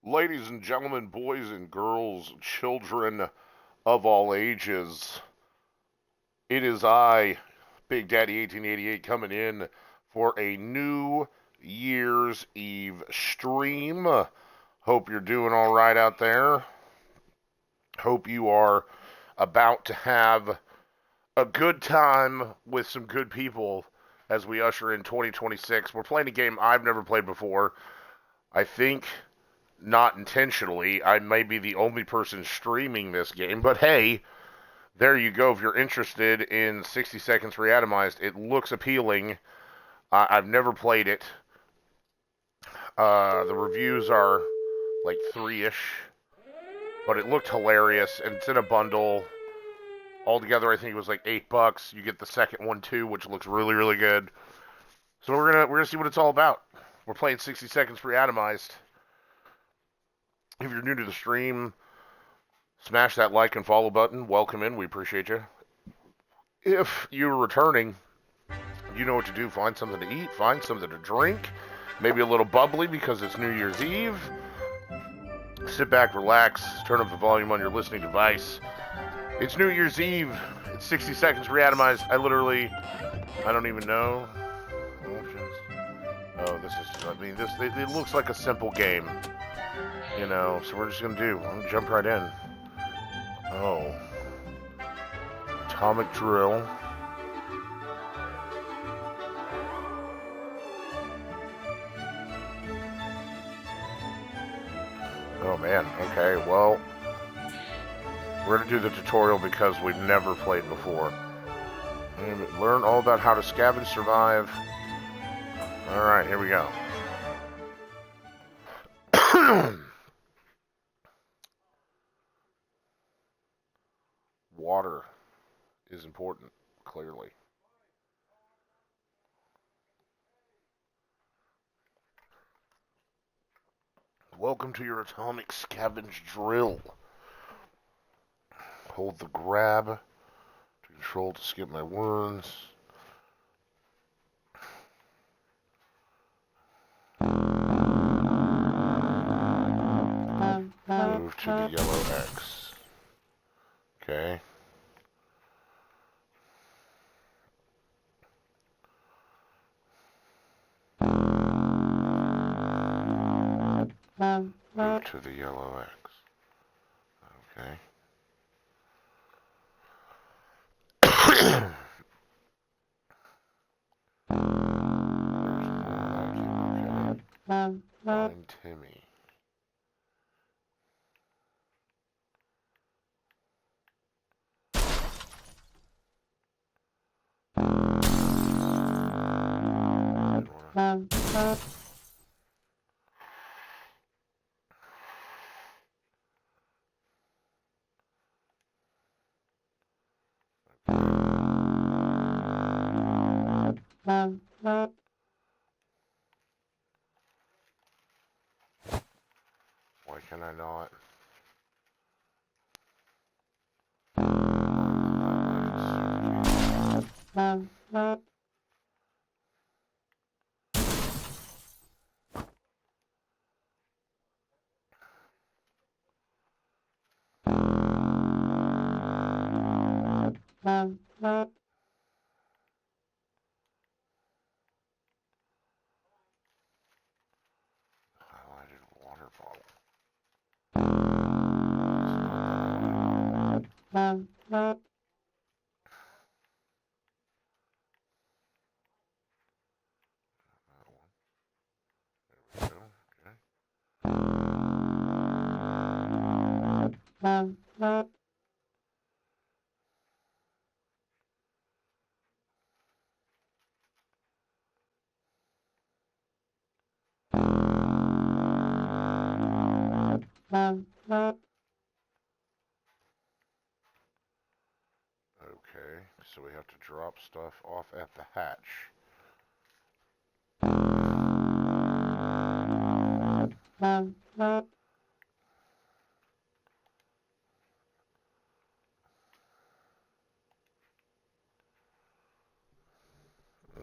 Ladies and gentlemen, boys and girls, children of all ages, it is I, Big Daddy 1888, coming in for a New Year's Eve stream. Hope you're doing all right out there. Hope you are about to have a good time with some good people as we usher in 2026. We're playing a game I've never played before. I think not intentionally. I may be the only person streaming this game, but hey, there you go. If you're interested in 60 Seconds Reatomized, it looks appealing. I've never played it. The reviews are like 3-ish, but it looked hilarious, and it's in a bundle. Altogether, I think it was like $8. You get the second one too, which looks really, really good. So we're gonna see what it's all about. We're playing 60 Seconds Reatomized. If you're new to the stream, smash that like and follow button. Welcome in. We appreciate you. If you're returning, you know what to do. Find something to eat. Find something to drink. Maybe a little bubbly because it's New Year's Eve. Sit back, relax, turn up the volume on your listening device. It's New Year's Eve. It's 60 Seconds Reatomized. I don't even know. Oh, it looks like a simple game. You know, so we're just I'm gonna jump right in. Oh. Atomic drill. Oh man, okay, well, we're gonna do the tutorial because we've never played before. Learn all about how to scavenge, survive. Alright, here we go. Water is important, clearly. Welcome to your atomic scavenge drill. Hold the grab to control to skip my words. Move to the yellow X. Okay. Move to the yellow X. Okay. Find Timmy. Why can I not? Highlighted water bottle. There we go. Okay. Okay, so we have to drop stuff off at the hatch.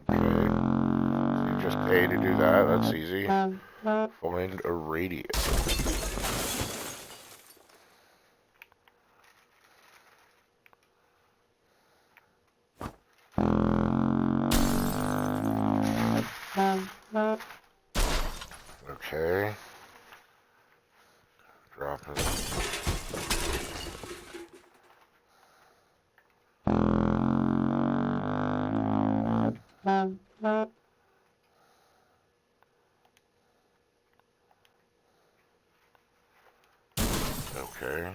Okay, so you just A to do that, that's easy. Find a radio. Okay. Drop it. Okay.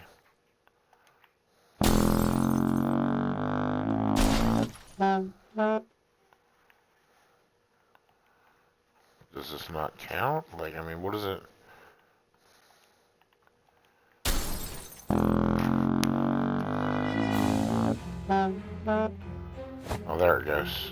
Does this not count? Like, I mean, what is it? Oh, there it goes.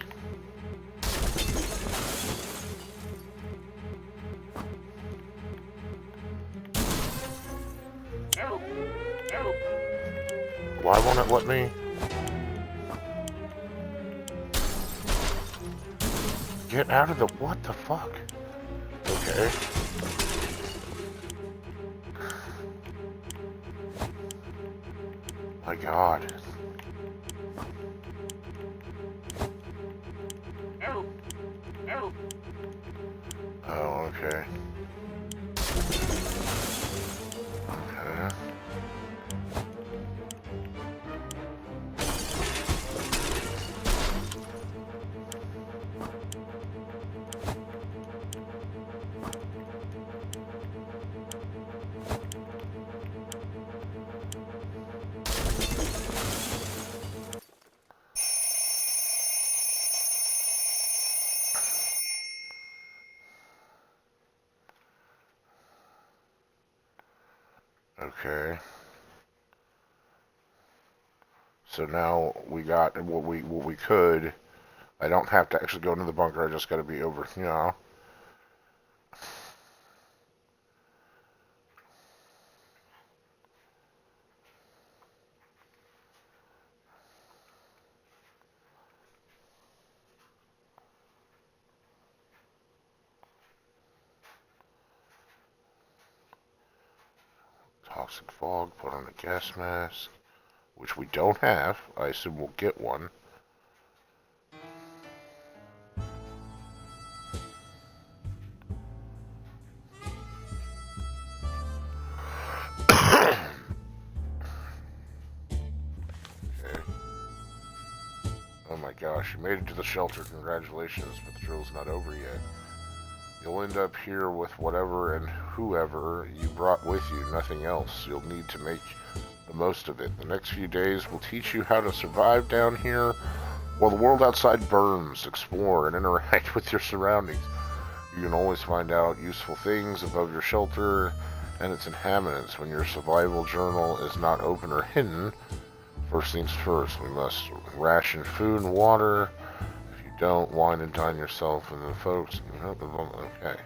Why won't it let me? Get out of the... What the fuck? Okay. My God. Oh, okay. Okay. Okay. So now we got what we could. I don't have to actually go into the bunker. I just got to be over, you know. Toxic fog. Put on a gas mask, which we don't have. I assume we'll get one. Okay. Oh my gosh, you made it to the shelter. Congratulations, but the drill's not over yet. You'll end up here with whatever and whoever you brought with you, nothing else. You'll need to make the most of it. The next few days will teach you how to survive down here while the world outside burns. Explore and interact with your surroundings. You can always find out useful things above your shelter and its inhabitants. When your survival journal is not open or hidden, first things first, we must ration food and water. If you don't, wine and dine yourself and the folks. Okay.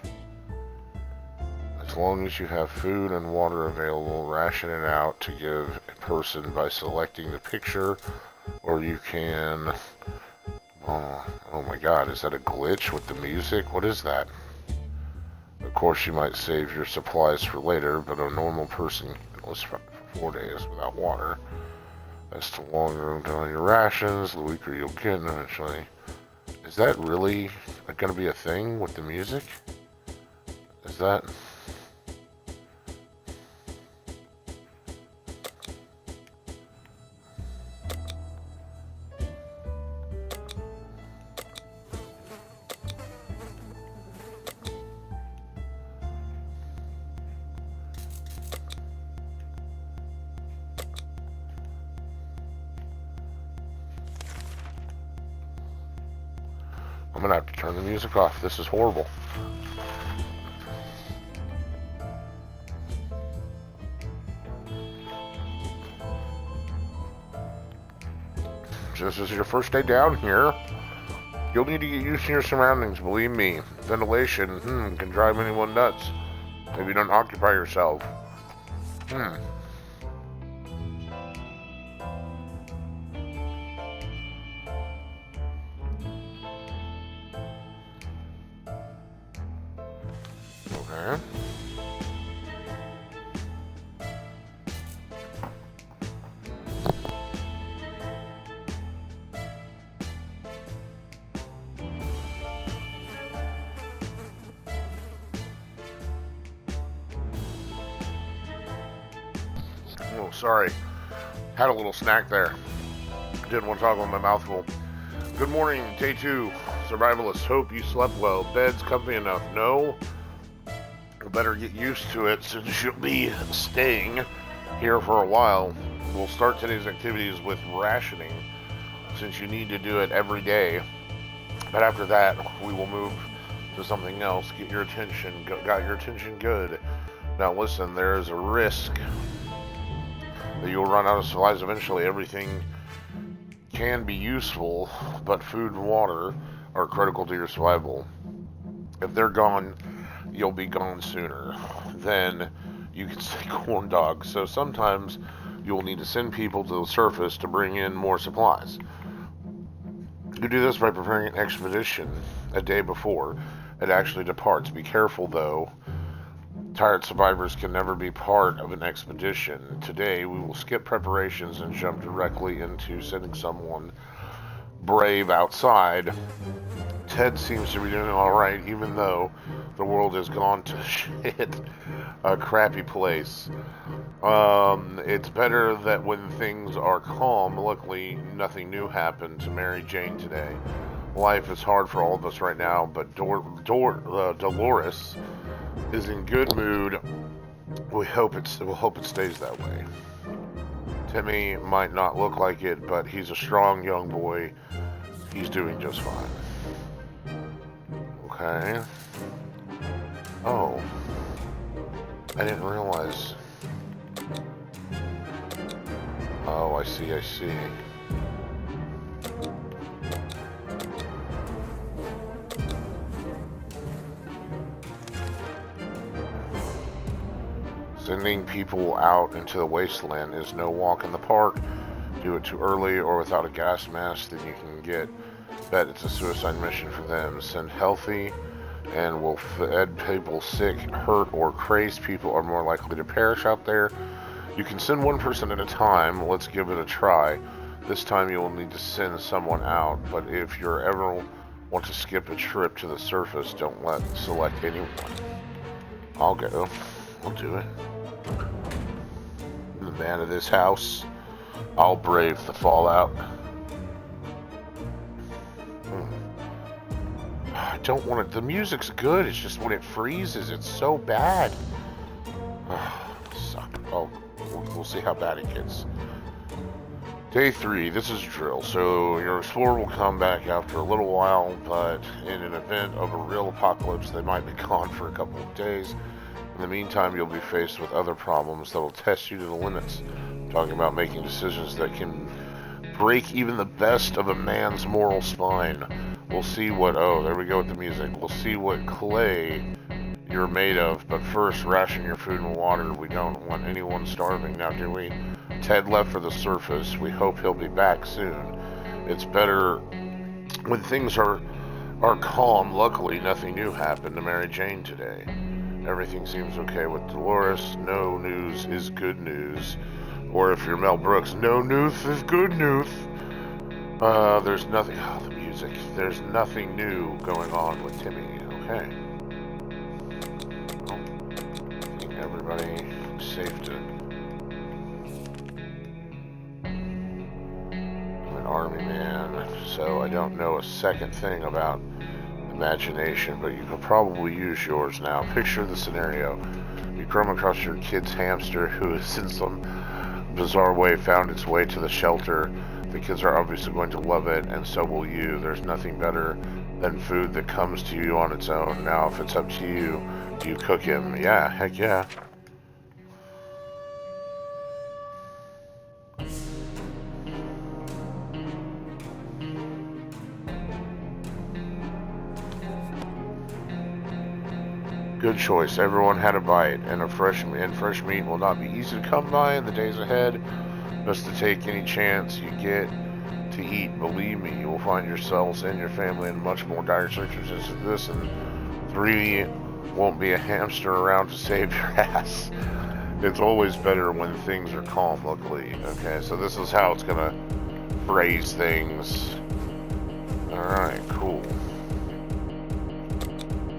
As long as you have food and water available, ration it out to give a person by selecting the picture, or you can... Oh my God, is that a glitch with the music? What is that? Of course, you might save your supplies for later, but a normal person can last for 4 days without water. As to longer on your rations, the weaker you'll get eventually. Is that really going to be a thing with the music? Is that... I'm gonna have to turn the music off. This is horrible. This is your first day down here. You'll need to get used to your surroundings, believe me. Ventilation, can drive anyone nuts if you don't occupy yourself. Okay. Oh, sorry. Had a little snack there. Didn't want to talk with my mouth full. Good morning, day 2. Survivalists, hope you slept well. Bed's comfy enough. No? You better get used to it since you'll be staying here for a while. We'll start today's activities with rationing since you need to do it every day. But after that, we will move to something else. Get your attention. Got your attention good. Now listen, there is a risk that you'll run out of supplies eventually. Everything can be useful, but food and water are critical to your survival. If they're gone, you'll be gone sooner than you can say corn dogs. So sometimes you'll need to send people to the surface to bring in more supplies. You do this by preparing an expedition a day before it actually departs. Be careful though. Tired survivors can never be part of an expedition. Today we will skip preparations and jump directly into sending someone brave outside. Ted seems to be doing alright, even though the world has gone to shit. A crappy place. It's better that when things are calm. Luckily, nothing new happened to Mary Jane today. Life is hard for all of us right now, but Dolores is in good mood. We'll hope it stays that way. Timmy might not look like it, but he's a strong young boy. He's doing just fine. Okay. Oh. I didn't realize. Oh, I see. Sending people out into the wasteland is no walk in the park. Do it too early or without a gas mask, then you can get bet it's a suicide mission for them. Send healthy and will fed people sick, hurt, or crazed people are more likely to perish out there. You can send one person at a time. Let's give it a try. This time you will need to send someone out, but if you ever want to skip a trip to the surface, don't select anyone. I'll go. I'll do it. I'm the man of this house. I'll brave the fallout. I don't want it. The music's good. It's just when it freezes, it's so bad. Suck. Oh, we'll see how bad it gets. Day 3. This is drill. So your explorer will come back after a little while, but in an event of a real apocalypse, they might be gone for a couple of days. In the meantime, you'll be faced with other problems that will test you to the limits. I'm talking about making decisions that can break even the best of a man's moral spine. We'll see what, oh, there we go with the music. We'll see what clay you're made of, but first, ration your food and water. We don't want anyone starving, now do we? Ted left for the surface. We hope he'll be back soon. It's better when things are calm. Luckily, nothing new happened to Mary Jane today. Everything seems okay with Dolores. No news is good news. Or if you're Mel Brooks, no news is good news. There's nothing. Oh, the music. There's nothing new going on with Timmy. Okay. Well, I think everybody is safe to. I'm an army man, so I don't know a second thing about imagination, but you could probably use yours now. Picture the scenario. You come across your kid's hamster who has in some bizarre way found its way to the shelter. The kids are obviously going to love it, and so will you. There's nothing better than food that comes to you on its own. Now, if it's up to you, do you cook him? Yeah, heck yeah. Good choice. Everyone had a bite, and fresh meat will not be easy to come by in the days ahead. Just to take any chance you get to eat. Believe me, you will find yourselves and your family in much more dire circumstances than this, and 3 won't be a hamster around to save your ass. It's always better when things are calm, luckily. Okay, so this is how it's gonna phrase things. Alright, cool.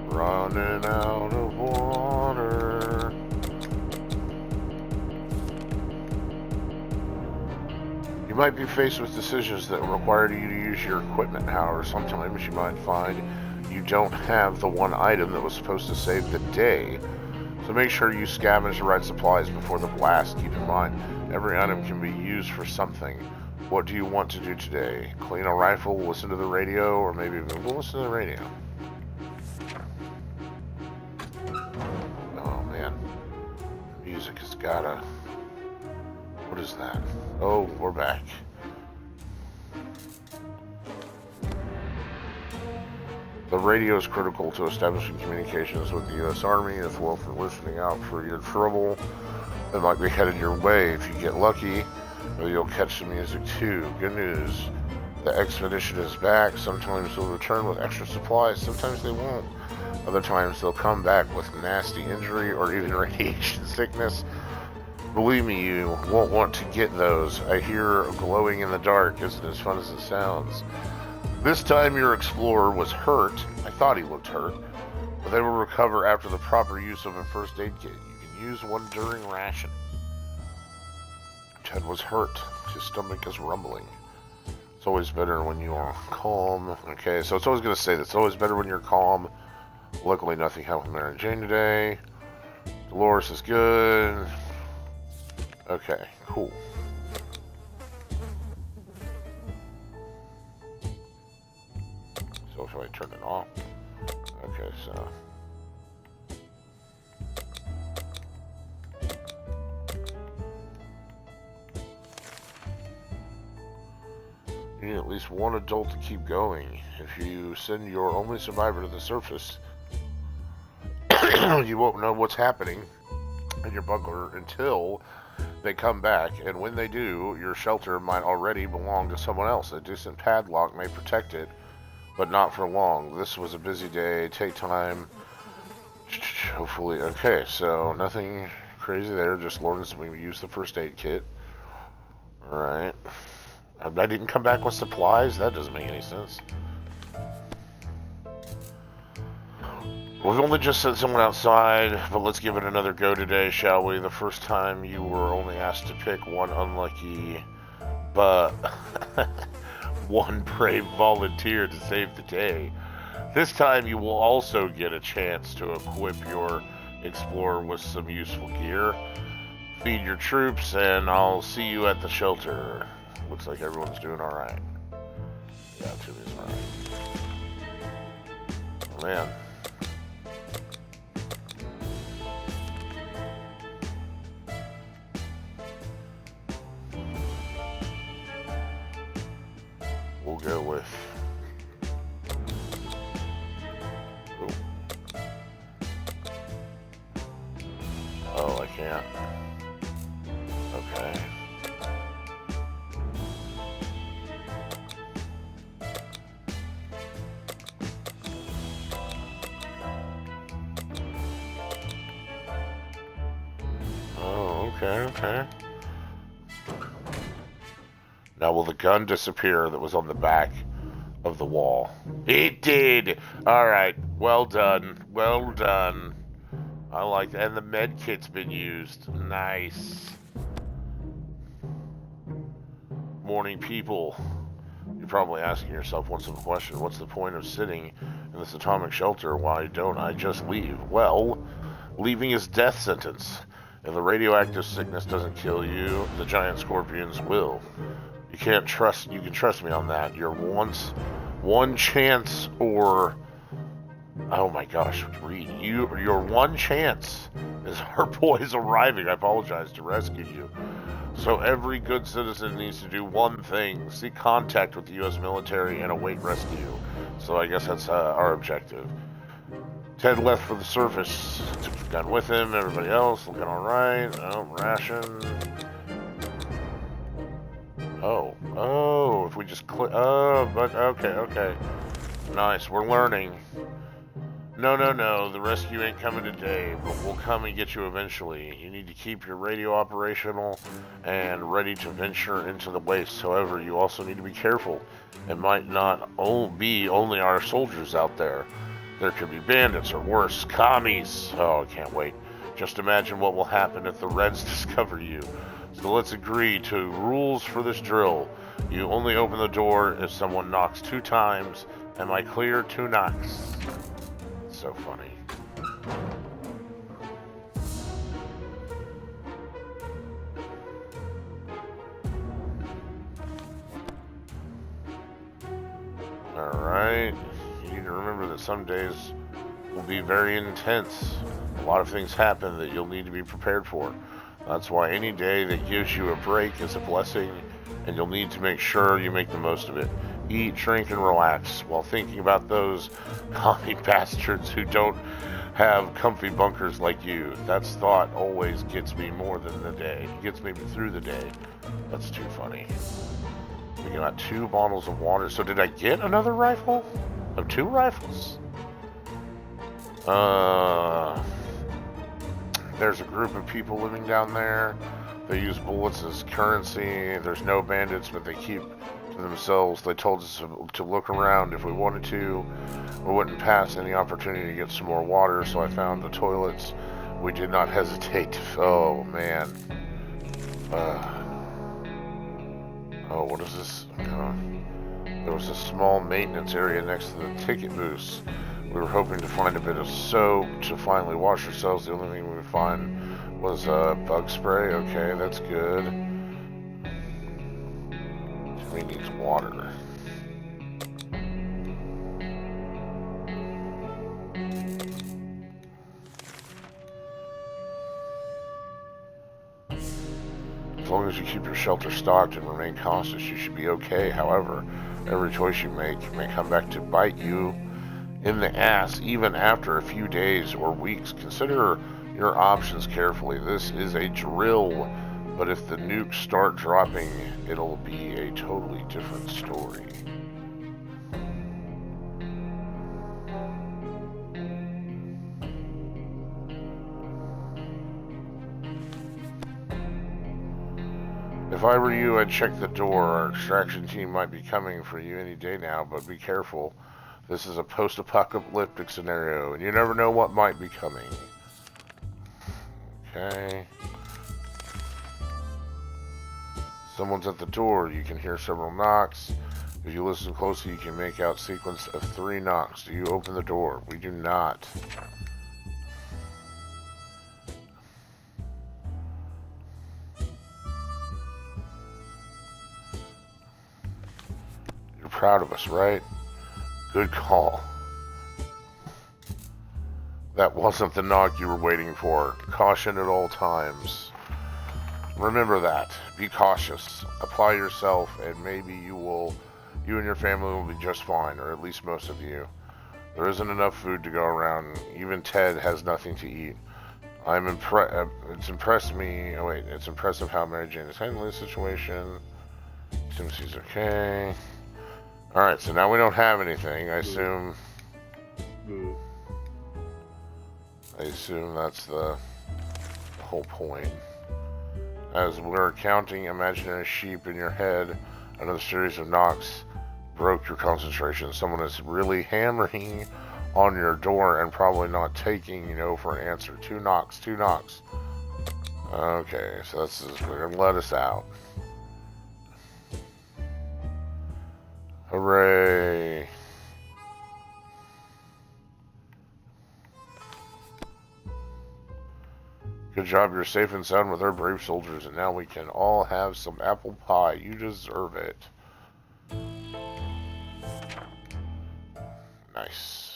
Running out of water. might be faced with decisions that require you to use your equipment. However, sometimes you might find you don't have the one item that was supposed to save the day. So make sure you scavenge the right supplies before the blast. Keep in mind, every item can be used for something. What do you want to do today? Clean a rifle, listen to the radio, or maybe even listen to the radio. Oh man, music has gotta... What is that? Oh, we're back. The radio is critical to establishing communications with the U.S. Army, as well for listening out for your trouble that might be headed your way. If you get lucky, you'll catch some music too. Good news, the expedition is back. Sometimes they'll return with extra supplies, sometimes they won't. Other times they'll come back with nasty injury or even radiation sickness. Believe me, you won't want to get those. I hear glowing in the dark isn't as fun as it sounds. This time your explorer was hurt. I thought he looked hurt. But they will recover after the proper use of a first aid kit. You can use one during ration. Ted was hurt. His stomach is rumbling. It's always better when you are calm. Okay, so it's always going to say this. It's always better when you're calm. Luckily nothing happened to Mary Jane today. Dolores is good. Okay, cool. So if I turn it off. Okay, so. You need at least one adult to keep going. If you send your only survivor to the surface, you won't know what's happening in your bunker until they come back, and when they do, your shelter might already belong to someone else. A decent padlock may protect it, but not for long. This was a busy day. Take time. Hopefully, okay, so nothing crazy there. Just learn something. We use the first aid kit. Alright. I didn't come back with supplies? That doesn't make any sense. We've only just sent someone outside, but let's give it another go today, shall we? The first time you were only asked to pick one unlucky, but one brave volunteer to save the day. This time you will also get a chance to equip your explorer with some useful gear. Feed your troops, and I'll see you at the shelter. Looks like everyone's doing alright. Yeah, Timmy's alright. Oh man. We'll go with... Ooh. Oh, I can't. Okay. Oh, okay. Now will the gun disappear that was on the back of the wall? It did! Alright, well done. Well done. I like that. And the med kit's been used. Nice. Morning, people. You're probably asking yourself one simple question. What's the point of sitting in this atomic shelter? Why don't I just leave? Well, leaving is death sentence. If the radioactive sickness doesn't kill you, the giant scorpions will. You can trust me on that. Your one chance, or oh my gosh, Reed, your one chance is our boys arriving. I apologize, to rescue you. So every good citizen needs to do one thing: seek contact with the U.S. military and await rescue. So I guess that's our objective. Ted left for the surface. Took the gun with him. Everybody else looking all right. Oh, ration. Oh, if we just click, but okay. Nice, we're learning. No, the rescue ain't coming today, but we'll come and get you eventually. You need to keep your radio operational and ready to venture into the wastes. However, you also need to be careful. It might not be only our soldiers out there. There could be bandits or worse, commies. Oh, I can't wait. Just imagine what will happen if the Reds discover you. So let's agree to rules for this drill. You only open the door if someone knocks 2 times. Am I clear? 2 knocks. So funny. Alright. You need to remember that some days will be very intense. A lot of things happen that you'll need to be prepared for. That's why any day that gives you a break is a blessing, and you'll need to make sure you make the most of it. Eat, drink, and relax while thinking about those commie bastards who don't have comfy bunkers like you. That thought always gets me more than the day. It gets me through the day. That's too funny. We got 2 bottles of water. So did I get another rifle? Oh, 2 rifles? There's a group of people living down there. They use bullets as currency. There's no bandits, but they keep to themselves. They told us to look around if we wanted to. We wouldn't pass any opportunity to get some more water, so I found the toilets. We did not hesitate. Oh, man. Oh, what is this? There was a small maintenance area next to the ticket booths. We were hoping to find a bit of soap to finally wash ourselves. The only thing we would find was bug spray. Okay, that's good. We need water. As long as you keep your shelter stocked and remain cautious, you should be okay. However, every choice you make may come back to bite you in the ass even after a few days or weeks. Consider your options carefully. This is a drill, but if the nukes start dropping, it'll be a totally different story. If I were you, I'd check the door. Our extraction team might be coming for you any day now, but be careful. This is a post-apocalyptic scenario, and you never know what might be coming. Okay. Someone's at the door. You can hear several knocks. If you listen closely, you can make out a sequence of 3 knocks. Do you open the door? We do not. You're proud of us, right? Good call. That wasn't the knock you were waiting for. Caution at all times. Remember that. Be cautious. Apply yourself, and maybe you and your family will be just fine, or at least most of you. There isn't enough food to go around. Even Ted has nothing to eat. It's impressive how Mary Jane is handling the situation. Timothy's okay. Alright, so now we don't have anything. I assume that's the whole point. As we're counting imaginary sheep in your head, another series of knocks broke your concentration. Someone is really hammering on your door and probably not taking, for an answer. 2 knocks, 2 knocks. Okay, so they're gonna let us out. Hooray! Good job, you're safe and sound with our brave soldiers, and now we can all have some apple pie. You deserve it. Nice.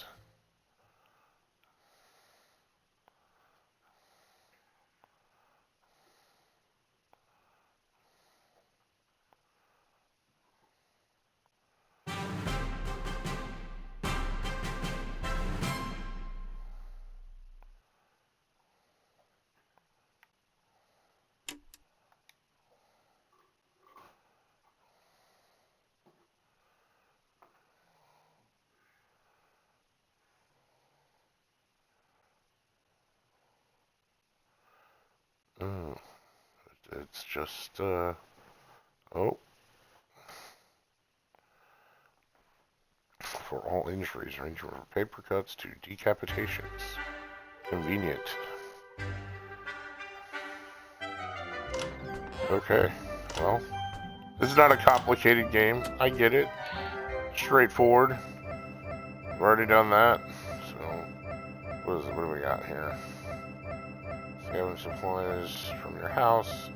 It's just, oh. For all injuries, ranging from paper cuts to decapitations. Convenient. Okay, well, this is not a complicated game. I get it. Straightforward. We've already done that. So, what do we got here? Scavenge supplies from your house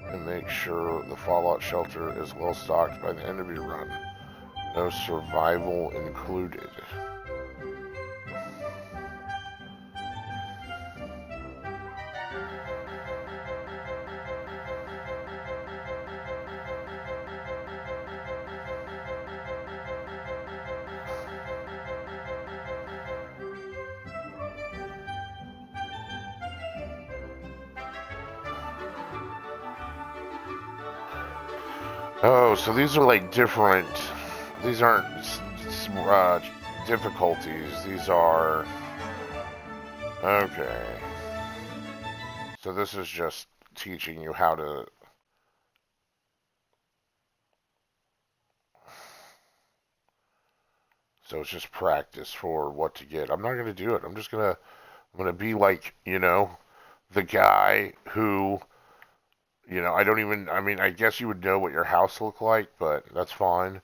and make sure the fallout shelter is well stocked by the end of your run. No survival included. Oh, so these are like different. These aren't difficulties. These are. Okay. So this is just teaching you how to. So it's just practice for what to get. I'm not gonna do it. I'm gonna be like, the guy who, I mean, I guess you would know what your house looked like, but that's fine.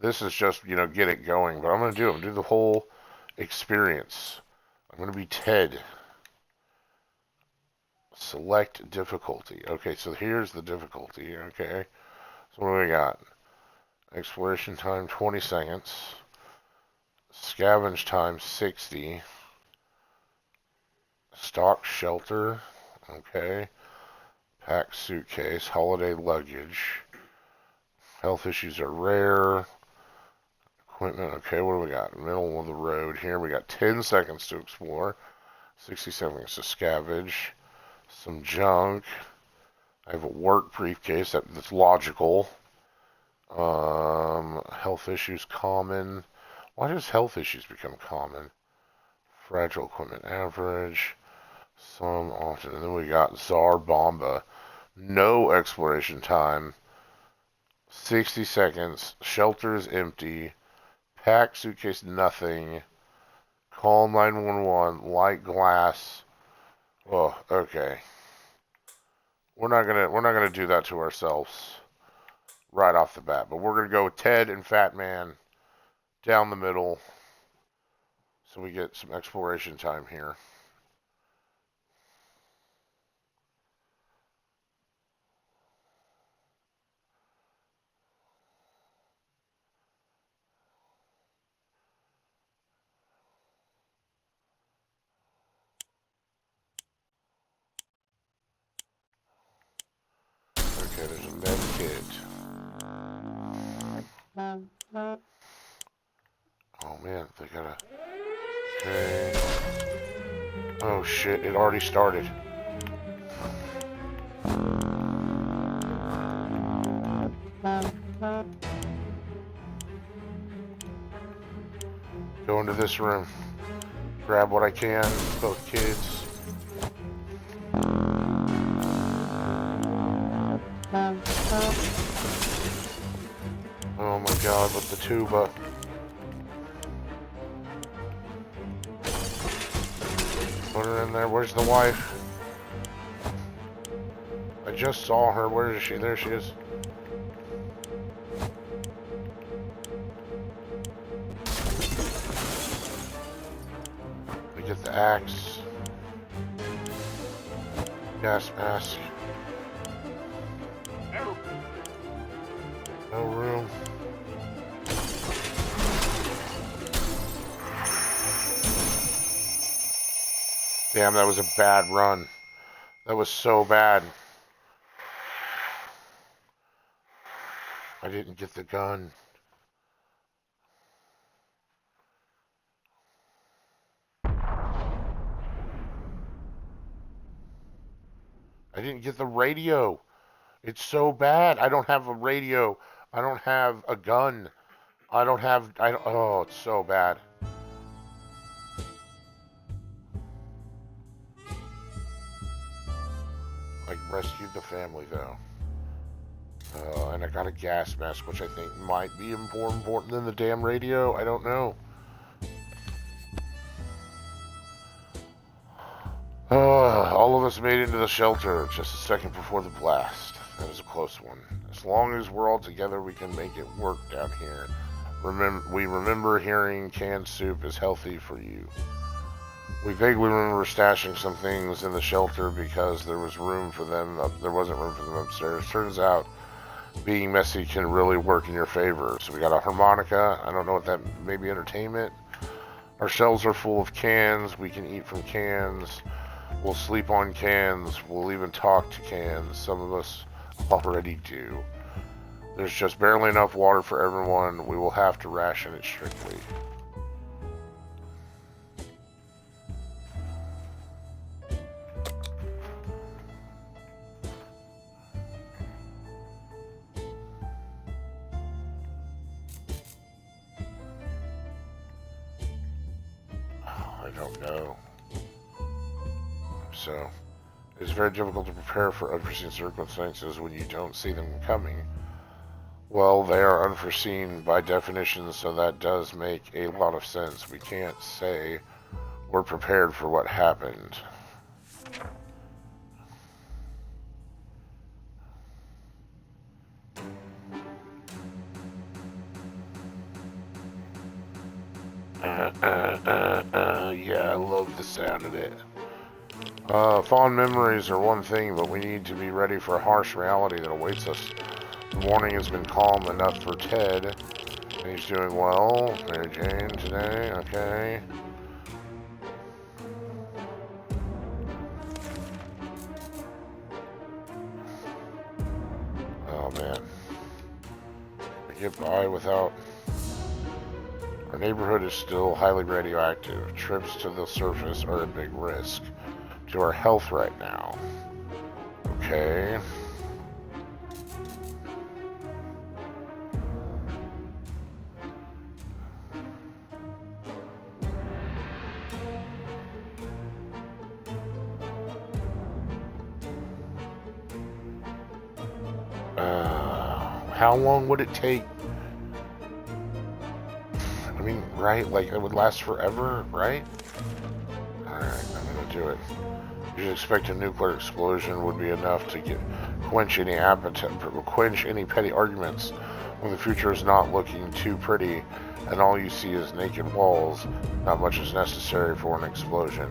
This is just, get it going. But I'm going to do the whole experience. I'm going to be Ted. Select difficulty. Okay, so here's the difficulty. Okay, so what do we got? Exploration time 20 seconds. Scavenge time 60. Stock shelter. Okay. Pack suitcase. Holiday luggage. Health issues are rare. Equipment. Okay, what do we got? Middle of the road here. We got 10 seconds to explore. 60 seconds to scavenge. Some junk. I have a work briefcase. That's logical. Health issues common. Why does health issues become common? Fragile equipment average. Some often. And then we got Tsar Bomba. No exploration time. 60 seconds. Shelter is empty. Pack suitcase nothing. Call 911. Light glass. Oh, okay. We're not gonna do that to ourselves right off the bat. But we're gonna go with Ted and Fat Man down the middle, so we get some exploration time here. Okay, there's a med kit. Oh man, they gotta. Okay. Oh shit, it already started. Go into this room. Grab what I can. Both kids. Oh my god, with the tuba. Put her in there. Where's the wife? I just saw her. Where is she? There she is. We get the axe. Gas mask. No room. Damn, that was a bad run. That was so bad. I didn't get the gun. I didn't get the radio. It's so bad. I don't have a radio. I don't have a gun. I don't, oh, it's so bad. I rescued the family, though. And I got a gas mask, which I think might be more important than the damn radio. I don't know. All of us made it into the shelter just a second before the blast. That was a close one. As long as we're all together, we can make it work down here. We remember hearing canned soup is healthy for you. We vaguely remember stashing some things in the shelter because there was room for them. There wasn't room for them upstairs. Turns out being messy can really work in your favor. So we got a harmonica. I don't know what that, maybe entertainment. Our shelves are full of cans. We can eat from cans. We'll sleep on cans. We'll even talk to cans. Some of us already do. There's just barely enough water for everyone. We will have to ration it strictly. I don't know. So, it's very difficult to prepare for unforeseen circumstances when you don't see them coming. Well, they are unforeseen by definition, so that does make a lot of sense. We can't say we're prepared for what happened. Yeah, I love the sound of it. Fond memories are one thing, but we need to be ready for a harsh reality that awaits us. The morning has been calm enough for Ted, and he's doing well. Mary Jane today, okay. Oh man. We get by without... Our neighborhood is still highly radioactive. Trips to the surface are a big risk to our health right now. Okay. How long would it take? I mean, right? Like, it would last forever, right? Alright, I'm gonna do it. You should expect a nuclear explosion would be enough to quench any appetite, quench any petty arguments when the future is not looking too pretty and all you see is naked walls. Not much is necessary for an explosion.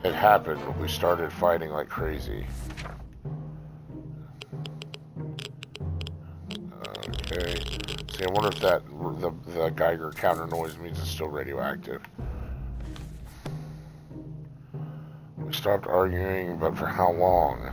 It happened. We started fighting like crazy. Okay. See, I wonder if that the Geiger counter noise means it's still radioactive. We stopped arguing, but for how long?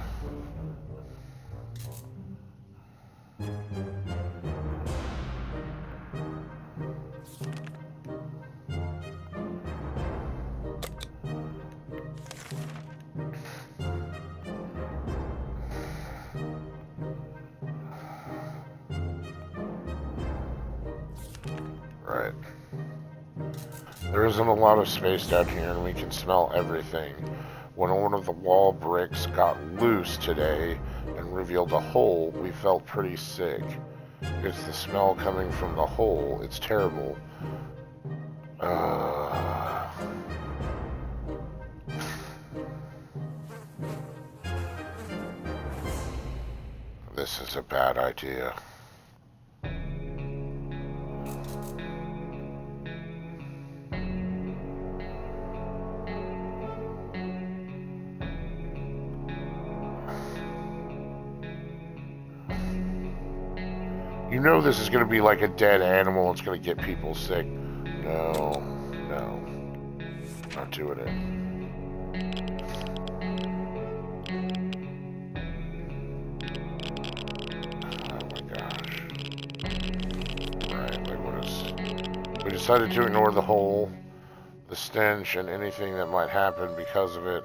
Right. There isn't a lot of space down here, and we can smell everything. When one of the wall bricks got loose today and revealed a hole, we felt pretty sick. It's the smell coming from the hole. It's terrible. This is a bad idea. You know this is going to be like a dead animal. It's going to get people sick. No. Not doing it. Oh my gosh. Right, like what is... We decided to ignore the hole, the stench, and anything that might happen because of it.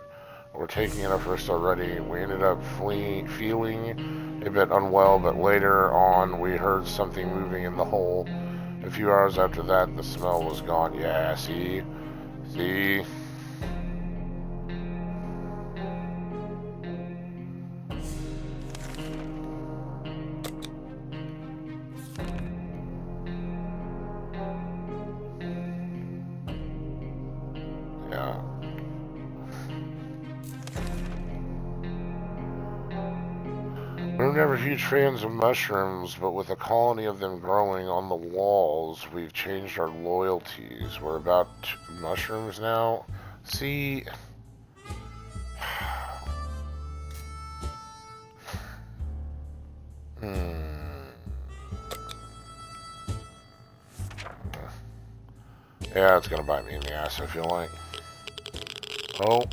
We're taking enough risk already. We ended up feeling a bit unwell, but later on we heard something moving in the hole. A few hours after that, the smell was gone. Yeah, see? Yeah. We're never huge fans of mushrooms, but with a colony of them growing on the walls, we've changed our loyalties. We're about mushrooms now. See... Yeah, it's gonna bite me in the ass, I feel like. Oh.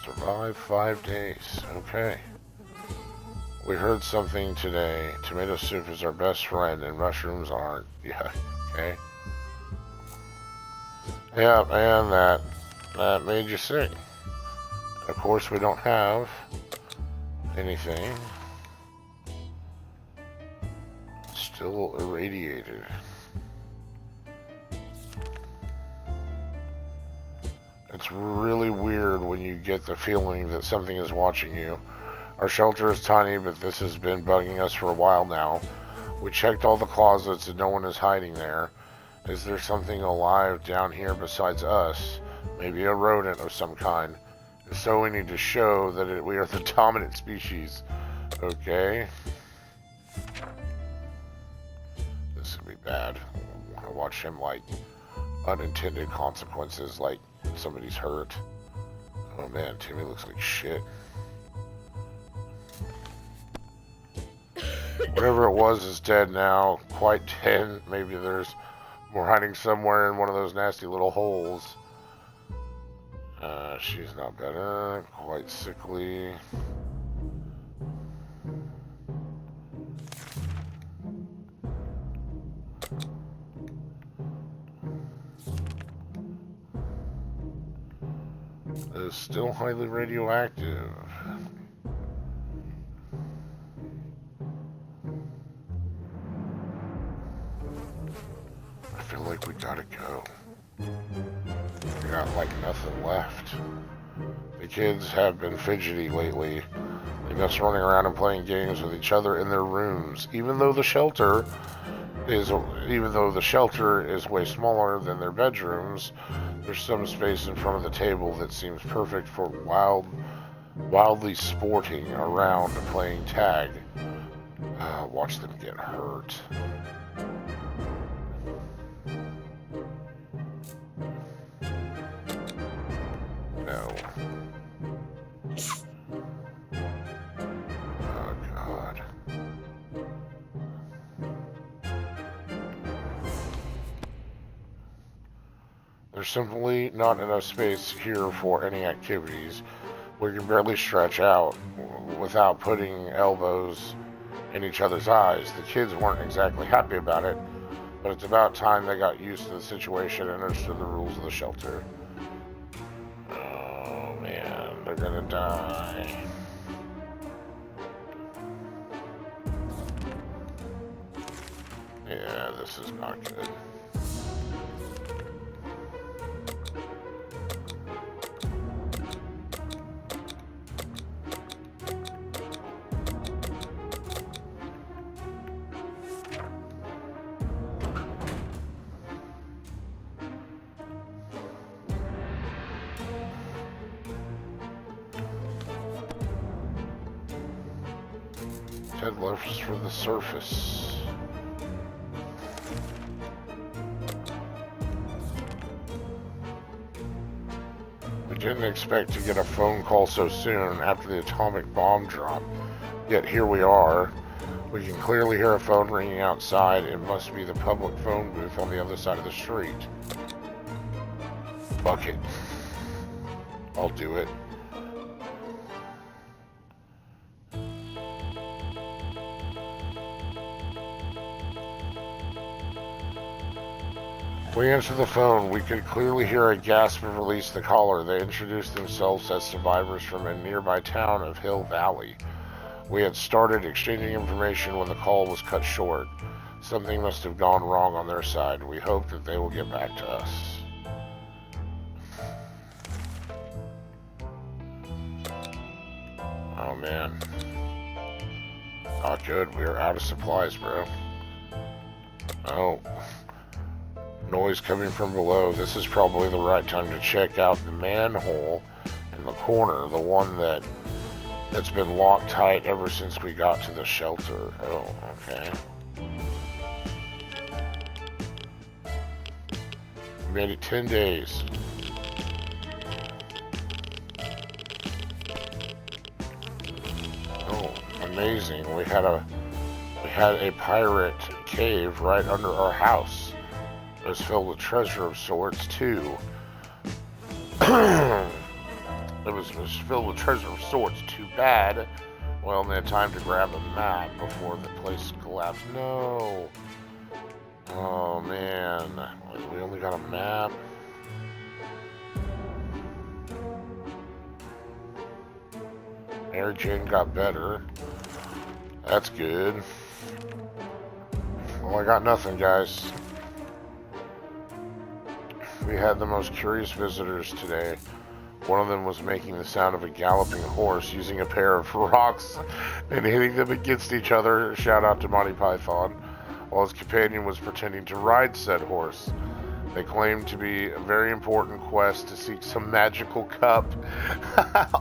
Survive 5 days. Okay. We heard something today. Tomato soup is our best friend and mushrooms aren't. Yeah, okay. Yeah, and that made you sick. Of course, we don't have anything. Still irradiated. It's really weird when you get the feeling that something is watching you. Our shelter is tiny, but this has been bugging us for a while now. We checked all the closets and no one is hiding there. Is there something alive down here besides us? Maybe a rodent of some kind. If so, we need to show that we are the dominant species. Okay. This would be bad. I watch him like unintended consequences, like somebody's hurt. Oh man, Timmy looks like shit. Whatever it was is dead now. Quite dead. Maybe there's more hiding somewhere in one of those nasty little holes. She's not better. Quite sickly. Is still highly radioactive. I feel like we gotta go. We got like nothing left. The kids have been fidgety lately. They miss running around and playing games with each other in their rooms. Even though the shelter is way smaller than their bedrooms, there's some space in front of the table that seems perfect for wildly sporting around and playing tag. Watch them get hurt. No. Oh, God. There's simply not enough space here for any activities. We can barely stretch out without putting elbows in each other's eyes. The kids weren't exactly happy about it, but it's about time they got used to the situation and understood the rules of the shelter. Oh man, they're gonna die. Yeah, this is not good. Head left for the surface. We didn't expect to get a phone call so soon after the atomic bomb drop, yet here we are. We can clearly hear a phone ringing outside. It must be the public phone booth on the other side of the street. Fuck it. I'll do it. We answered the phone. We could clearly hear a gasp and release the caller. They introduced themselves as survivors from a nearby town of Hill Valley. We had started exchanging information when the call was cut short. Something must have gone wrong on their side. We hope that they will get back to us. Oh man. Not good. We are out of supplies, bro. Oh. Noise coming from below. This is probably the right time to check out the manhole and in the corner, the one that's been locked tight ever since we got to the shelter. Oh, okay. We made it 10 days. Oh, amazing. We had a pirate cave right under our house. It was filled with treasure of sorts, too. It was filled with treasure of sorts. Too bad. Well, they had time to grab a map before the place collapsed. No. Oh, man. We only got a map. Mary Jane got better. That's good. Well, I got nothing, guys. We had the most curious visitors today. One of them was making the sound of a galloping horse using a pair of rocks and hitting them against each other. Shout out to Monty Python. While his companion was pretending to ride said horse. They claimed to be a very important quest to seek some magical cup.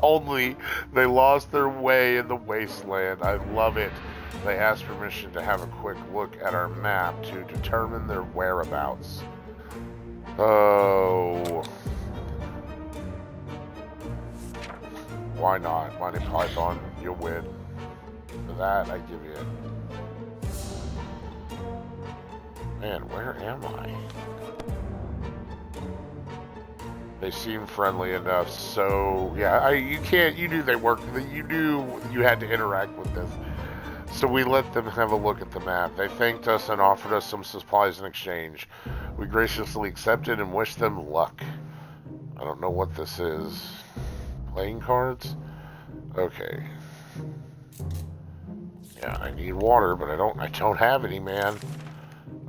Only they lost their way in the wasteland. I love it. They asked permission to have a quick look at our map to determine their whereabouts. Oh. Why not? Monty Python, you win. For that, I give you it. Man, where am I? They seem friendly enough, so yeah, you knew they worked, you knew you had to interact with this. So we let them have a look at the map. They thanked us and offered us some supplies in exchange. We graciously accepted and wished them luck. I don't know what this is. Playing cards? Okay. Yeah, I need water, but I don't have any, man.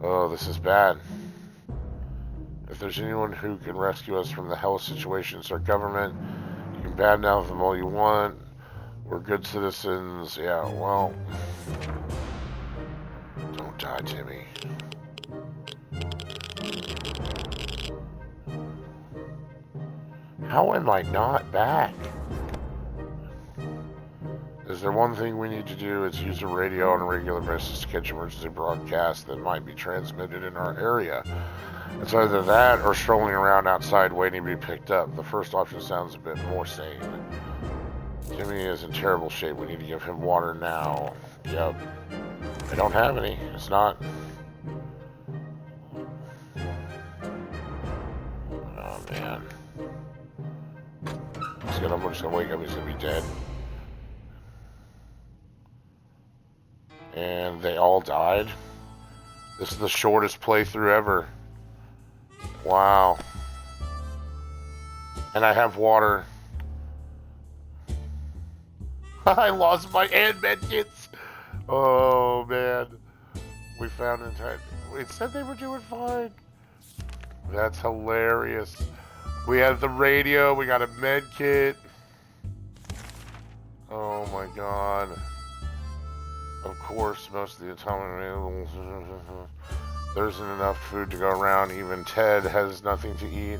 Oh, this is bad. If there's anyone who can rescue us from the hell situation, it's our government. You can badmouth them all you want. We're good citizens. Yeah, well. Don't die, Timmy. How am I not back? Is there one thing we need to do? It's use a radio on a regular basis to catch emergency broadcasts that might be transmitted in our area. It's either that or strolling around outside waiting to be picked up. The first option sounds a bit more sane. Jimmy is in terrible shape. We need to give him water now. Yep. I don't have any. It's not... Oh, man. I'm just gonna wake up, he's gonna be dead. And they all died. This is the shortest playthrough ever. Wow. And I have water. I lost my hand medkits. Oh man. We found it said they were doing fine. That's hilarious. We had the radio, we got a med kit. Oh my god. Of course, most of the time there isn't enough food to go around. Even Ted has nothing to eat.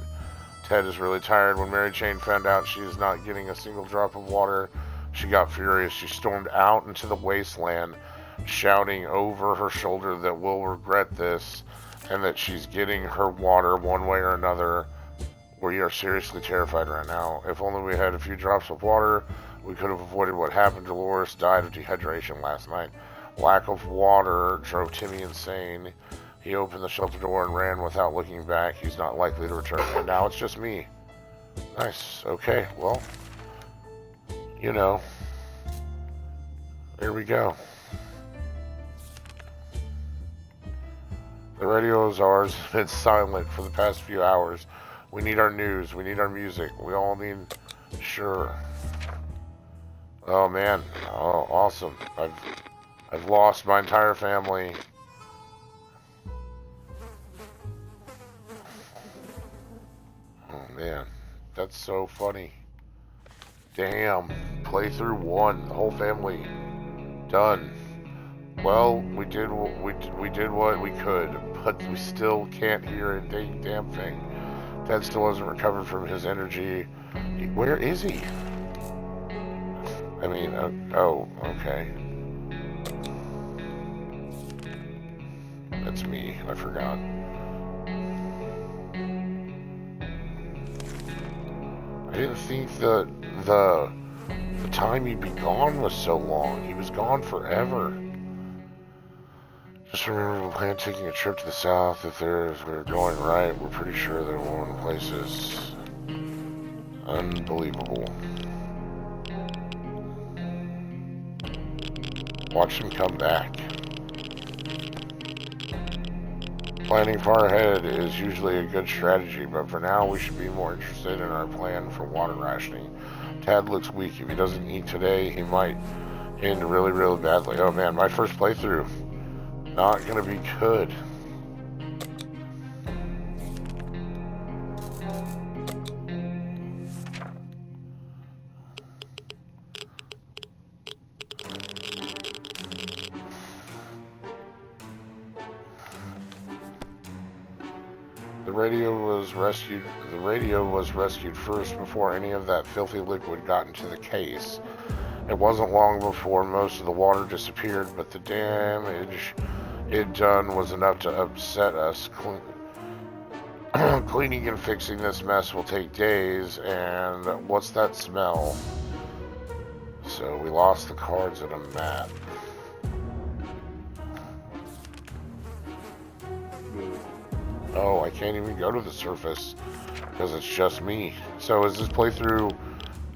Ted is really tired. When Mary Jane found out she is not getting a single drop of water, she got furious. She stormed out into the wasteland, shouting over her shoulder that we'll regret this and that she's getting her water one way or another. We are seriously terrified right now. If only we had a few drops of water, we could have avoided what happened. Dolores died of dehydration last night. Lack of water drove Timmy insane. He opened the shelter door and ran without looking back. He's not likely to return. And now it's just me. Nice. Okay, well, you know, there we go. The radio is ours. It's been silent for the past few hours. We need our news. We need our music. We all need... Sure. Oh, man. Oh, awesome. I've lost my entire family. Oh, man. That's so funny. Damn. Playthrough 1. The whole family. Done. Well, we did what we could, but we still can't hear a damn thing. Ted still hasn't recovered from his energy. Where is he? I mean, oh, okay. That's me. I forgot. I didn't think that the time he'd be gone was so long. He was gone forever. Just remember, we plan taking a trip to the south. If we're going right, we're pretty sure that one place is unbelievable. Watch him come back. Planning far ahead is usually a good strategy, but for now we should be more interested in our plan for water rationing. Tad looks weak. If he doesn't eat today, he might end really, really badly. Oh man, my first playthrough. Not gonna be good. The radio was rescued first before any of that filthy liquid got into the case. It wasn't long before most of the water disappeared, but the damage it done was enough to upset us. Cleaning and fixing this mess will take days, and what's that smell? So we lost the cards and a map. Oh, I can't even go to the surface because it's just me. So is this playthrough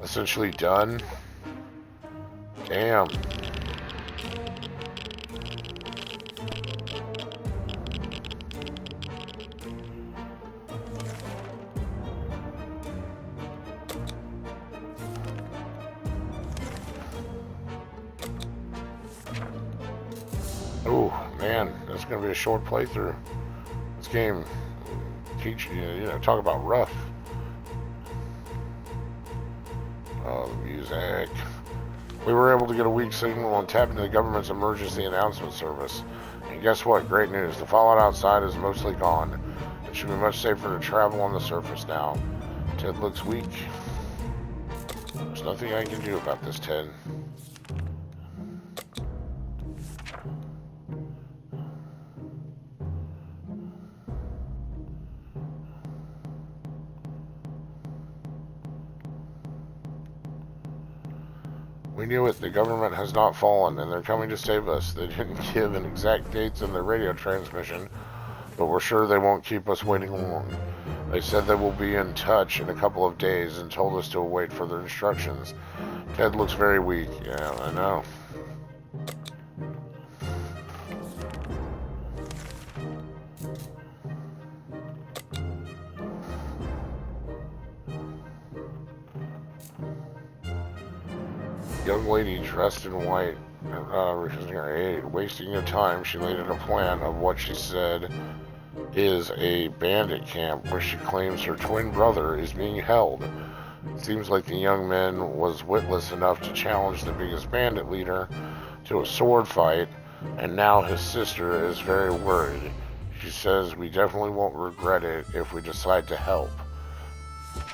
essentially done? Damn. Oh, man, that's going to be a short playthrough. This game teach you know, talk about rough. Oh, the music. We were able to get a weak signal and tap into the government's emergency announcement service. And guess what? Great news. The fallout outside is mostly gone. It should be much safer to travel on the surface now. Ted looks weak. There's nothing I can do about this, Ted. We knew it. The government has not fallen, and they're coming to save us. They didn't give an exact dates in their radio transmission, but we're sure they won't keep us waiting long. They said they will be in touch in a couple of days and told us to await further instructions. Ted looks very weak. Yeah, I know. Young lady dressed in white, refusing her aid. Wasting your time, she laid out a plan of what she said is a bandit camp where she claims her twin brother is being held. It seems like the young man was witless enough to challenge the biggest bandit leader to a sword fight, and now his sister is very worried. She says we definitely won't regret it if we decide to help.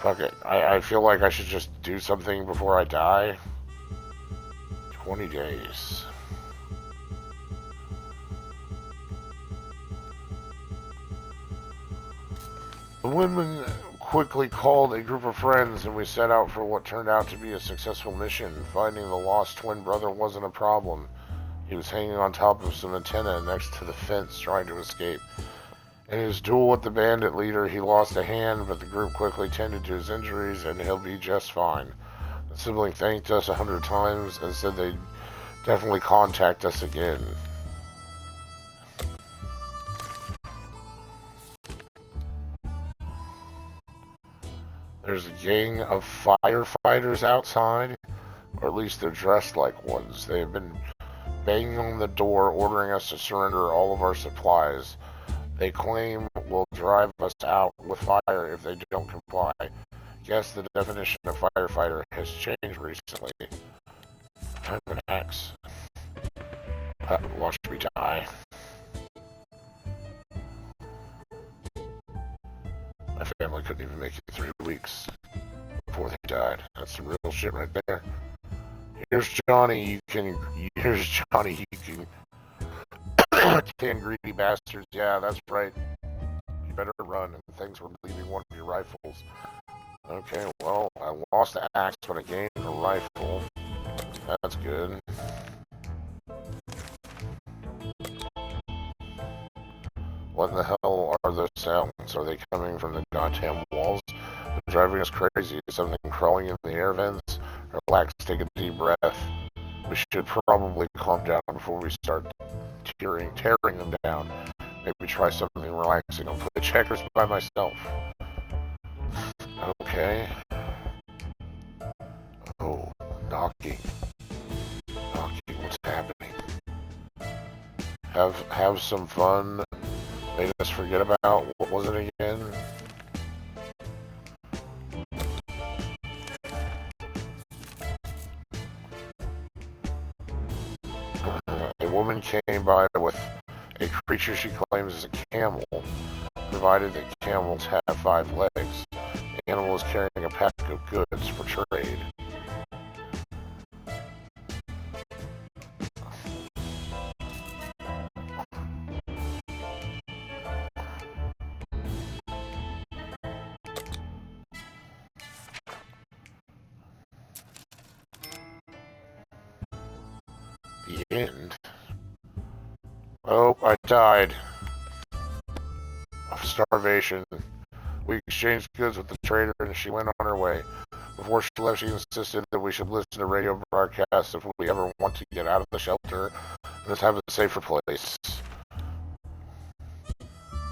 Fuck it. I feel like I should just do something before I die. 20 days. The women quickly called a group of friends and we set out for what turned out to be a successful mission. Finding the lost twin brother wasn't a problem. He was hanging on top of some antenna next to the fence trying to escape. In his duel with the bandit leader, he lost a hand, but the group quickly tended to his injuries and he'll be just fine. The sibling thanked us 100 times and said they'd definitely contact us again. There's a gang of firefighters outside, or at least they're dressed like ones. They have been banging on the door, ordering us to surrender all of our supplies. They claim will drive us out with fire if they don't comply. Guess the definition of firefighter has changed recently. I have an axe. Watch me die. I family couldn't even make it 3 weeks before they died. That's some real shit right there. Here's Johnny. Here's Johnny. You can. 10 greedy bastards. Yeah, that's right. You better run. And thanks for leaving one of your rifles. Okay, well, I lost the axe, but I gained a rifle. That's good. What in the hell are those sounds? Are they coming from the goddamn walls? They're driving us crazy. Is something crawling in the air vents? Relax, take a deep breath. We should probably calm down before we start tearing them down. Maybe try something relaxing. I'll play checkers by myself. Okay. Oh, knocking. What's happening? Have some fun. Made us forget about, what was it again? A woman came by with a creature she claims is a camel, provided that camels have 5 legs. The animal is carrying a pack of goods for trade. The end? Oh, I died of starvation. We exchanged goods with the trader and she went on her way. Before she left, she insisted that we should listen to radio broadcasts if we ever want to get out of the shelter and just have a safer place.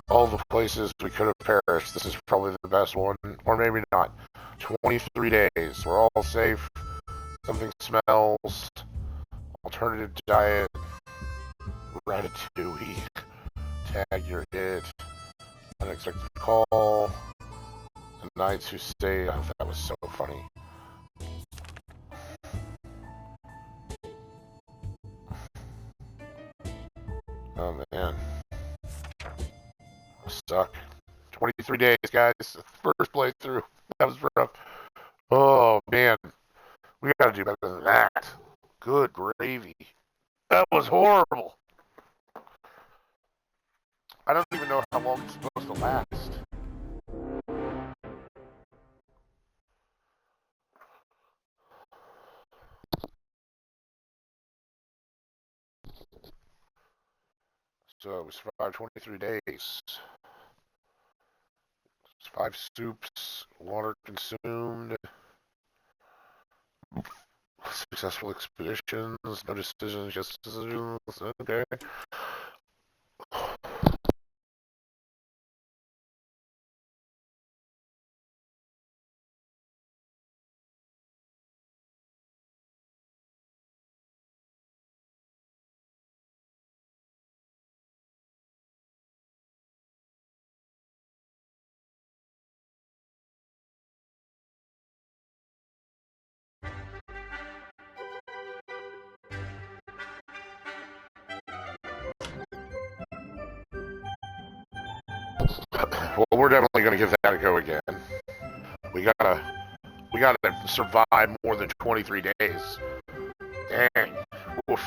All the places we could have perished, this is probably the best one, or maybe not. 23 days, we're all safe, something smells, alternative diet, ratatouille, tag your hit, unexpected call, the nights who stay. Oh, that was so funny. Oh man, I suck. 23 days, guys. First playthrough. That was rough. Oh man, we gotta do better than that. Good gravy. That was horrible. I don't even know how long it's supposed to last. So we survived 23 days. 5 soups, water consumed, successful expeditions, no decisions, just decisions. Okay. Well, we're definitely gonna give that a go again. We gotta survive more than 23 days. Dang. Oof.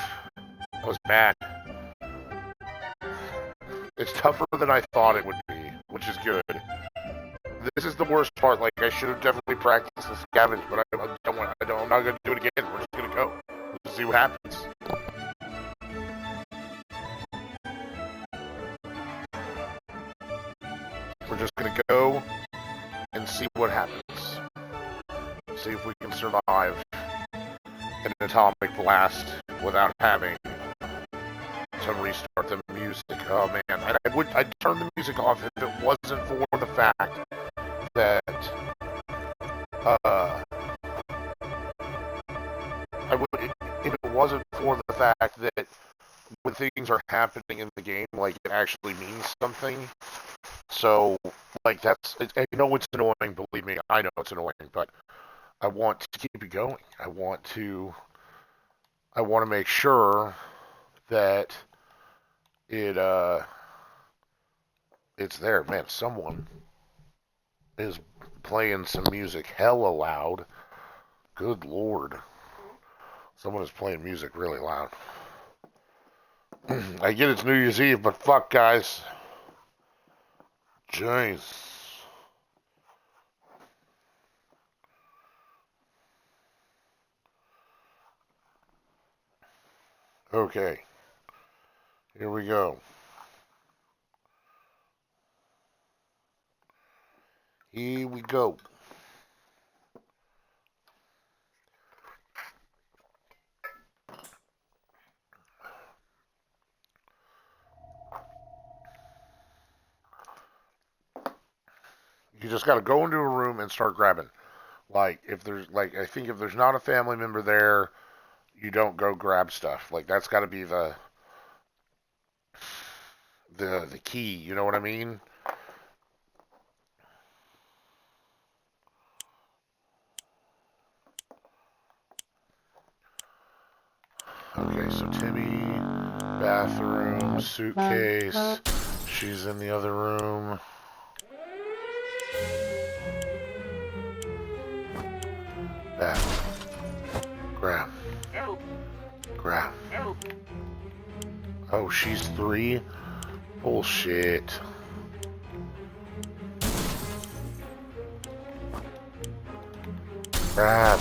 That was bad. It's tougher than I thought it would be, which is good. This is the worst part. Like, I should have definitely practiced the scavenge, but I'm not gonna do it again. We're just gonna go. Let's see what happens. We're just gonna go and see what happens. See if we can survive an atomic blast without having to restart the music. Oh man, I'd turn the music off if it wasn't for the fact that if it wasn't for the fact that when things are happening in the game, like, it actually means something. So, like, I know it's annoying, believe me, I know it's annoying, but I want to keep it going. I want to make sure that it's there. Man, someone is playing some music hella loud. Good lord. Someone is playing music really loud. I get it's New Year's Eve, but fuck, guys. Jeez. Okay. Here we go. Here we go. You just got to go into a room and start grabbing. Like, if there's, like, I think if there's not a family member there, you don't go grab stuff. Like, that's got to be the key. You know what I mean? Okay, so Timmy, bathroom, suitcase. She's in the other room. Grab. Grab. Oh, she's 3? Bullshit. Grab.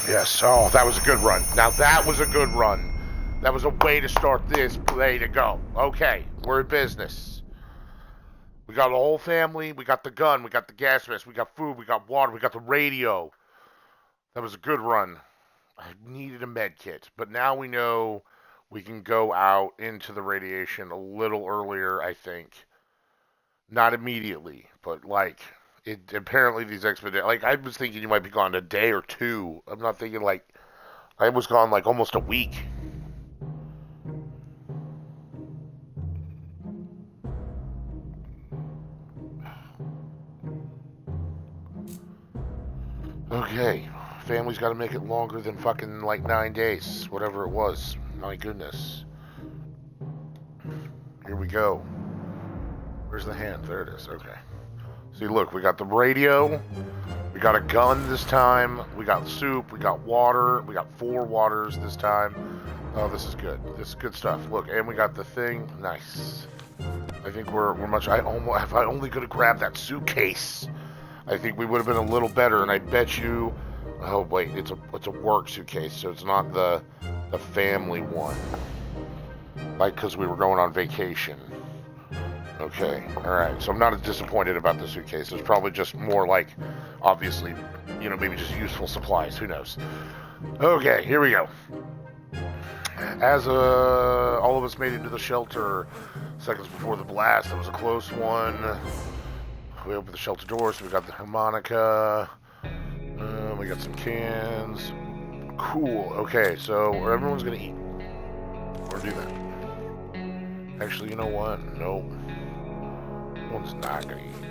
Yes, oh, that was a good run. Now that was a good run. That was a way to start this play to go. Okay, we're in business. We got the whole family, we got the gun, we got the gas mask, we got food, we got water, we got the radio. That was a good run. I needed a med kit, but now we know we can go out into the radiation a little earlier, I think. Not immediately, but like... apparently these expeditions, like, I was thinking you might be gone a day or 2. I'm not thinking, like, I was gone, like, almost a week. Okay, family's got to make it longer than fucking, like, 9 days, whatever it was. My goodness. Here we go. Where's the hand? There it is, okay. See, look, we got the radio, we got a gun this time, we got soup, we got water, we got 4 waters this time. Oh, this is good. This is good stuff. Look, and we got the thing. Nice. I think we're much... if I only could have grabbed that suitcase, I think we would have been a little better, and I bet you... Oh, wait, it's a work suitcase, so it's not the family one. Like, because we were going on vacation. Okay, alright, so I'm not as disappointed about the suitcase. It's probably just more like, obviously, you know, maybe just useful supplies. Who knows? Okay, here we go. As all of us made it to the shelter seconds before the blast, that was a close one. We opened the shelter door, so we got the harmonica. We got some cans. Cool, okay, so everyone's gonna eat. Or do that. Actually, you know what? No. One's not gonna eat.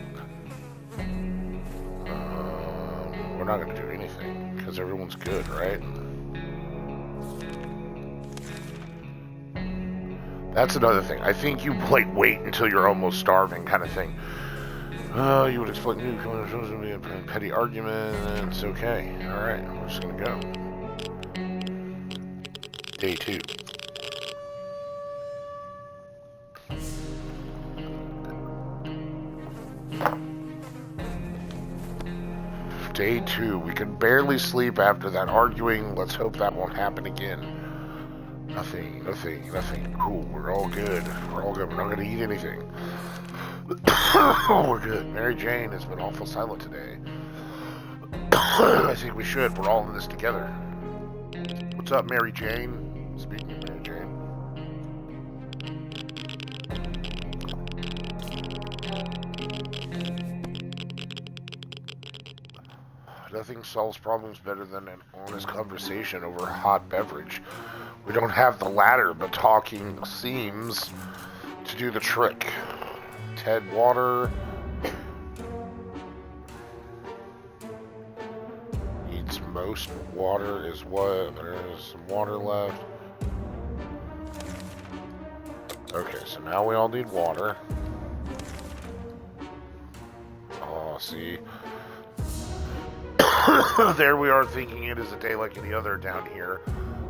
We're not gonna do anything because everyone's good, right? That's another thing. I think you like wait until you're almost starving, kind of thing. You would explain you supposed to be a petty argument. And it's okay. All right, we're just gonna go. Day 2. Day 2. We can barely sleep after that arguing. Let's hope that won't happen again. Nothing. Cool. We're all good. We're not gonna eat anything. We're good. Mary Jane has been awful silent today. I think we should. We're all in this together. What's up, Mary Jane? Speaking of Mary Jane. Nothing solves problems better than an honest conversation over a hot beverage. We don't have the latter, but talking seems to do the trick. Ted, water. Needs most water is what? There's some water left. Okay, so now we all need water. Oh, see. There we are thinking it is a day like any other down here.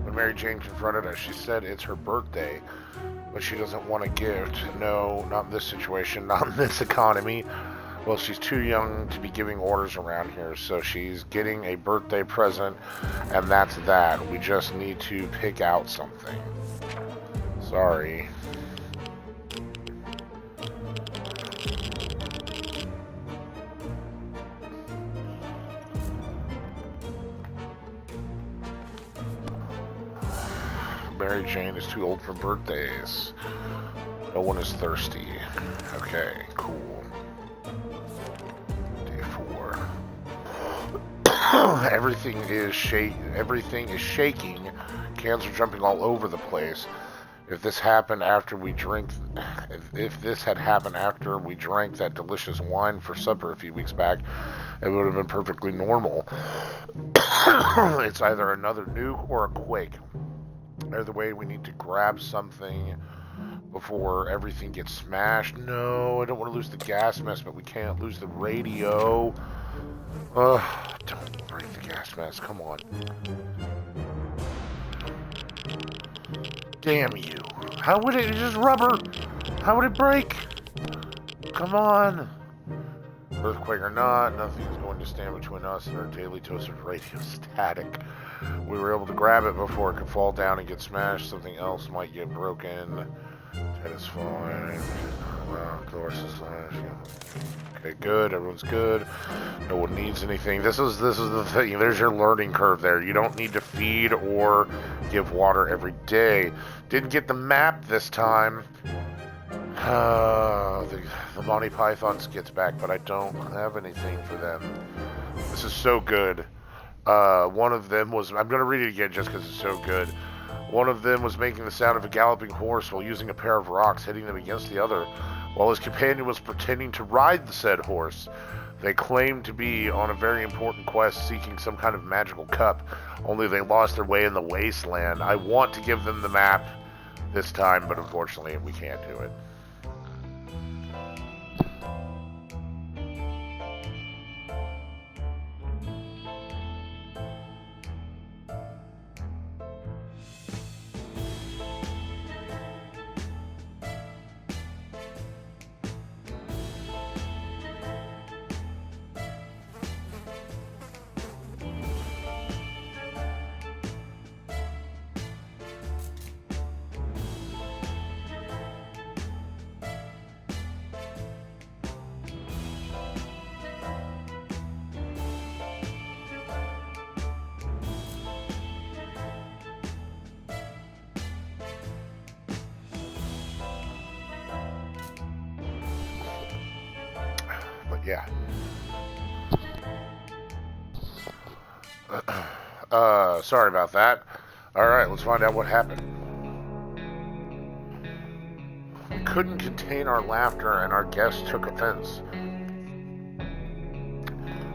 When Mary Jane confronted us, she said it's her birthday, but she doesn't want a gift. No, not in this situation, not in this economy. Well, she's too young to be giving orders around here, so she's getting a birthday present, and that's that. We just need to pick out something. Sorry. Mary Jane is too old for birthdays. No one is thirsty. Okay, cool. Day 4. Everything is shaking. Cans are jumping all over the place. If this happened after we drink, if this had happened after we drank that delicious wine for supper a few weeks back, it would have been perfectly normal. It's either another nuke or a quake. Either way, we need to grab something before everything gets smashed. No, I don't want to lose the gas mask, but we can't lose the radio. Don't break the gas mask. Come on. Damn you. How would it just rubber? How would it break? Come on. Earthquake or not, nothing is going to stand between us and our daily dose of radio static. We were able to grab it before it could fall down and get smashed. Something else might get broken. That is fine. Well, of course, it's fine. Okay, good. Everyone's good. No one needs anything. This is the thing. There's your learning curve there. You don't need to feed or give water every day. Didn't get the map this time. The Monty Python skits back, but I don't have anything for them. This is so good. One of them was, I'm going to read it again just because it's so good. One of them was making the sound of a galloping horse while using a pair of rocks, hitting them against the other, while his companion was pretending to ride the said horse. They claimed to be on a very important quest seeking some kind of magical cup, only they lost their way in the wasteland. I want to give them the map this time, but unfortunately we can't do it. Yeah. Sorry about that. Alright, let's find out what happened. We couldn't contain our laughter and our guests took offense.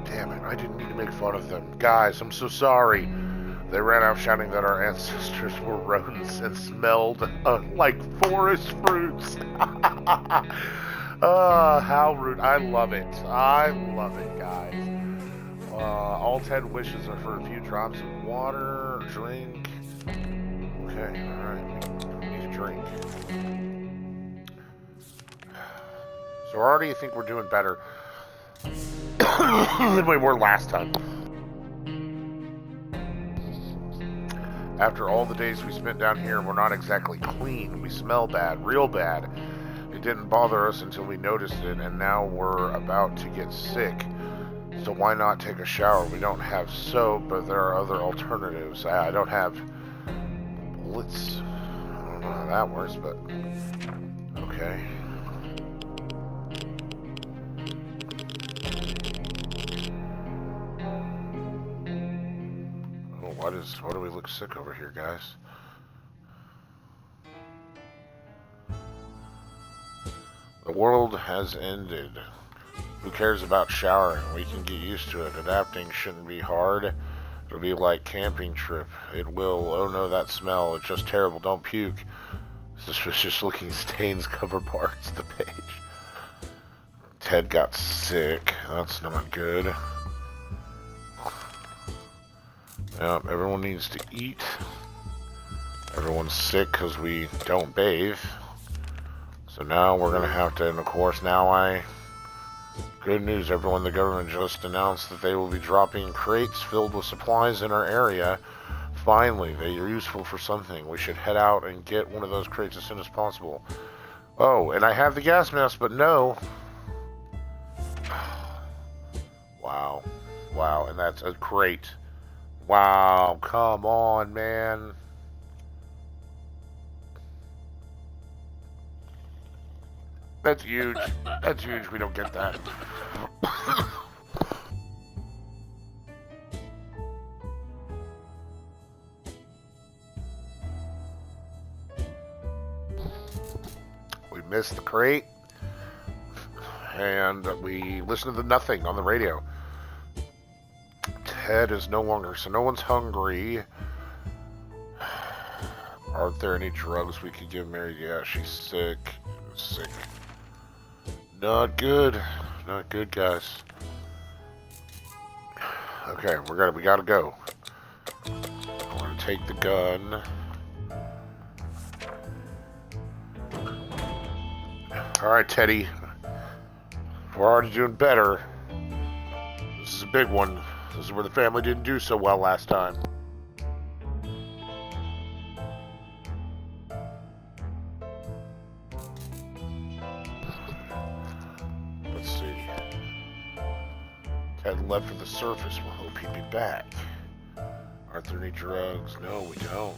Damn it, I didn't mean to make fun of them. Guys, I'm so sorry. They ran out shouting that our ancestors were rodents and smelled like forest fruits. How rude. I love it. I love it, guys. All 10 wishes are for a few drops of water, drink. Okay, alright. We need a drink. So already I think we're doing better than we were last time. After all the days we spent down here, we're not exactly clean. We smell bad, real bad. It didn't bother us until we noticed it, and now we're about to get sick. So why not take a shower? We don't have soap, but there are other alternatives. I don't have bullets. I don't know how that works, but okay. Oh, why do we look sick over here, guys? The world has ended. Who cares about showering? We can get used to it. Adapting shouldn't be hard. It'll be like camping trip. It will. Oh no, that smell. It's just terrible. Don't puke. Suspicious looking stains cover parts of the page. Ted got sick. That's not good. Yep, everyone needs to eat. Everyone's sick because we don't bathe. So now we're going to have to, and of course now good news everyone, the government just announced that they will be dropping crates filled with supplies in our area. Finally, they are useful for something. We should head out and get one of those crates as soon as possible. Oh, and I have the gas mask, but no. Wow. Wow, and that's a crate. Wow, come on, man. That's huge. That's huge. We don't get that. We missed the crate. And we listened to the nothing on the radio. Ted is no longer, so no one's hungry. Aren't there any drugs we could give Mary? Yeah, she's sick. Sick. Not good. Not good, guys. Okay, we gotta go. I want to take the gun. Alright, Teddy. We're already doing better. This is a big one. This is where the family didn't do so well last time. Let's see. Ted left for the surface. We'll hope he'd be back. Aren't there any drugs? No, we don't.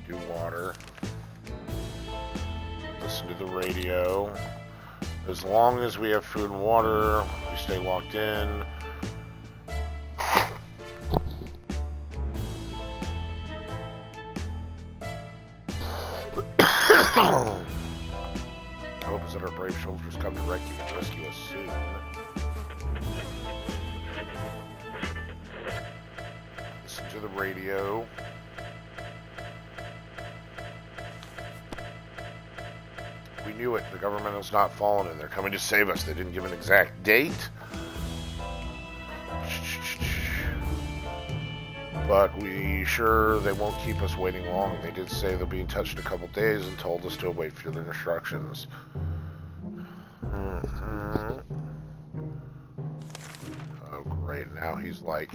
Do water. Listen to the radio. As long as we have food and water, we stay locked in. I hope is that our brave soldiers come to rescue us soon. Listen to the radio. We knew it. The government has not fallen and they're coming to save us. They didn't give an exact date. But we sure they won't keep us waiting long. They did say they'll be in touch in a couple days and told us to wait for their instructions. Oh, great. Now he's like...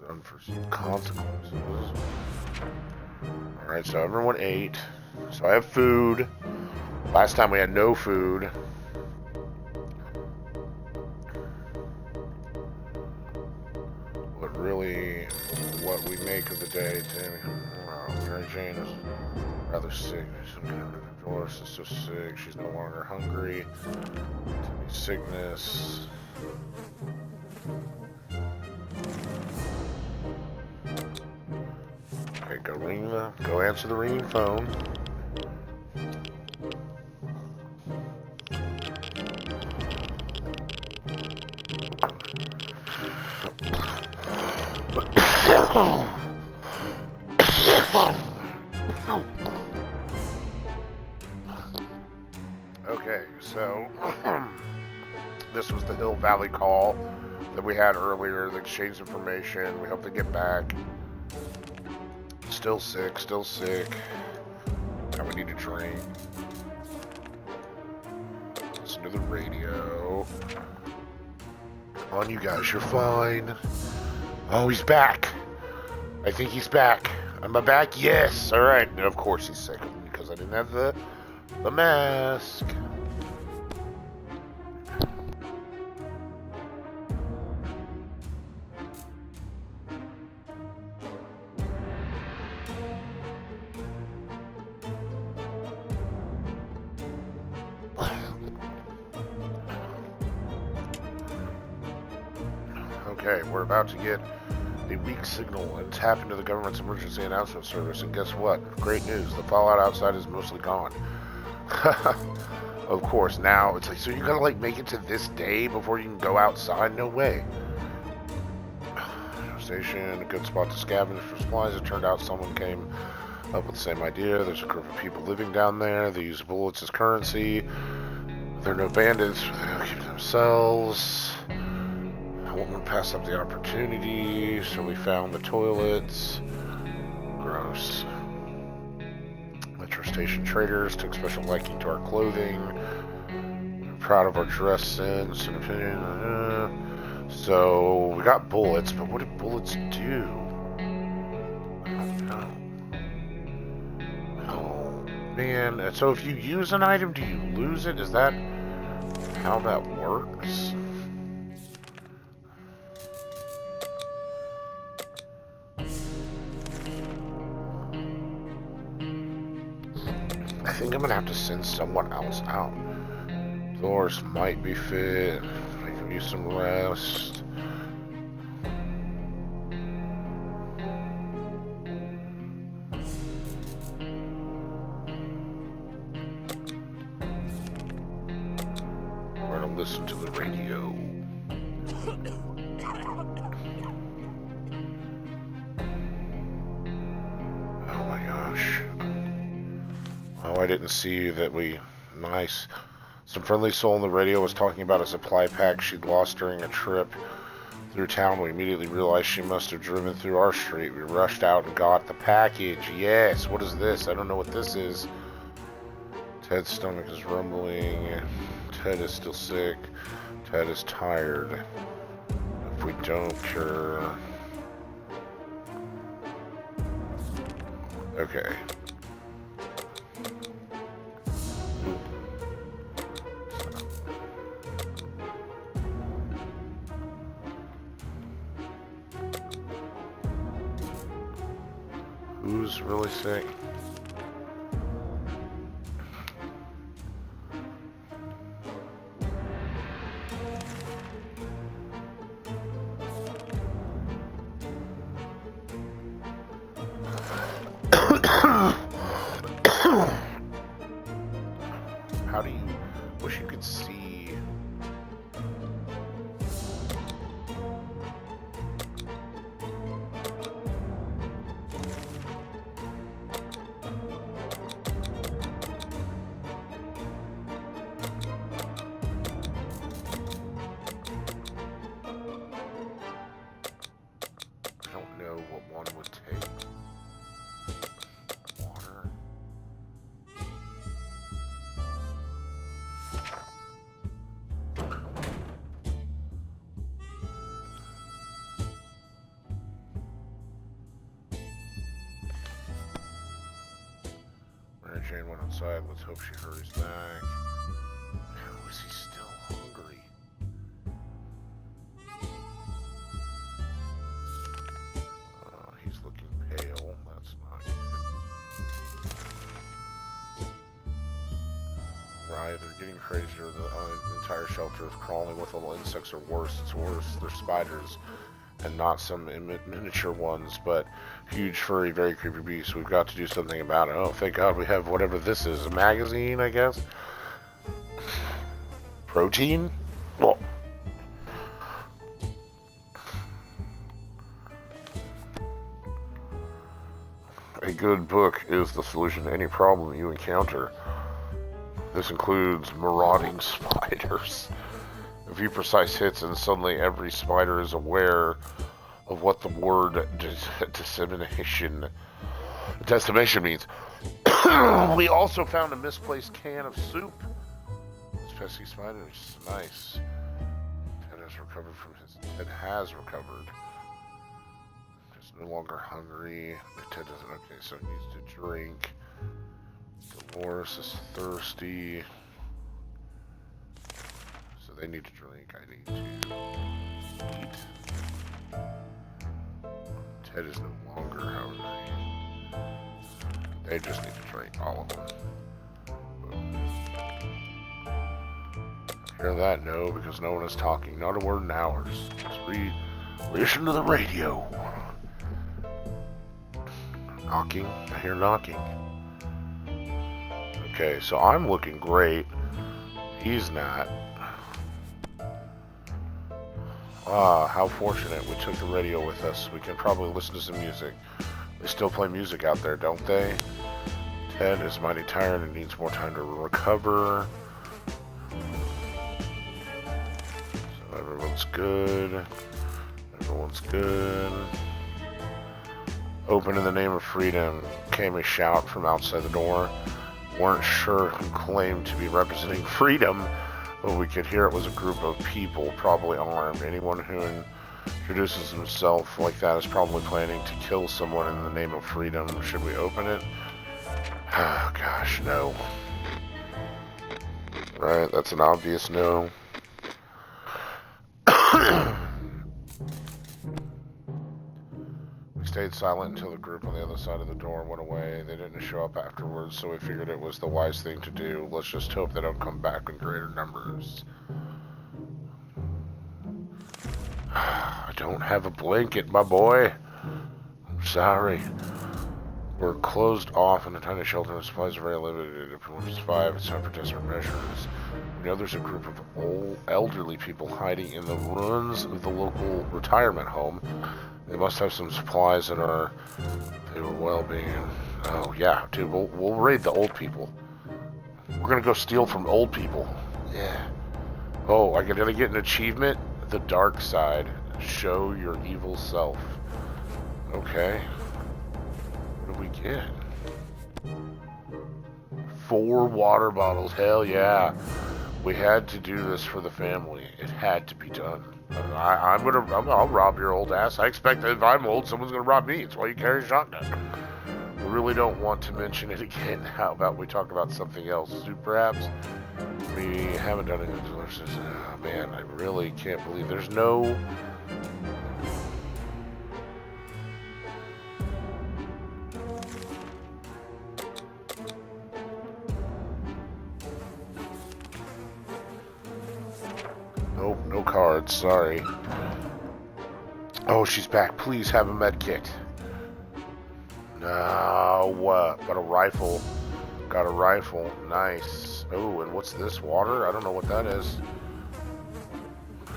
unforeseen consequences. Alright, so everyone ate. So I have food. Last time we had no food. What we make of the day. Mary Jane is rather sick. Dolores is so sick. She's no longer hungry. Sickness. Okay, go answer the ringing phone. Okay, so this was the Hill Valley call that we had earlier. They exchanged information. We hope they get back. Still sick. And we need a drink. Listen to the radio. Come on, you guys, you're fine. Oh, he's back. I think he's back. Am I back? Yes. All right. And of course he's sick because I didn't have the mask. Okay, we're about to get a weak signal and tap into the government's emergency announcement service, and guess what? Great news, the fallout outside is mostly gone. Of course, now it's like, so you gotta like make it to this day before you can go outside? No way. Station, a good spot to scavenge for supplies. It turned out someone came up with the same idea. There's a group of people living down there. They use bullets as currency. They're no bandits. They'll keep themselves. I won't want to pass up the opportunity, so we found the toilets. Gross. Metro Station traders took special liking to our clothing. We're proud of our dress sense and opinion. So we got bullets, but what do bullets do? I don't know. Oh man! So if you use an item, do you lose it? Is that how that works? I think I'm gonna have to send someone else out. Doors might be fit. I can use some rest. We're gonna listen to the radio. Oh my gosh. Oh, I didn't see that we... Nice. Some friendly soul on the radio was talking about a supply pack she'd lost during a trip through town. We immediately realized she must have driven through our street. We rushed out and got the package. Yes, what is this? I don't know what this is. Ted's stomach is rumbling. Ted is still sick. Ted is tired. If we don't cure... Okay. Who's really sick? How do you... Wish you could see... I don't know what one would take. Water. Mary Jane went outside. Let's hope she hurries back. How is he still hungry? He's looking pale. That's not good. Right, they're getting crazier. The entire shelter is crawling with little insects, or worse. It's worse. They're spiders, and not some miniature ones, but huge, furry, very creepy beasts. We've got to do something about it. Oh, thank God we have whatever this is. A magazine, I guess? Protein? Well... A good book is the solution to any problem you encounter. This includes marauding spiders. A few precise hits and suddenly every spider is aware of what the word decimation means. We also found a misplaced can of soup. Those pesky spiders. Nice. Ted has recovered. No longer hungry. Ted doesn't. Okay, so it needs to drink. Dolores is thirsty. So they need to drink. I need to eat. Ted is no longer hungry. They just need to drink, all of them. Hear that? No, because no one is talking. Not a word in hours. Just listen to the radio. Knocking. I hear knocking. Okay, so I'm looking great. He's not. Ah, how fortunate we took the radio with us. We can probably listen to some music. They still play music out there, don't they? Ted is mighty tired and needs more time to recover. So everyone's good. Everyone's good. Open in the name of freedom, came a shout from outside the door. Weren't sure who claimed to be representing freedom, but we could hear it was a group of people, probably armed. Anyone who introduces himself like that is probably planning to kill someone in the name of freedom. Should we open it? Oh, gosh, no. Right, that's an obvious no. We stayed silent until the group on the other side of the door went away. They didn't show up afterwards, so we figured it was the wise thing to do. Let's just hope they don't come back in greater numbers. I don't have a blanket, my boy. I'm sorry. We're closed off in a tiny shelter and supplies are very limited. If it was 5, it's time for desperate measures. We know there's a group of old, elderly people hiding in the ruins of the local retirement home. They must have some supplies that are their well-being. Oh, yeah, dude, we'll raid the old people. We're gonna go steal from old people. Yeah. Oh, I gotta get an achievement? The dark side. Show your evil self. Okay. What do we get? 4 water bottles. Hell yeah. We had to do this for the family. It had to be done. I'll rob your old ass. I expect that if I'm old, someone's gonna rob me. It's why you carry a shotgun. We really don't want to mention it again. How about we talk about something else? Super apps? We haven't done it. Oh, man, I really can't believe there's no... Nope, no cards, sorry. Oh, she's back. Please have a med kit. No, got a rifle. Got a rifle. Nice. Oh, and what's this? Water? I don't know what that is.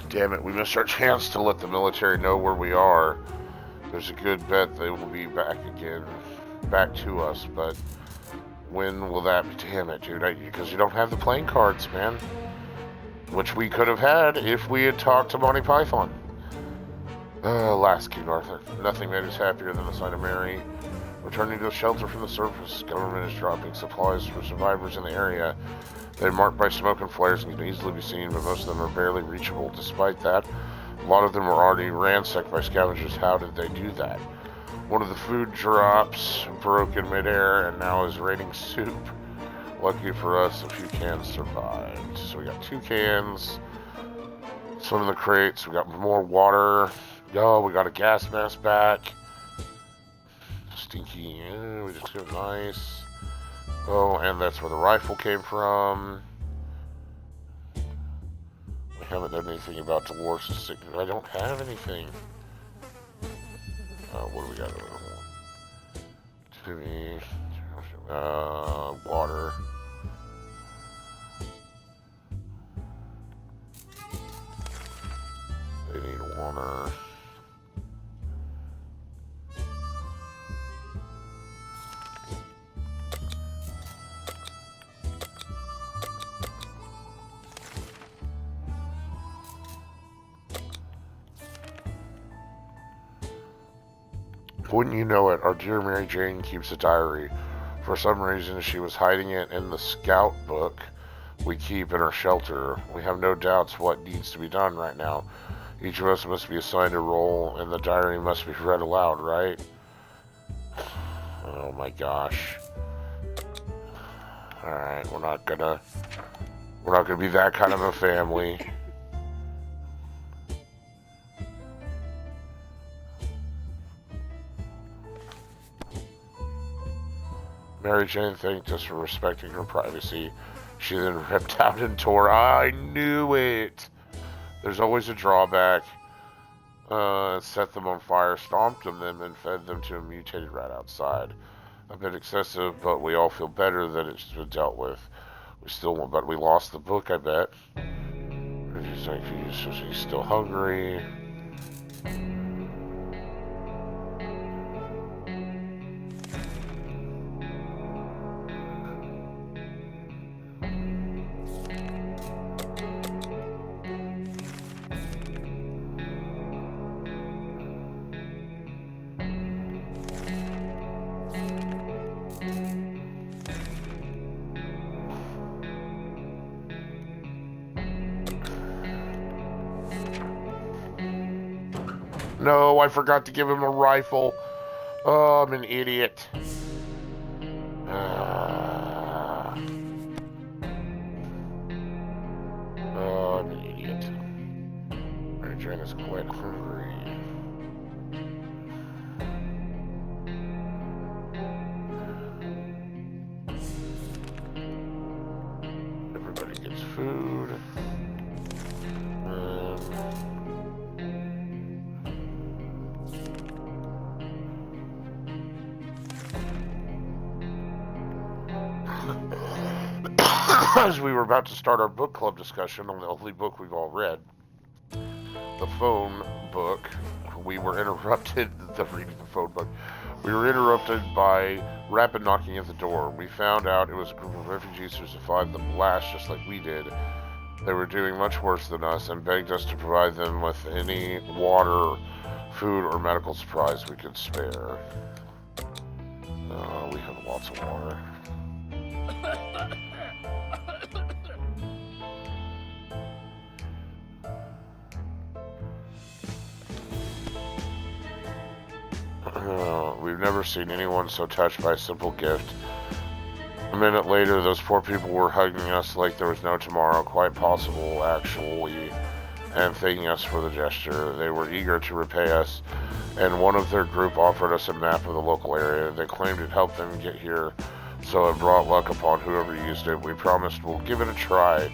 Damn it, we missed our chance to let the military know where we are. There's a good bet they will be back again. Back to us, but when will that be? Damn it, dude. Because you don't have the playing cards, man. Which we could have had if we had talked to Monty Python. Last King Arthur. Nothing made us happier than the sight of Mary returning to the shelter from the surface. Government is dropping supplies for survivors in the area. They're marked by smoke and flares and can easily be seen, but most of them are barely reachable. Despite that, a lot of them were already ransacked by scavengers. How did they do that? One of the food drops broke in midair and now is raining soup. Lucky for us, a few cans survived. So we got 2 cans. Some of the crates. We got more water. Oh, we got a gas mask back. Stinky. Yeah, we just got nice. Oh, and that's where the rifle came from. We haven't done anything about Dolores' sickness. I don't have anything. What do we got over here? Water. They need water. Wouldn't you know it, our dear Mary Jane keeps a diary. For some reason, she was hiding it in the scout book we keep in our shelter. We have no doubts what needs to be done right now. Each of us must be assigned a role, and the diary must be read aloud, right? Oh my gosh. Alright, we're not gonna be that kind of a family. Mary Jane thanked us for respecting her privacy. She then ripped out and tore. I knew it! There's always a drawback. Set them on fire, stomped them, and fed them to a mutated rat outside. A bit excessive, but we all feel better that it's been dealt with. But we lost the book, I bet. She's still hungry. No, I forgot to give him a rifle. Oh, I'm an idiot. Oh, I'm an idiot. Mary Jane is quite hungry. Everybody gets food. As we were about to start our book club discussion on the only book we've all read, the phone book, we were interrupted by rapid knocking at the door. We found out it was a group of refugees who survived the blast just like we did. They were doing much worse than us and begged us to provide them with any water, food, or medical supplies we could spare. We have lots of water. We've never seen anyone so touched by a simple gift. A minute later, those poor people were hugging us like there was no tomorrow, quite possible, actually, and thanking us for the gesture. They were eager to repay us, and one of their group offered us a map of the local area. They claimed it helped them get here, so it brought luck upon whoever used it. We promised we'll give it a try.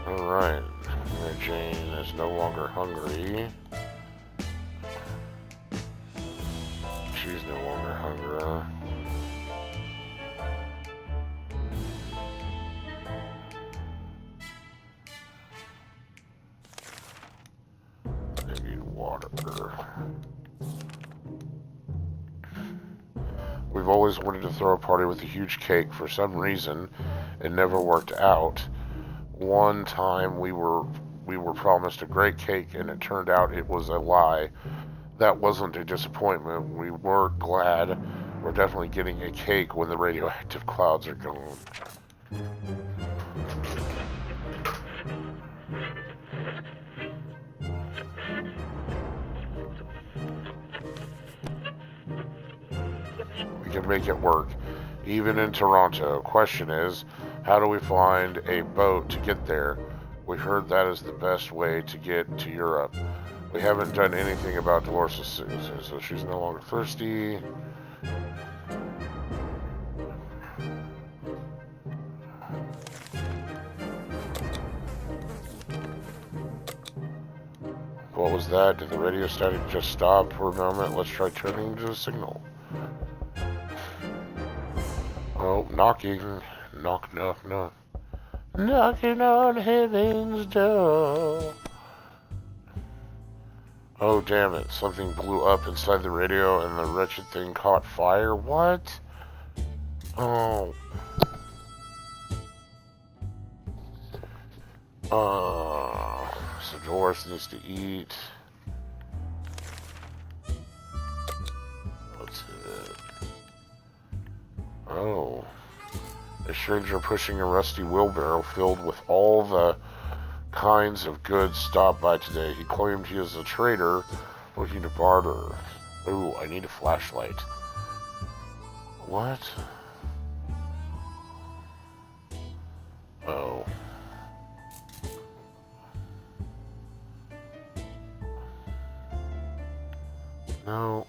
Alright, Mary Jane is no longer hungry. She's no longer hungry. I need water. We've always wanted to throw a party with a huge cake. For some reason, it never worked out. One time we were promised a great cake, and it turned out it was a lie. That wasn't a disappointment. We were glad. We're definitely getting a cake when the radioactive clouds are gone. We can make it work, even in Toronto. Question is, how do we find a boat to get there? We heard that is the best way to get to Europe. We haven't done anything about Dolores' Susan, so she's no longer thirsty. What was that? Did the radio static just stop for a moment? Let's try turning to the signal. Oh, knocking. Knock, knock, knock. Knocking on heaven's door. Oh, damn it. Something blew up inside the radio and the wretched thing caught fire. What? Oh. So Dolores needs to eat. What's it? Oh. A stranger pushing a rusty wheelbarrow filled with all the kinds of goods stopped by today. He claimed he is a trader looking to barter. Ooh, I need a flashlight. What? Oh. No.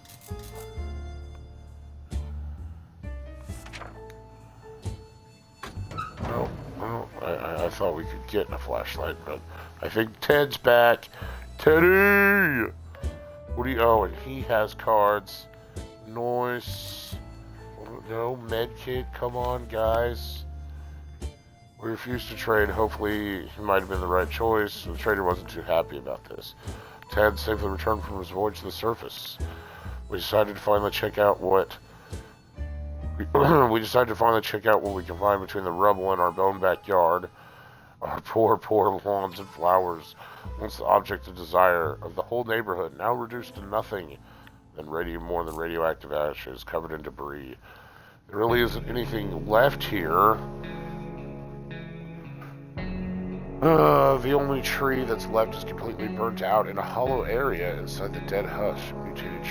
No. Well, I thought we could get a flashlight, but I think Ted's back. Teddy! What do you... Oh, and he has cards. Noise. No, medkit. Come on, guys. We refused to trade. Hopefully, he might have been the right choice. The trader wasn't too happy about this. Ted safely returned from his voyage to the surface. We decided to finally check out what we can find between the rubble and our bone backyard. Our poor lawns and flowers, once the object of desire of the whole neighborhood, now reduced to nothing more than radioactive ashes covered in debris. There really isn't anything left here. The only tree that's left is completely burnt out in a hollow area inside the dead hush. Mutated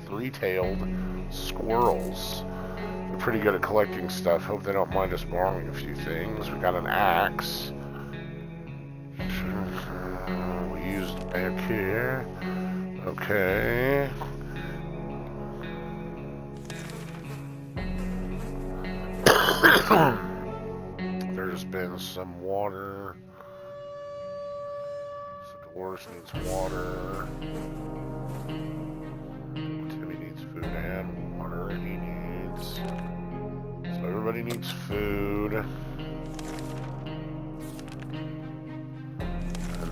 three-tailed squirrels. They're pretty good at collecting stuff. Hope they don't mind us borrowing a few things. We got an axe. We used back here. Okay. There's been some water. Dolores needs water. Timmy needs food and water. He needs... So everybody needs food. And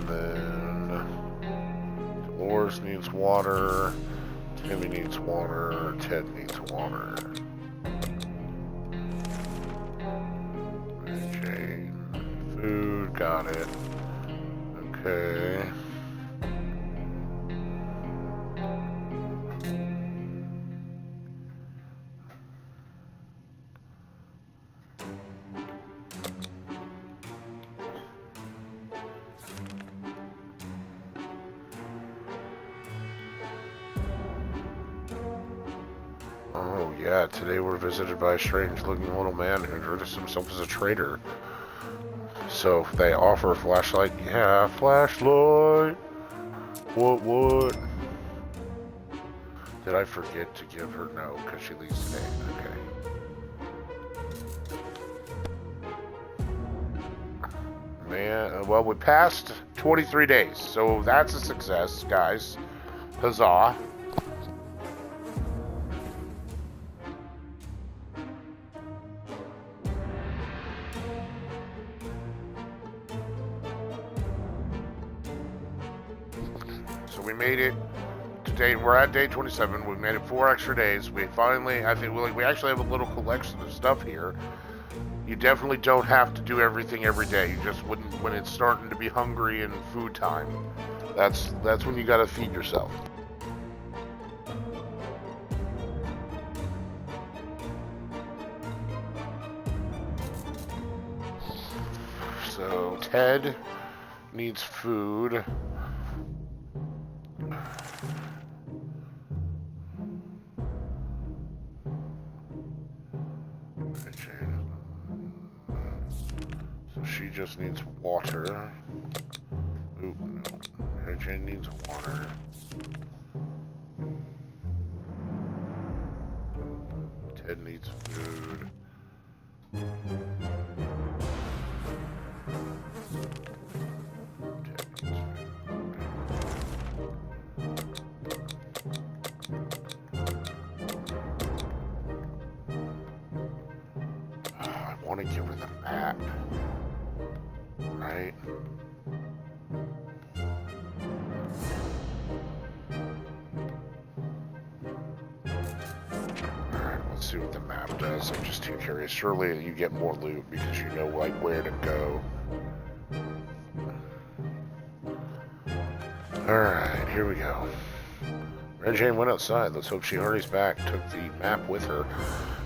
then... Dolores needs water. Timmy needs water. Ted needs water. Food, got it. Okay. Oh yeah, today we're visited by a strange-looking little man who introduced himself as a trader. So if they offer a flashlight, yeah, flashlight. What? Did I forget to give her? No, because she leaves today. Okay. Man, well, we passed 23 days, so that's a success, guys. Huzzah. We made it today. We're at day 27. We made it 4 extra days. We finally, I think, we actually have a little collection of stuff here. You definitely don't have to do everything every day. You just wouldn't when it's starting to be hungry and food time. That's when you got to feed yourself. So Ted needs food. So she just needs water. Ooh, no. Mary Jane needs water. Ted needs food. I want to give her the map. Right? Alright, let's see what the map does. I'm just too curious. Surely you get more loot because you know, like, where to go. Alright, here we go. Mary Jane went outside. Let's hope she hurries back. Took the map with her.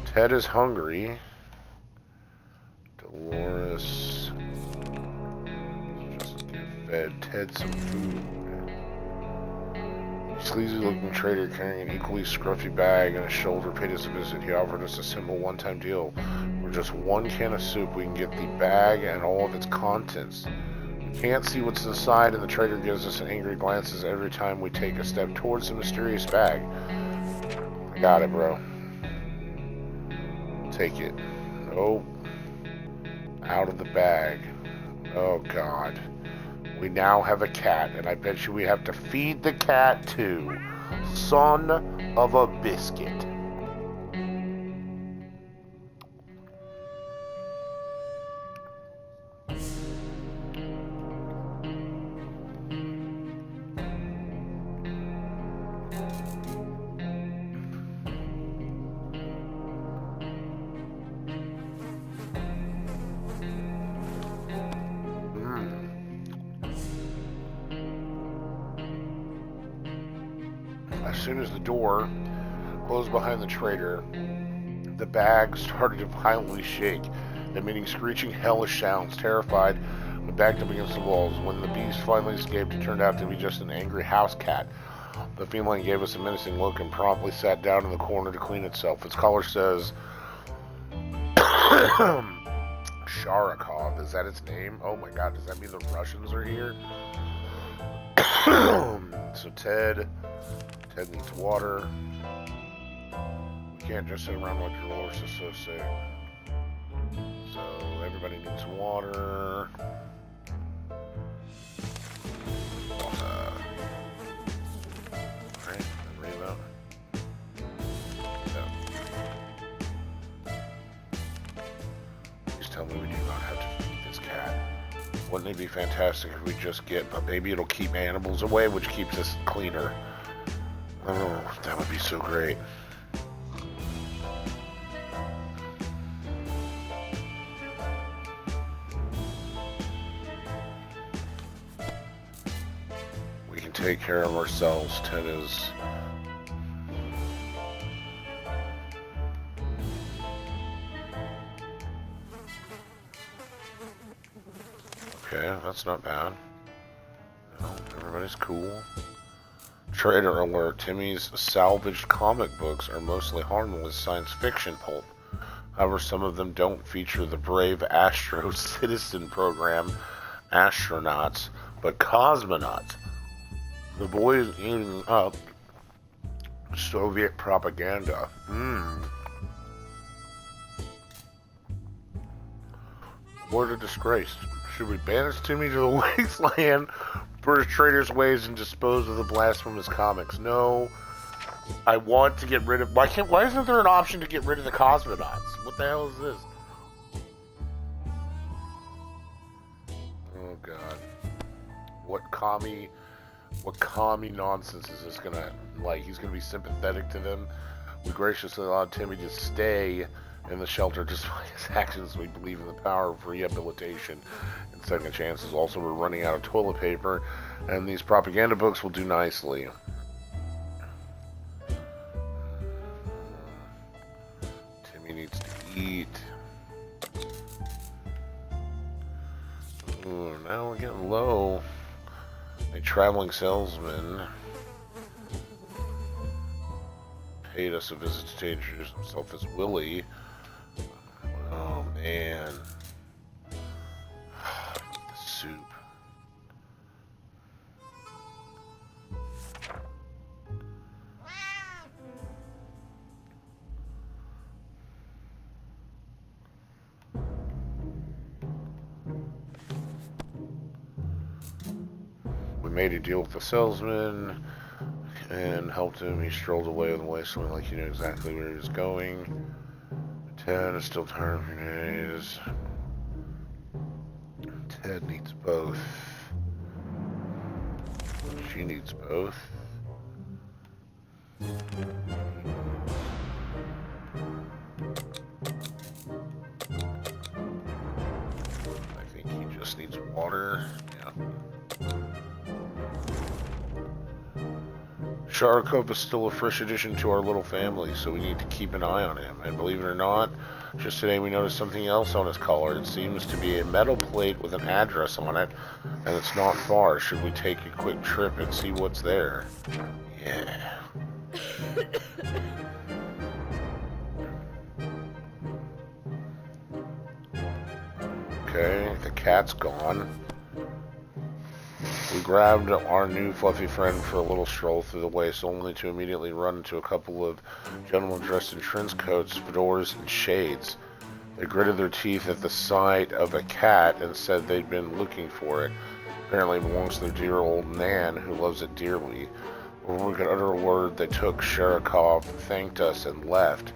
Ted is hungry. Dolores fed Ted some food. A sleazy-looking trader carrying an equally scruffy bag on his shoulder paid us a visit. He offered us a simple one-time deal. For just one can of soup, we can get the bag and all of its contents. We can't see what's inside, and the trader gives us angry glances every time we take a step towards the mysterious bag. I got it, bro. Take it. Oh. Out of the bag. Oh, God. We now have a cat, and I bet you we have to feed the cat too. Son of a biscuit. As soon as the door closed behind the trader, the bag started to violently shake, emitting screeching, hellish sounds. Terrified, we backed up against the walls. When the beast finally escaped, it turned out to be just an angry house cat. The feline gave us a menacing look and promptly sat down in the corner to clean itself. Its collar says Sharakov. Is that its name? Oh my god, does that mean the Russians are here? So Ted needs water. We can't just sit around like your horse is so sick. So everybody needs water. Alright, reload. No. Please tell me we do not have to feed this cat. Wouldn't it be fantastic if we just get, but maybe it'll keep animals away, which keeps us cleaner. Oh, that would be so great. We can take care of ourselves. Ted is... Okay, that's not bad. No, everybody's cool. Trader alert, Timmy's salvaged comic books are mostly harmless science fiction pulp. However, some of them don't feature the brave Astro Citizen program astronauts, but cosmonauts. The boys eating up Soviet propaganda. What a disgrace. Should we banish Timmy to the wasteland for his traitor's ways and dispose of the blasphemous comics? No. I want to get rid of... Why isn't there an option to get rid of the cosmonauts? What the hell is this? Oh, God. What commie nonsense is this gonna... Like, he's gonna be sympathetic to them? We graciously allowed Timmy to stay in the shelter despite his actions. We believe in the power of rehabilitation and second chances. Also, we're running out of toilet paper, and these propaganda books will do nicely. Timmy needs to eat. Ooh, now we're getting low. A traveling salesman paid us a visit to introduce himself as Willie. Oh man. The soup. We made a deal with the salesman and helped him. He strolled away on the way, so like he knew exactly where he was going. Ted is still tired of grenades. Ted needs both. She needs both. I think he just needs water. Yeah. Sharakov is still a fresh addition to our little family, so we need to keep an eye on him. And believe it or not, Just today we noticed something else on his collar. It seems to be a metal plate with an address on it, and it's not far. Should we take a quick trip and see what's there? Yeah. Okay, the cat's gone. We grabbed our new fluffy friend for a little stroll through the waste, only to immediately run into a couple of gentlemen dressed in trench coats, fedoras, and shades. They gritted their teeth at the sight of a cat and said they'd been looking for it. Apparently it belongs to their dear old Nan, who loves it dearly. Before we could utter a word, they took Sharikov, thanked us, and left.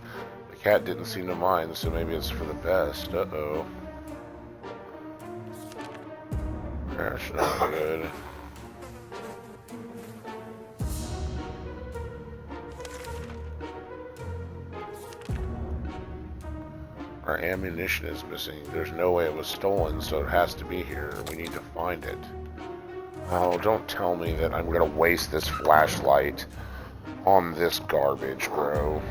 The cat didn't seem to mind, so maybe it's for the best. Uh-oh. That's not good. Our ammunition is missing. There's no way it was stolen, so it has to be here. We need to find it. Oh, don't tell me that I'm gonna waste this flashlight on this garbage, bro.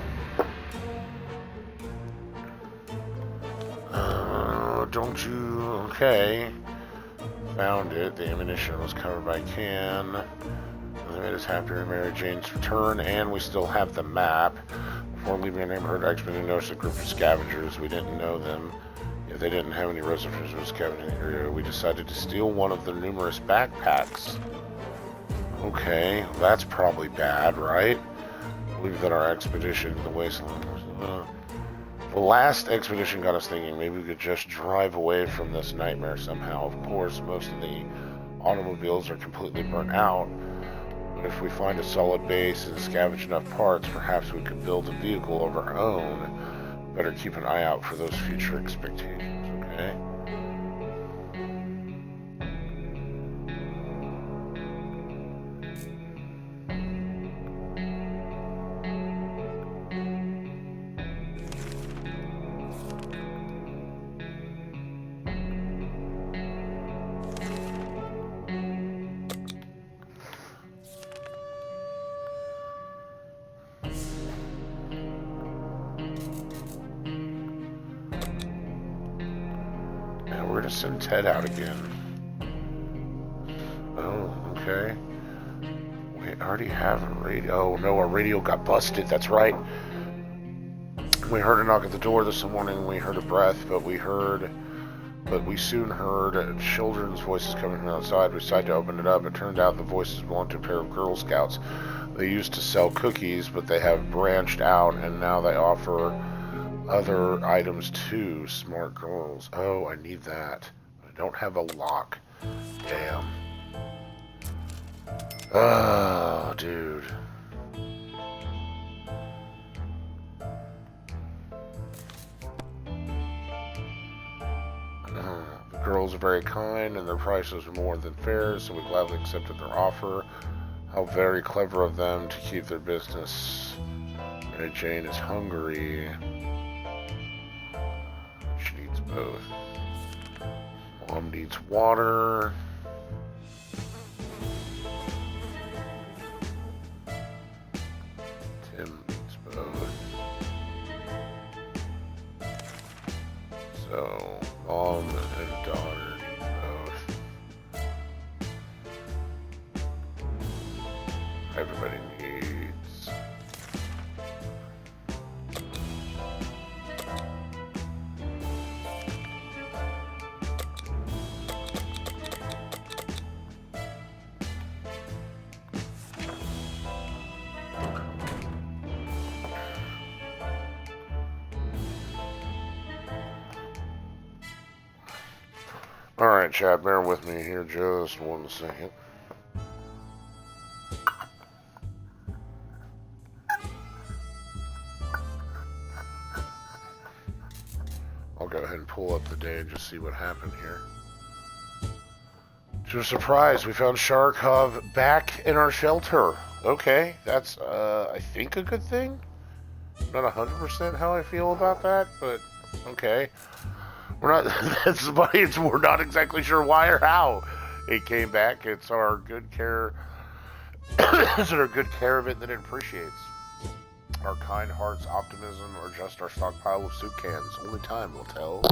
Don't you... Okay. Found it. The ammunition was covered by a can. They made us happy to Mary Jane's return, and we still have the map. Before leaving our neighborhood, expedition noticed a group of scavengers. We didn't know them. If they didn't have any reservations of scavenging in the area, we decided to steal one of their numerous backpacks. Okay, that's probably bad, right? I believe that our expedition to the wasteland was... The last expedition got us thinking maybe we could just drive away from this nightmare somehow. Of course, most of the automobiles are completely burnt out. But if we find a solid base and scavenge enough parts, perhaps we could build a vehicle of our own. Better keep an eye out for those future expectations, okay? We're gonna send Ted out again. Oh, okay. We already have a radio. Oh, no, our radio got busted. That's right. We heard a knock at the door this morning. We heard a breath, but we soon heard children's voices coming from outside. We decided to open it up. It turned out the voices belonged to a pair of Girl Scouts. They used to sell cookies, but they have branched out, and now they offer other items too. Smart girls. Oh, I need that. I don't have a lock. Damn. Oh, dude. The girls are very kind, and their prices are more than fair, so we gladly accepted their offer. How very clever of them to keep their business. Mary Jane is hungry. She needs both. Mom needs water. Tim needs both. So, mom and daughter need both. Everybody needs. Alright, chat, bear with me here just 1 second. I'll go ahead and pull up the day and just see what happened here. To a surprise, we found Sharikov back in our shelter. Okay, that's, I think a good thing. Not 100% how I feel about that, but okay. We're not, we're not exactly sure why or how it came back. It's our good care, it's our good care of it that it appreciates. our kind hearts' optimism, or just our stockpile of soup cans? Only time will tell.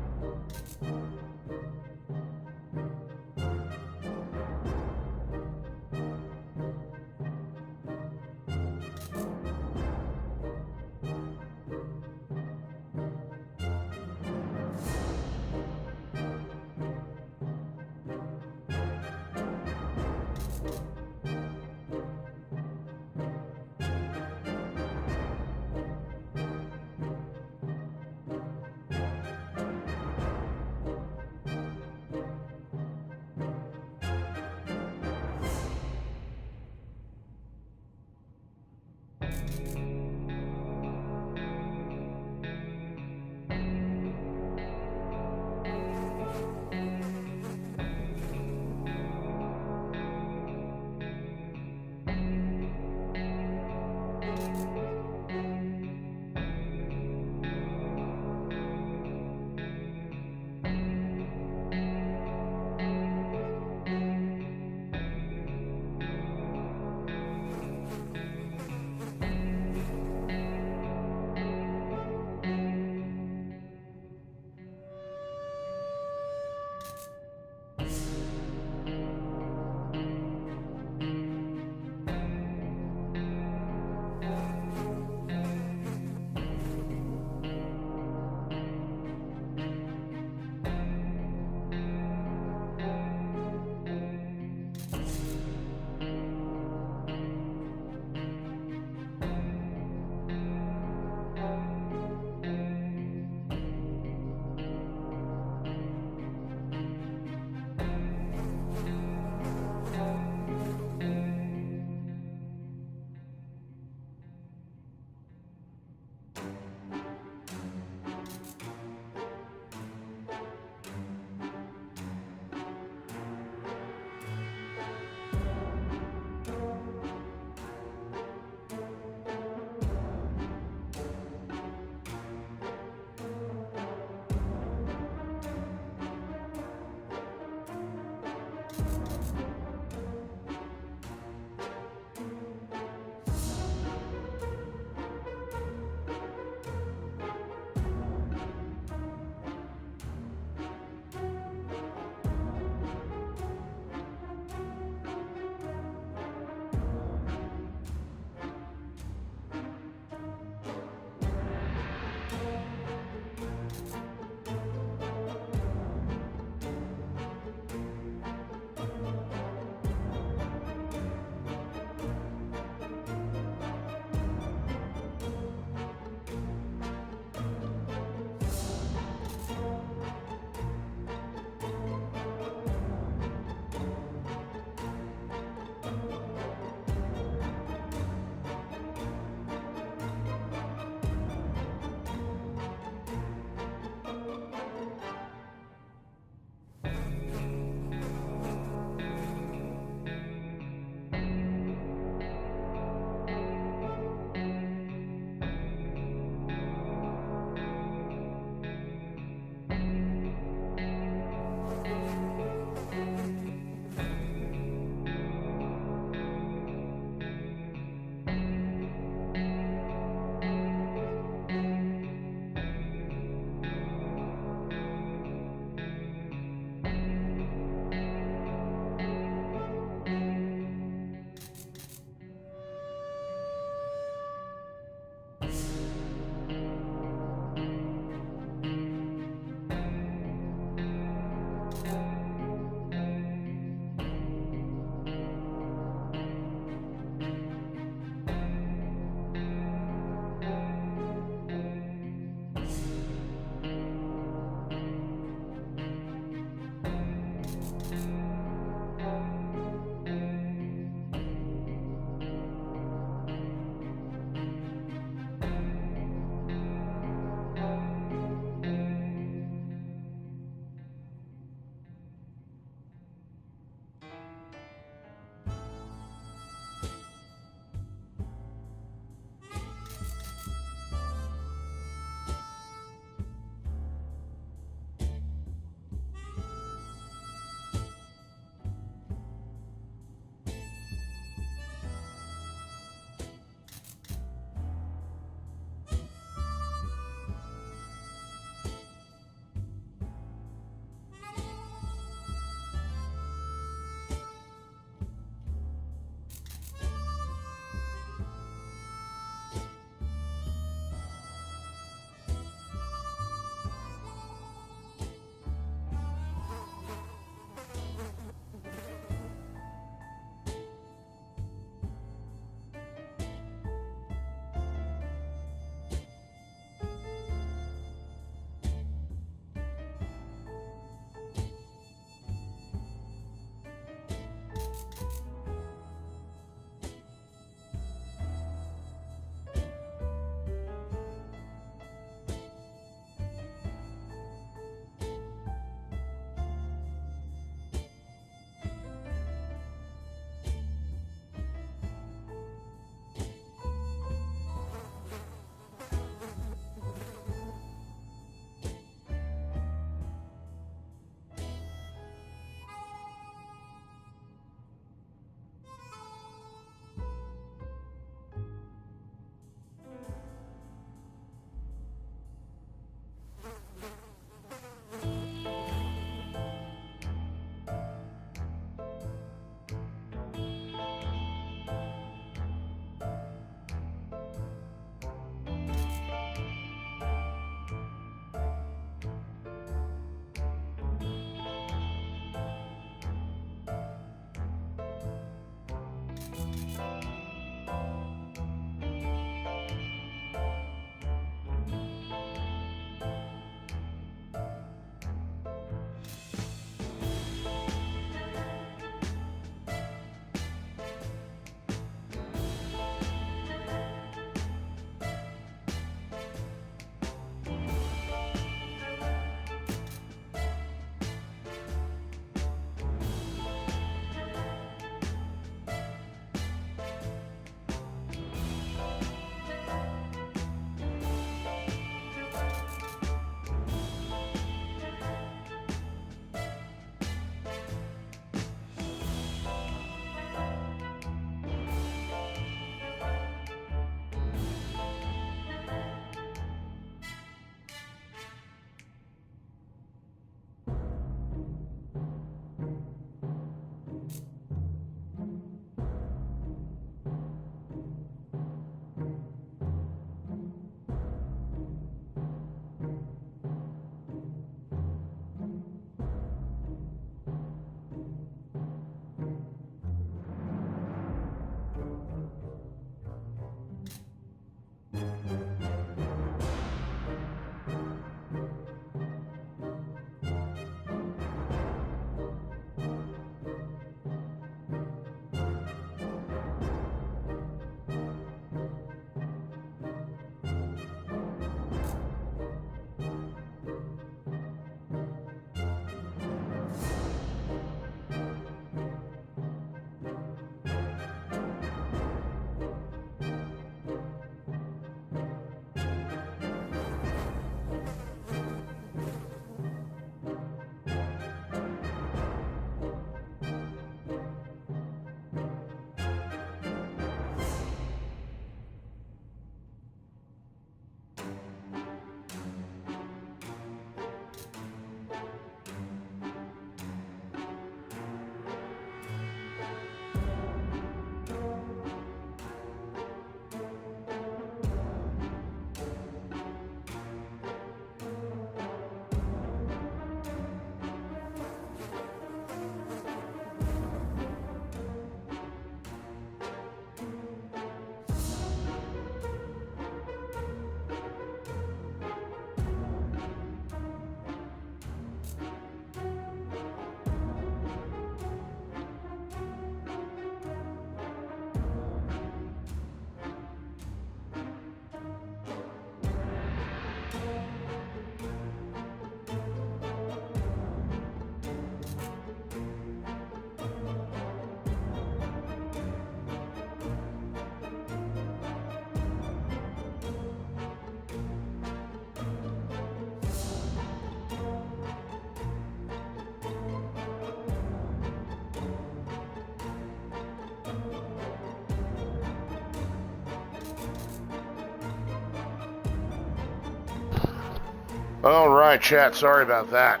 All right, chat. Sorry about that.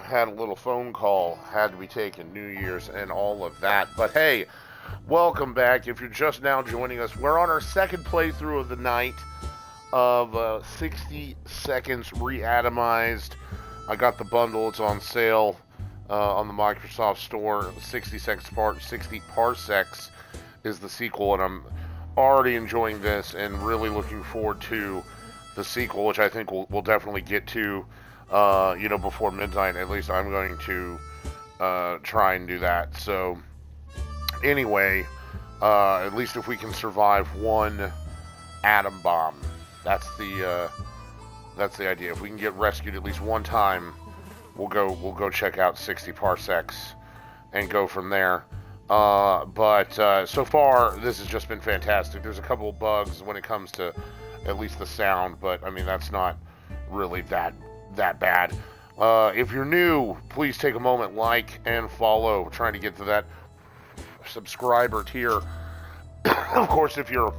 Had a little phone call. Had to be taken. New Year's and all of that. But hey, welcome back. If you're just now joining us, we're on our second playthrough of the night of 60 Seconds Reatomized. I got the bundle. It's on sale on the Microsoft Store. 60 Parsecs is the sequel, and I'm already enjoying this and really looking forward to the sequel, which I think we'll definitely get to, before midnight. At least I'm going to try and do that. So, anyway, at least if we can survive one atom bomb, that's the idea. If we can get rescued at least one time, we'll go check out 60 Parsecs and go from there. But so far, this has just been fantastic. There's a couple of bugs when it comes to at least the sound, but I mean, that's not really that bad. If you're new, please take a moment, like and follow. We're trying to get to that subscriber tier. Of course, if you're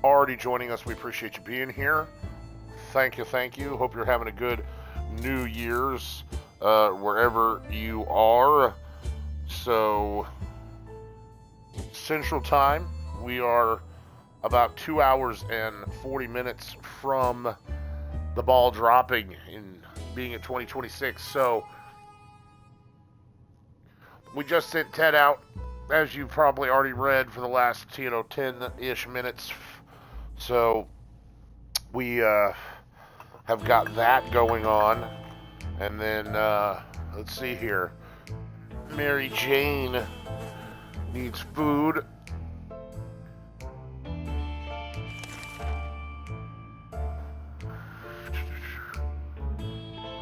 already joining us, we appreciate you being here. Thank you. Hope you're having a good New Year's wherever you are. So, Central Time, we are about 2 hours and 40 minutes from the ball dropping and being at 2026. So, we just sent Ted out, as you've probably already read, for the last 10-ish minutes. So, we have got that going on. And then, let's see here. Mary Jane needs food.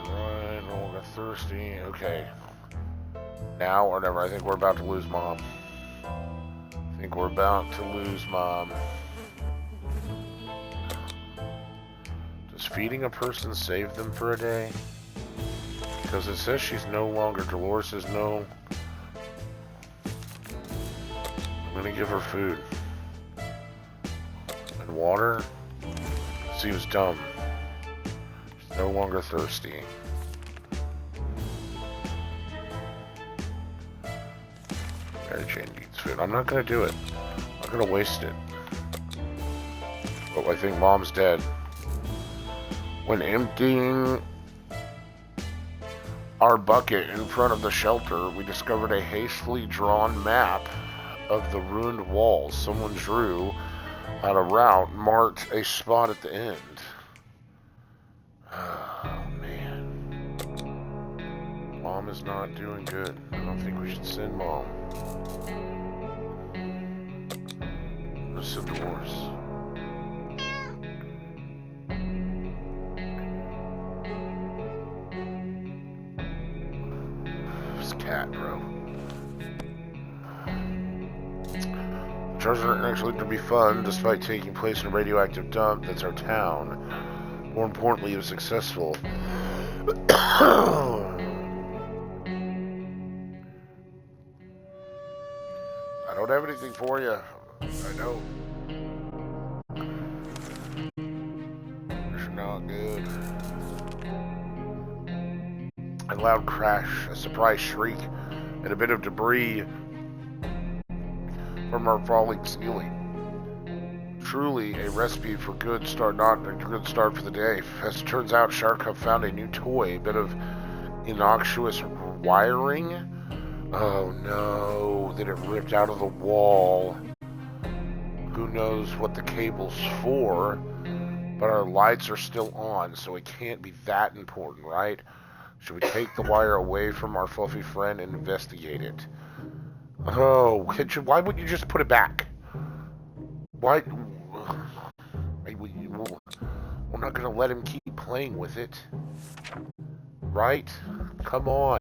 Right, no, got thirsty. Okay. Now or never. I think we're about to lose Mom. Does feeding a person save them for a day? Because it says she's no longer. Dolores says no. I'm gonna give her food. And water? Seems dumb. She's no longer thirsty. Mary Jane needs food. I'm not gonna do it. I'm not gonna waste it. But I think Mom's dead. When emptying our bucket in front of the shelter, we discovered a hastily drawn map of the ruined walls. Someone drew out a route, marked a spot at the end. Oh, man. Mom is not doing good. I don't think we should send Mom. Where's the doors? Cat, bro. The treasure actually looked to be fun, despite taking place in a radioactive dump. That's our town. More importantly, it was successful. I don't have anything for you. I know. It's not good. A loud crash, a surprise shriek, and a bit of debris from our falling ceiling. Truly a recipe for good start, not a good start for the day. As it turns out, Shark found a new toy, a bit of innocuous wiring. Oh no, that it ripped out of the wall. Who knows what the cable's for, but our lights are still on, so it can't be that important, right? Should we take the wire away from our fluffy friend and investigate it? Oh, why wouldn't you just put it back? Why? We're not gonna let him keep playing with it. Right? Come on.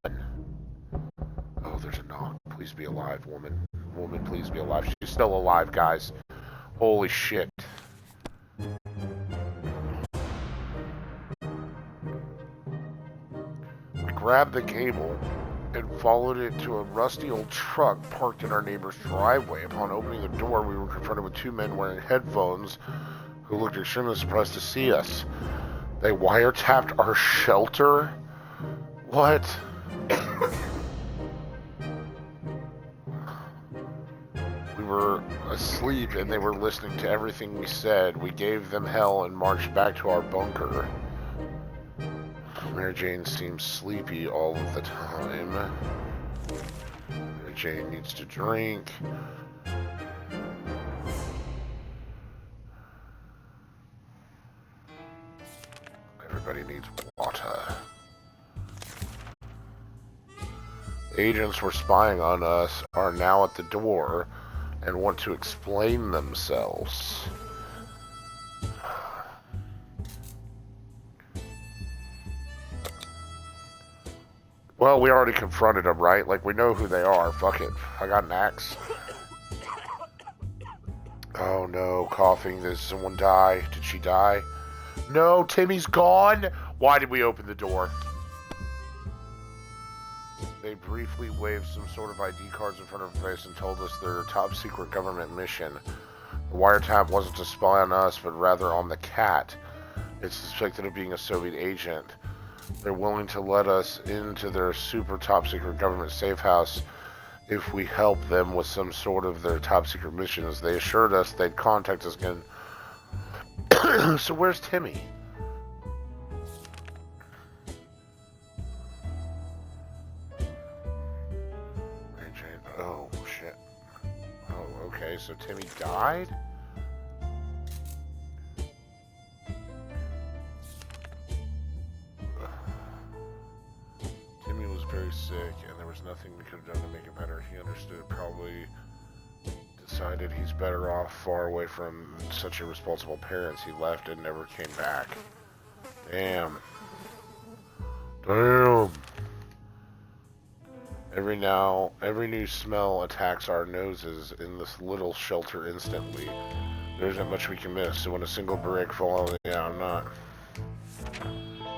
Oh, there's a knock. Please be alive, woman. Woman, please be alive. She's still alive, guys. Holy shit. Grabbed the cable and followed it to a rusty old truck parked in our neighbor's driveway. Upon opening the door, we were confronted with two men wearing headphones who looked extremely surprised to see us. They wiretapped our shelter? What? We were asleep and they were listening to everything we said. We gave them hell and marched back to our bunker. Mary Jane seems sleepy all of the time. Mary Jane needs to drink. Everybody needs water. Agents were spying on us are now at the door and want to explain themselves. Well, we already confronted them, right? Like, we know who they are. Fuck it. I got an axe. Oh no, coughing. Did someone die? Did she die? No, Timmy's gone! Why did we open the door? They briefly waved some sort of ID cards in front of her face and told us their top secret government mission. The wiretap wasn't to spy on us, but rather on the cat. It's suspected of being a Soviet agent. They're willing to let us into their super top secret government safe house if we help them with some sort of their top secret missions. They assured us they'd contact us again. So where's Timmy? Oh, shit. Oh, okay, so Timmy died? Timmy was very sick, and there was nothing we could have done to make it better. He understood, probably decided he's better off far away from such irresponsible parents. He left and never came back. Damn. Damn. Every new smell attacks our noses in this little shelter instantly. There isn't much we can miss, so when a single brick falls, yeah, I'm not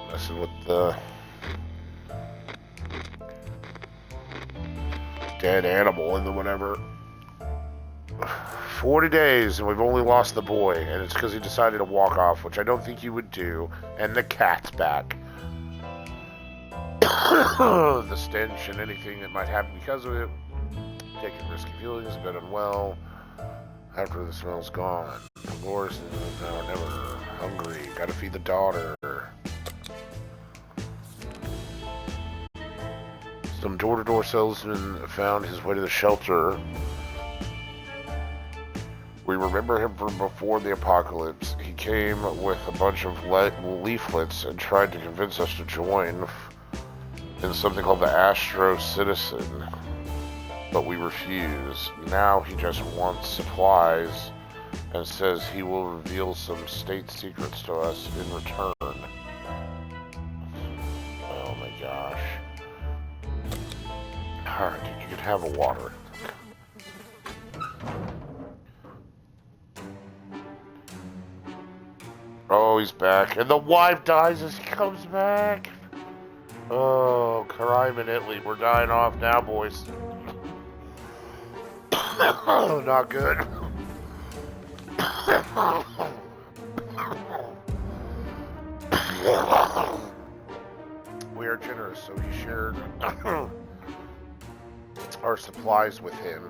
messing with the dead animal and the whatever. 40 days, and we've only lost the boy, and it's because he decided to walk off, which I don't think he would do, and the cat's back. The stench and anything that might happen because of it. Taking risky feelings, a bit unwell. After the smell's gone. Of course, now or never. Hungry. Gotta feed the daughter. Some door-to-door salesman found his way to the shelter. We remember him from before the apocalypse. He came with a bunch of leaflets and tried to convince us to join in something called the Astro Citizen, but we refuse. Now he just wants supplies and says he will reveal some state secrets to us in return. Oh my gosh. Alright, you can have a water. Oh, he's back. And the wife dies as he comes back. Oh, crime in Italy. We're dying off now, boys. Oh, not good. We are generous, so he shared our supplies with him.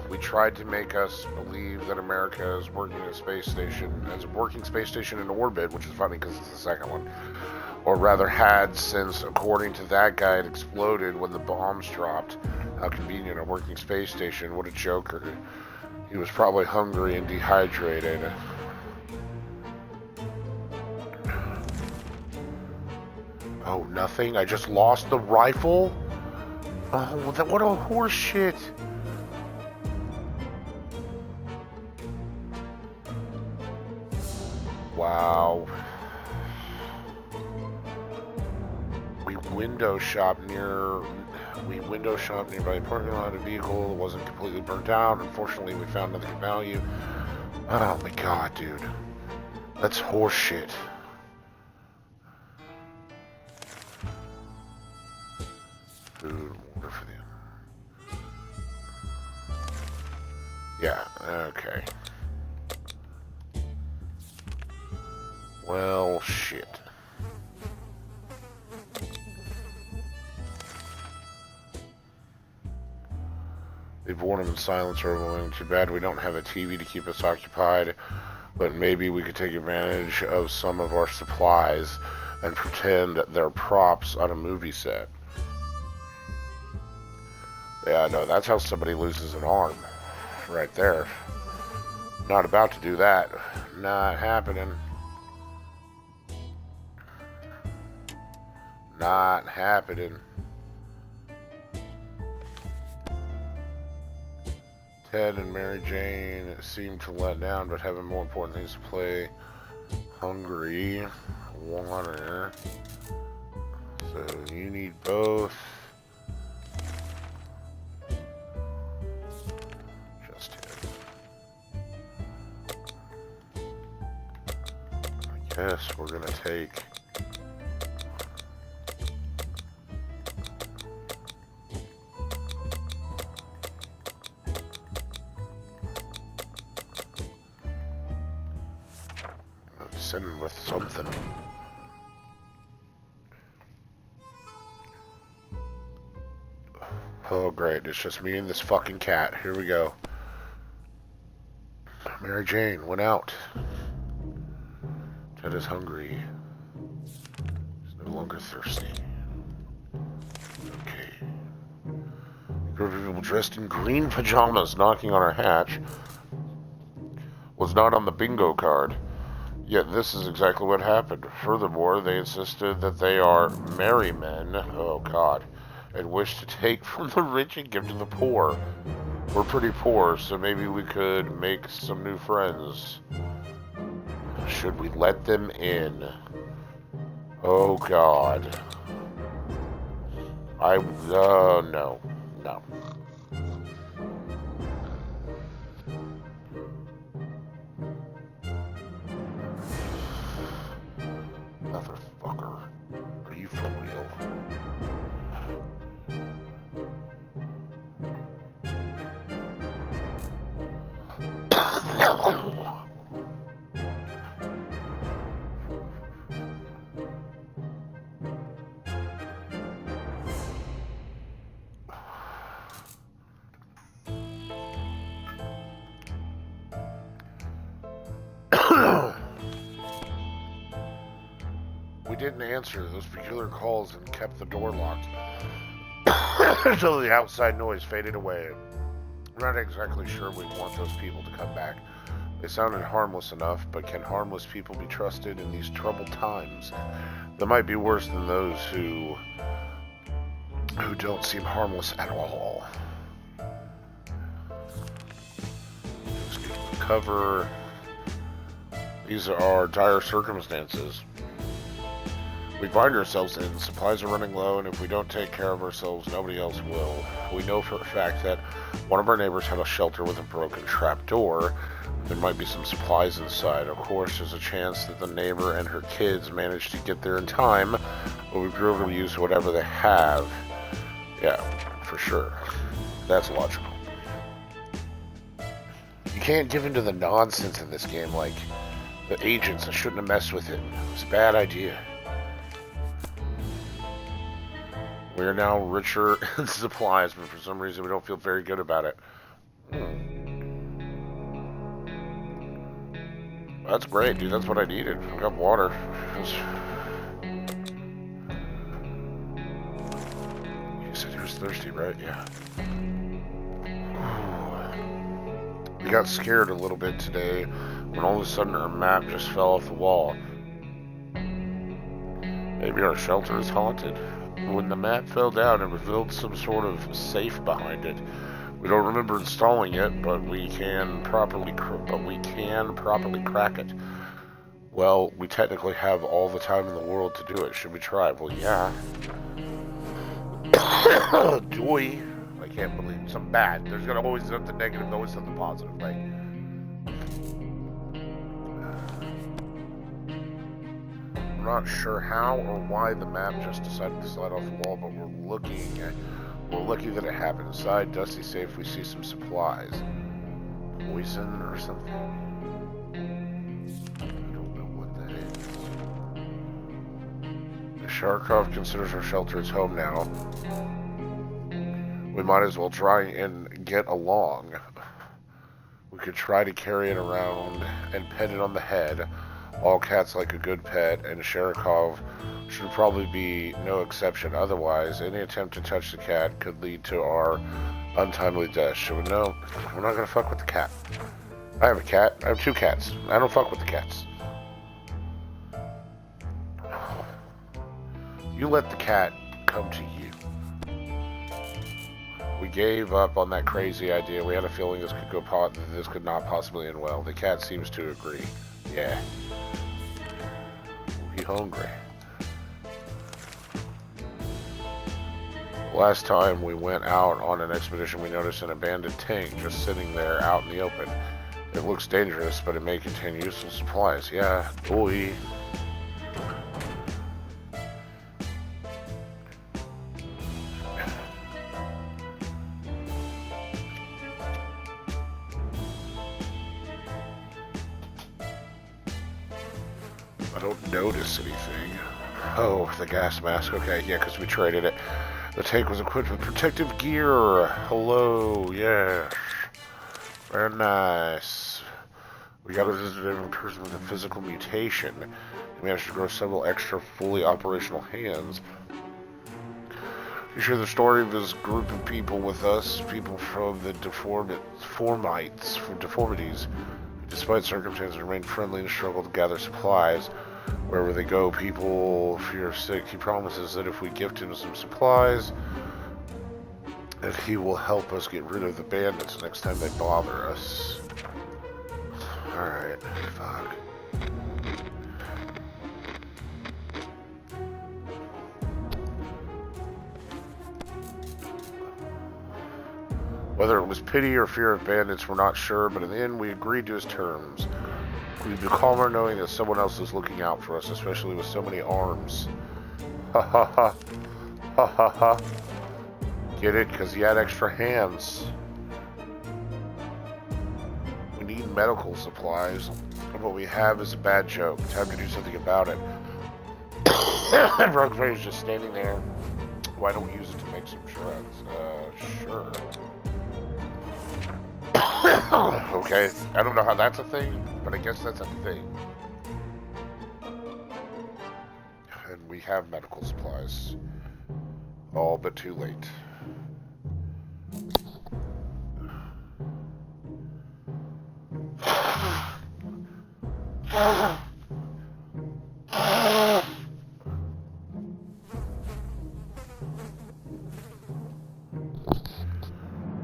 We tried to make us believe that America is working a space station as a working space station in orbit, which is funny because it's the second one. Or rather had, since according to that guy it exploded when the bombs dropped. How convenient, a working space station, what a joker. He was probably hungry and dehydrated. Oh, nothing? I just lost the rifle? Oh, what a horse shit. Wow. We window shopped nearby the parking lot. A vehicle wasn't completely burnt out. Unfortunately, we found nothing of value. Oh my god, dude. That's horse shit. Food, water for them. Yeah, okay. Well, shit. They've worn him in silence or overwhelming. Too bad we don't have a TV to keep us occupied, but maybe we could take advantage of some of our supplies and pretend they're props on a movie set. Yeah, no, that's how somebody loses an arm. Right there. Not about to do that. Not happening. Not happening. Ted and Mary Jane seem to let down, but having more important things to play. Hungry. Water. So you need both. Just hit. I guess we're gonna take... Send with something. Oh great, it's just me and this fucking cat. Here we go. Mary Jane went out. Ted is hungry. He's no longer thirsty. Okay. A group of people dressed in green pajamas knocking on our hatch was not on the bingo card. Yet this is exactly what happened. Furthermore, they insisted that they are merry men, oh god, and wish to take from the rich and give to the poor. We're pretty poor, so maybe we could make some new friends. Should we let them in? Oh god. No. No. Motherfucker. Are you for real? We didn't answer those peculiar calls and kept the door locked until the outside noise faded away. We're not exactly sure we want those people to come back. They sounded harmless enough, but can harmless people be trusted in these troubled times? They might be worse than those who don't seem harmless at all. Let's get to the cover. These are dire circumstances we find ourselves in. Supplies are running low, and if we don't take care of ourselves, nobody else will. We know for a fact that one of our neighbors had a shelter with a broken trap door. There might be some supplies inside. Of course, there's a chance that the neighbor and her kids managed to get there in time, but we've been able to use whatever they have. Yeah, for sure. That's logical. You can't give into the nonsense in this game, like the agents. I shouldn't have messed with it. It was a bad idea. We are now richer in supplies, but for some reason we don't feel very good about it. That's great, dude. That's what I needed. I got water. You said he was thirsty, right? Yeah. We got scared a little bit today when all of a sudden our map just fell off the wall. Maybe our shelter is haunted. When the map fell down, it revealed some sort of safe behind it. We don't remember installing it, but we can properly crack it. Well, we technically have all the time in the world to do it. Should we try it? Well, yeah. Joy. I can't believe something bad. There's gonna always be something negative, always something positive. Like, I'm not sure how or why the map just decided to slide off the wall, but we're lucky that it happened. Inside Dusty safe, we see some supplies. Poison or something. I don't know what that is. Sharkov considers our shelter his home now. We might as well try and get along. We could try to carry it around and pet it on the head. All cats like a good pet, and Sharkov should probably be no exception. Otherwise, any attempt to touch the cat could lead to our untimely death. So no, we're not gonna fuck with the cat. I have a cat. I have 2 cats. I don't fuck with the cats. You let the cat come to you. We gave up on that crazy idea. We had a feeling this could not possibly end well. The cat seems to agree. Yeah. We hungry. Last time we went out on an expedition, we noticed an abandoned tank just sitting there out in the open. It looks dangerous, but it may contain useful supplies. Yeah, boy. I don't notice anything. Oh, the gas mask. Okay, yeah, because we traded it. The tank was equipped with protective gear. Hello, yes. Very nice. We got a visiting person with a physical mutation. We managed to grow several extra fully operational hands. You share the story of this group of people with us, people from the deformites, from deformities. Despite circumstances, remain friendly and struggle to gather supplies. Wherever they go, people fear sick. He promises that if we gift him some supplies, that he will help us get rid of the bandits next time they bother us. Alright, fuck. Whether it was pity or fear of bandits, we're not sure, but in the end we agreed to his terms. We'd be calmer knowing that someone else is looking out for us, especially with so many arms. Ha ha ha. Ha ha ha. Get it? Because he had extra hands. We need medical supplies. What we have is a bad joke. Time to do something about it. Rogueface is just standing there. Why don't we use it to make some drugs? Sure. Okay, I don't know how that's a thing, but I guess that's a thing. And we have medical supplies. All but too late.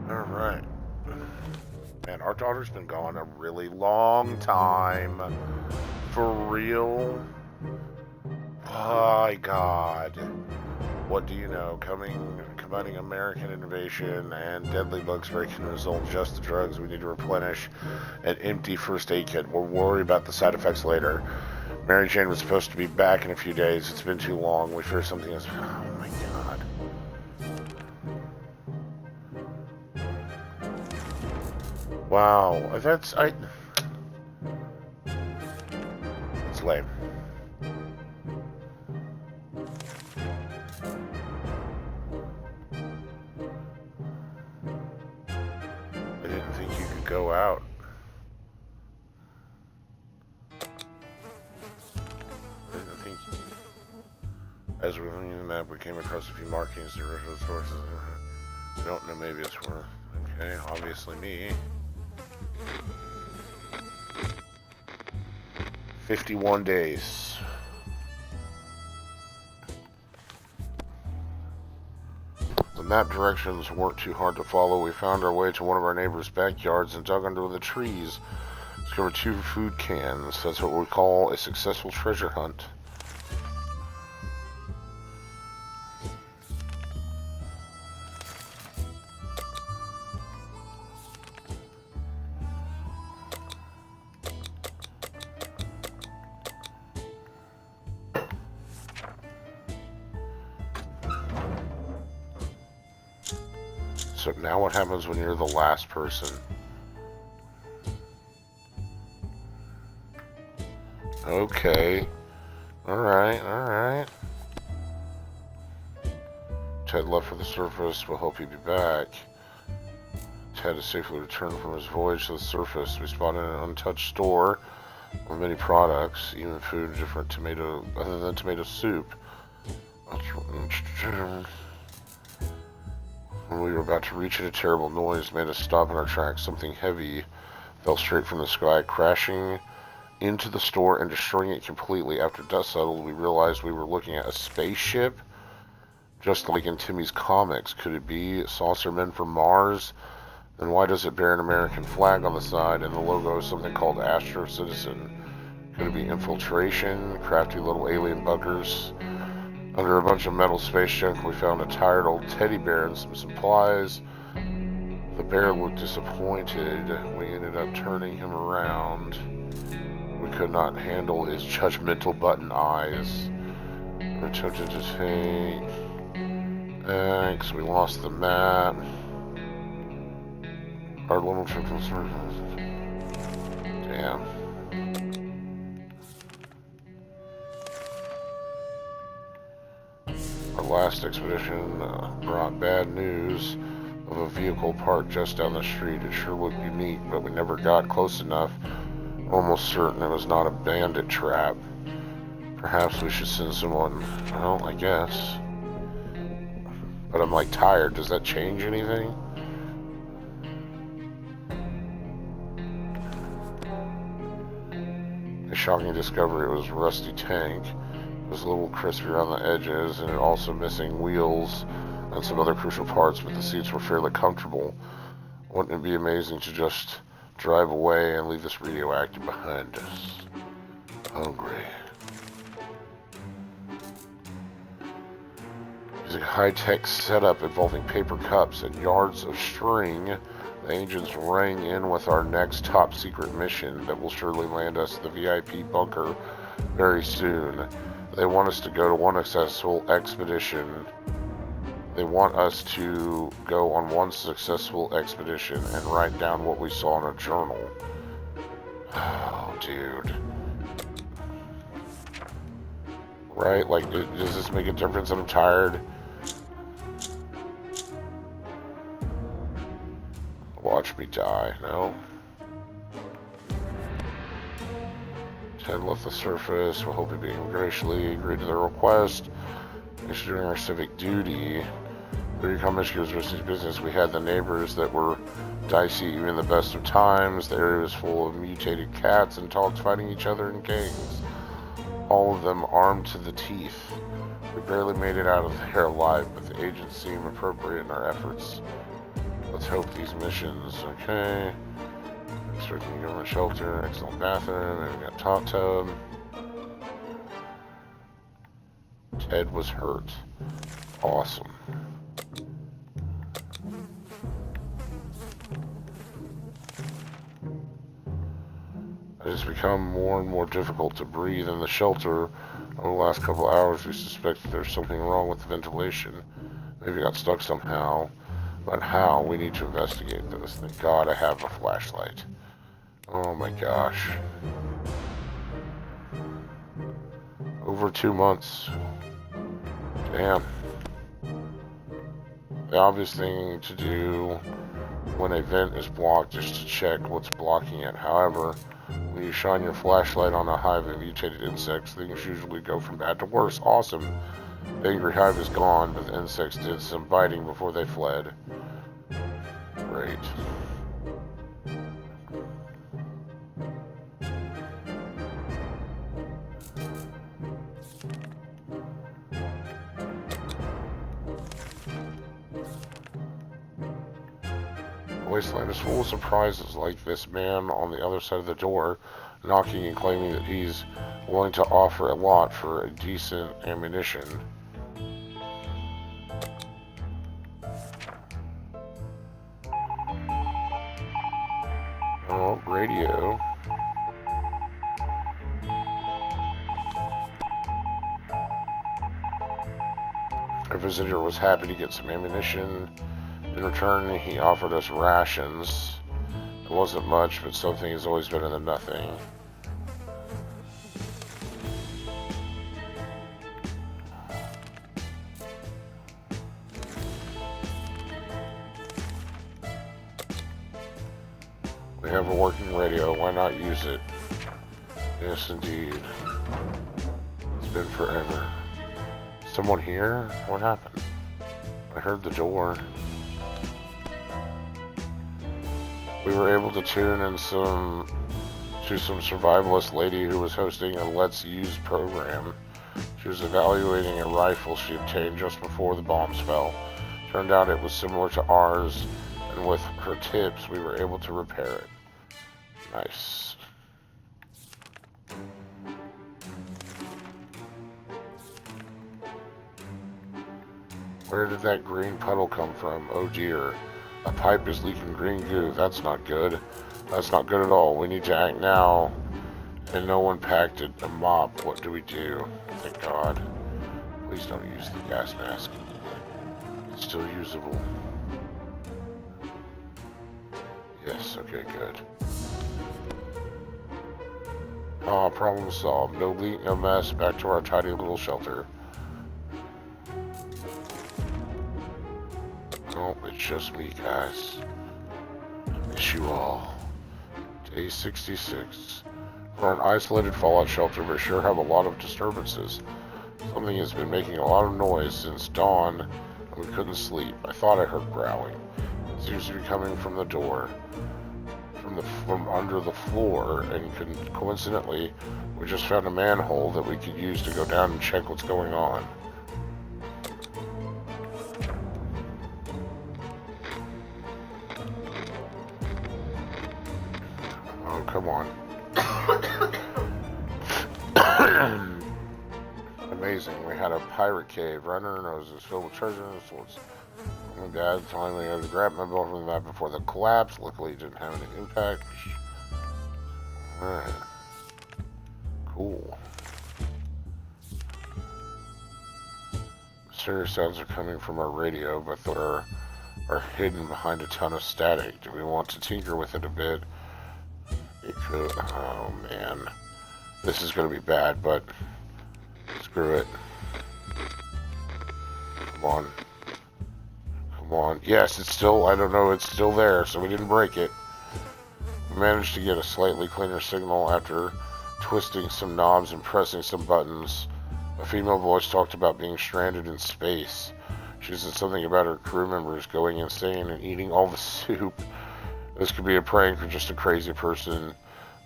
Alright. Man, our daughter's been gone a really long time. For real? My God. What do you know? Combining American invasion and deadly bug spray can result in just the drugs we need to replenish an empty first aid kit. We'll worry about the side effects later. Mary Jane was supposed to be back in a few days. It's been too long. We fear something is... Oh my God. Wow, that's lame. I didn't think you could go out. I didn't think you... As we were looking at the map, we came across a few markings to original sources. We don't know, maybe it's worth... Okay, obviously me. 51 days. The map directions weren't too hard to follow. We found our way to one of our neighbors' backyards and dug under the trees. Discovered 2 food cans. That's what we call a successful treasure hunt. So now what happens when you're the last person? Okay. Alright, alright. Ted left for the surface. We'll hope he'll be back. Ted has safely returned from his voyage to the surface. We spotted an untouched store with many products, even food different tomato other than tomato soup. When we were about to reach it, a terrible noise made us stop in our tracks. Something heavy fell straight from the sky, crashing into the store and destroying it completely. After dust settled, we realized we were looking at a spaceship, just like in Timmy's comics. Could it be saucermen from Mars? Then why does it bear an American flag on the side and the logo is something called Astro Citizen? Could it be infiltration? Crafty little alien buggers? Under a bunch of metal space junk, we found a tired old teddy bear and some supplies. The bear looked disappointed. We ended up turning him around. We could not handle his judgmental button eyes. We attempted to take X. We lost the map. Our little trip was... Damn. Our last expedition brought bad news of a vehicle parked just down the street. It sure looked unique, but we never got close enough. Almost certain it was not a bandit trap. Perhaps we should send someone. Well, I guess. But I'm like tired. Does that change anything? A shocking discovery. It was a rusty tank. It was a little crispy around the edges, and it also missing wheels and some other crucial parts, but the seats were fairly comfortable. Wouldn't it be amazing to just drive away and leave this radioactive behind us? Hungry. Using a high-tech setup involving paper cups and yards of string, the agents rang in with our next top-secret mission that will surely land us the VIP bunker very soon. They want us to go to one successful expedition. They want us to go on one successful expedition and write down what we saw in a journal. Oh, dude. Right? Like, does this make a difference that I'm tired? Watch me die. No. Ted left the surface. We'll hope he being graciously agreed to the request. We're doing our civic duty. The Recon Michigan was business. We had the neighbors that were dicey even in the best of times. The area was full of mutated cats and dogs fighting each other in gangs. All of them armed to the teeth. We barely made it out of there alive, but the agents seem appropriate in our efforts. Let's hope these missions. Okay. Certain government shelter, excellent bathroom, and we got top tub. Ted was hurt. Awesome. It has become more and more difficult to breathe in the shelter. Over the last couple hours, we suspect that there's something wrong with the ventilation. Maybe it got stuck somehow. But how? We need to investigate this. Thank God I have a flashlight. Oh my gosh. Over 2 months. Damn. The obvious thing to do when a vent is blocked is to check what's blocking it. However, when you shine your flashlight on a hive of mutated insects, things usually go from bad to worse. Awesome. The angry hive is gone, but the insects did some biting before they fled. Great. The wasteland is full of surprises, like this man on the other side of the door, knocking and claiming that he's willing to offer a lot for a decent ammunition. Oh, radio. Our visitor was happy to get some ammunition. In return, he offered us rations. It wasn't much, but something is always better than nothing. We have a working radio. Why not use it? Yes, indeed. It's been forever. Someone here? What happened? I heard the door. We were able to tune in to some survivalist lady who was hosting a Let's Use program. She was evaluating a rifle she obtained just before the bombs fell. Turned out it was similar to ours, and with her tips, we were able to repair it. Nice. Where did that green puddle come from? Oh dear. A pipe is leaking green goo. That's not good. That's not good at all. We need to act now. And no one packed a mop. What do we do? Thank God. Please don't use the gas mask. It's still usable. Yes, okay, good. Oh, problem solved. No leak, no mess. Back to our tidy little shelter. Oh, it's just me, guys. Miss you all. Day 66. For an isolated fallout shelter, we sure have a lot of disturbances. Something has been making a lot of noise since dawn, and we couldn't sleep. I thought I heard growling. It seems to be coming from the door, from under the floor, and coincidentally, we just found a manhole that we could use to go down and check what's going on. Oh, come on. Amazing. We had a pirate cave right under our noses, filled with treasure and swords. My dad telling me to grab my belt from the map before the collapse. Luckily, it didn't have any impact. Alright. Cool. Mysterious sounds are coming from our radio, but they are hidden behind a ton of static. Do we want to tinker with it a bit? It could. Oh man. This is going to be bad, but screw it. Come on. Come on. Yes, it's still, I don't know, it's still there, so we didn't break it. We managed to get a slightly cleaner signal after twisting some knobs and pressing some buttons. A female voice talked about being stranded in space. She said something about her crew members going insane and eating all the soup. This could be a prank or just a crazy person,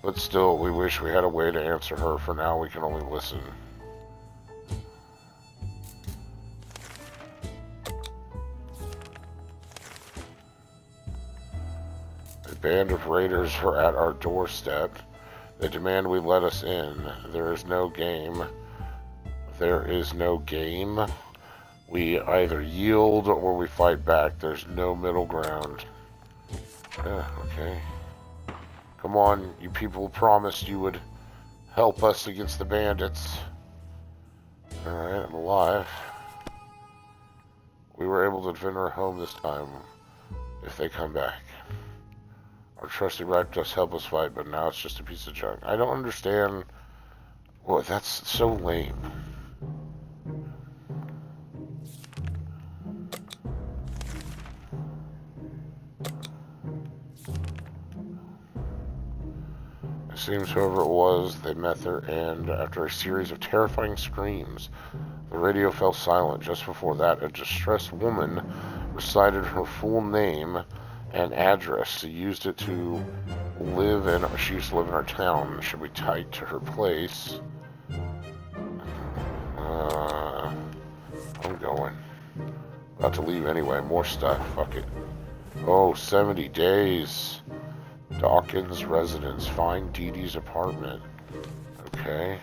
but still, we wish we had a way to answer her. For now, we can only listen. A band of raiders are at our doorstep. They demand we let us in. There is no game. There is no game. We either yield or we fight back. There's no middle ground. Okay. Come on, you people promised you would help us against the bandits. Alright, I'm alive. We were able to defend our home this time, if they come back. Our trusty rifle does help us fight, but now it's just a piece of junk. I don't understand. Well, that's so lame. It seems whoever it was, they met their end after a series of terrifying screams. The radio fell silent. Just before that, a distressed woman recited her full name and address. She used it to live in. She used to live in our town. Should we type to her place? I'm going. About to leave anyway. More stuff. Fuck it. Oh, 70 days. Dawkins residence. Find Dee Dee's apartment. Okay.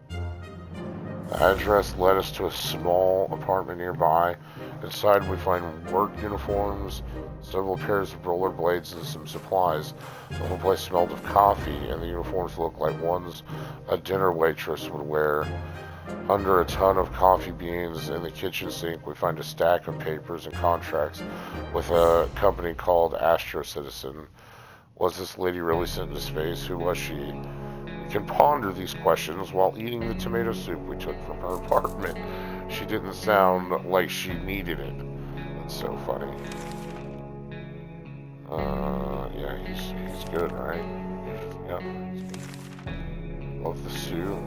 The address led us to a small apartment nearby. Inside we find work uniforms, several pairs of rollerblades, and some supplies. The whole place smelled of coffee, and the uniforms looked like ones a dinner waitress would wear. Under a ton of coffee beans in the kitchen sink, we find a stack of papers and contracts with a company called Astro Citizen. Was this lady really sent into space? Who was she? We can ponder these questions while eating the tomato soup we took from her apartment. She didn't sound like she needed it. That's so funny. Yeah, he's good, right? Yep. Love the suit.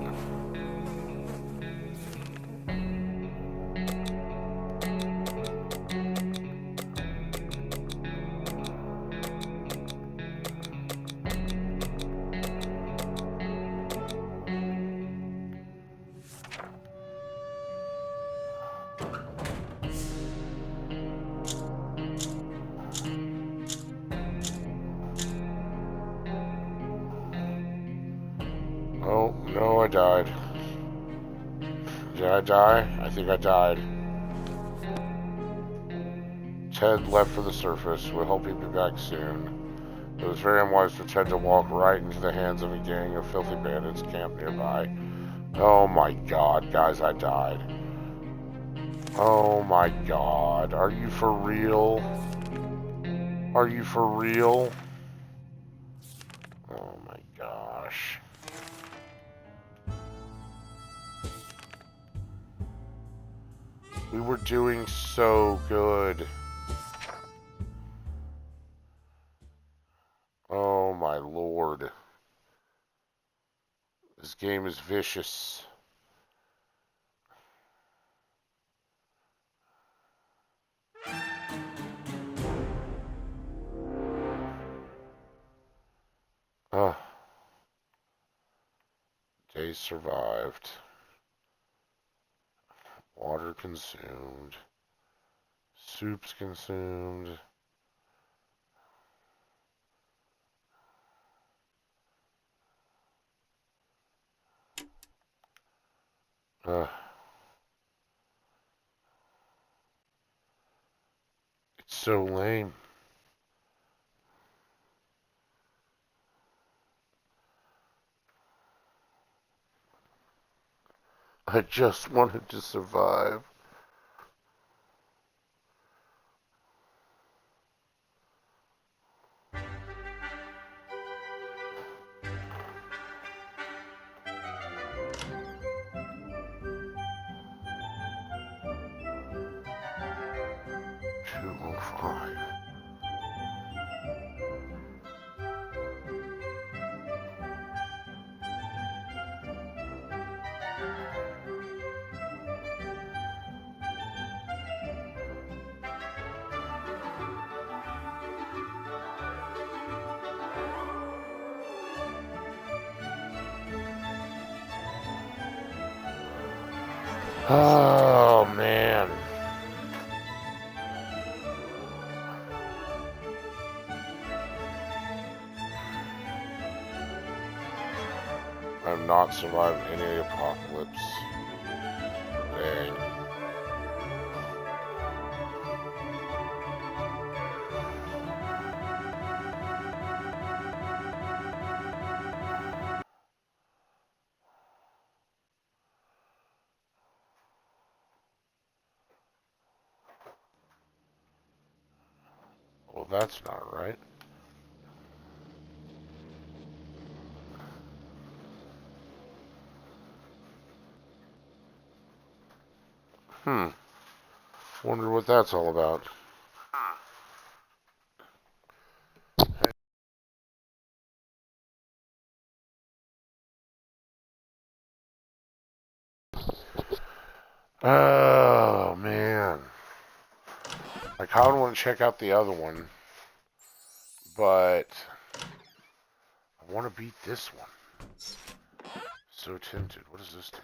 Oh, no, I died. Did I die? I think I died. Ted left for the surface. We'll hope he'll be back soon. It was very unwise for Ted to walk right into the hands of a gang of filthy bandits camped nearby. Oh my god, guys, I died. Oh my god, are you for real? Are you for real? Oh my gosh. We were doing so good. Oh my lord. This game is vicious. Ugh. Days survived. Water consumed. Soups consumed. Ugh. It's so lame. I just wanted to survive. Two oh five. Oh man. I've not survived any apocalypse. Dang. Well, that's not right. Wonder what that's all about. Oh man. I kind of want to check out the other one, but I want to beat this one. So tempted. What does this do?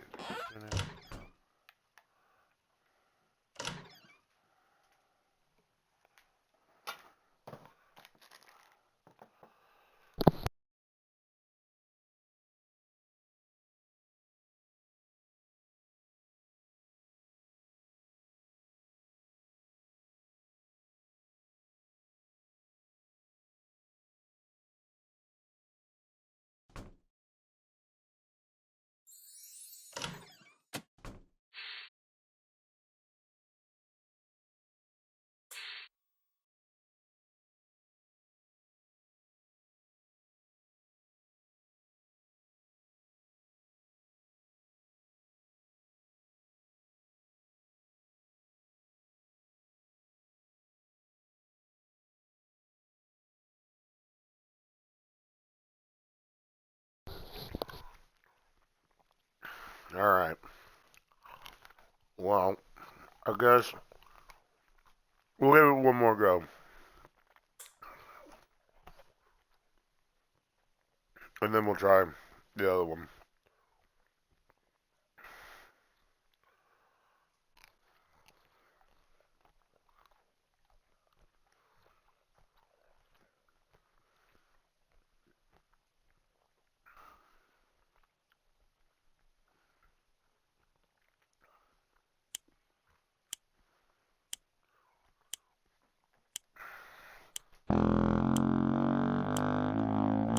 Alright. Well, I guess we'll give it one more go. And then we'll try the other one.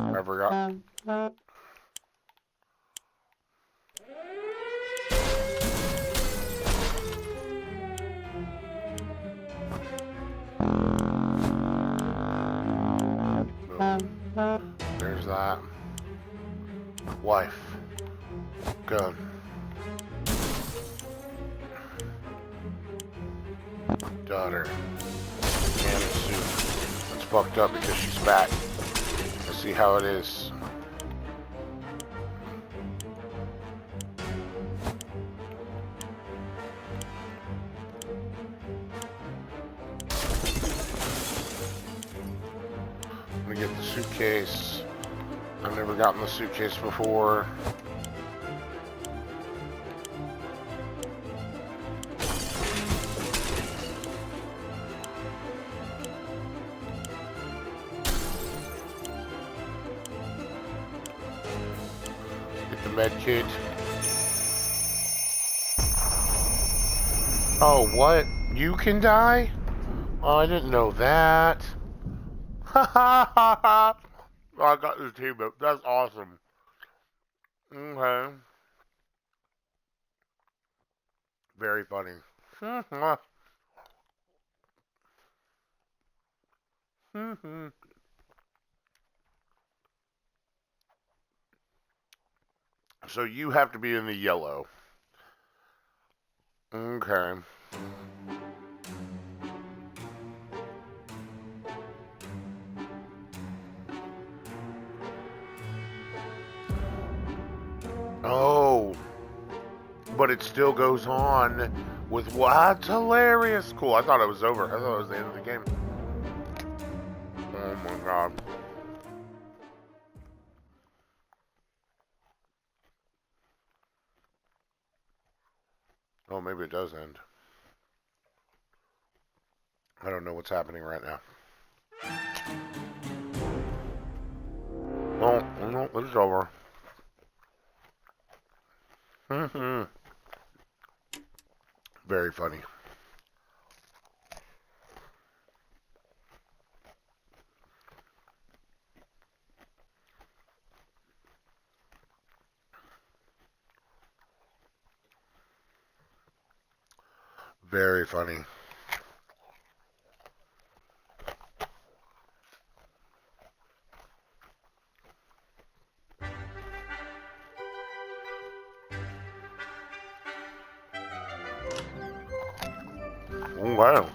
I forgot. There's that. Wife. Gun. Daughter. Can of soup. That's fucked up because she's fat. Let's see how it is. I'm gonna get the suitcase. I've never gotten the suitcase before. Get the med kit. Oh, what? You can die? Oh, I didn't know that. Ha ha ha ha! I got this team up. That's awesome. Okay. Very funny. So you have to be in the yellow. Okay. Oh. But it still goes on with what? That's hilarious. Cool. I thought it was over. I thought it was the end of the game. Oh my god. Oh, maybe it does end. I don't know what's happening right now. Oh, no, it's over. Very funny. Very funny. Oh, wow.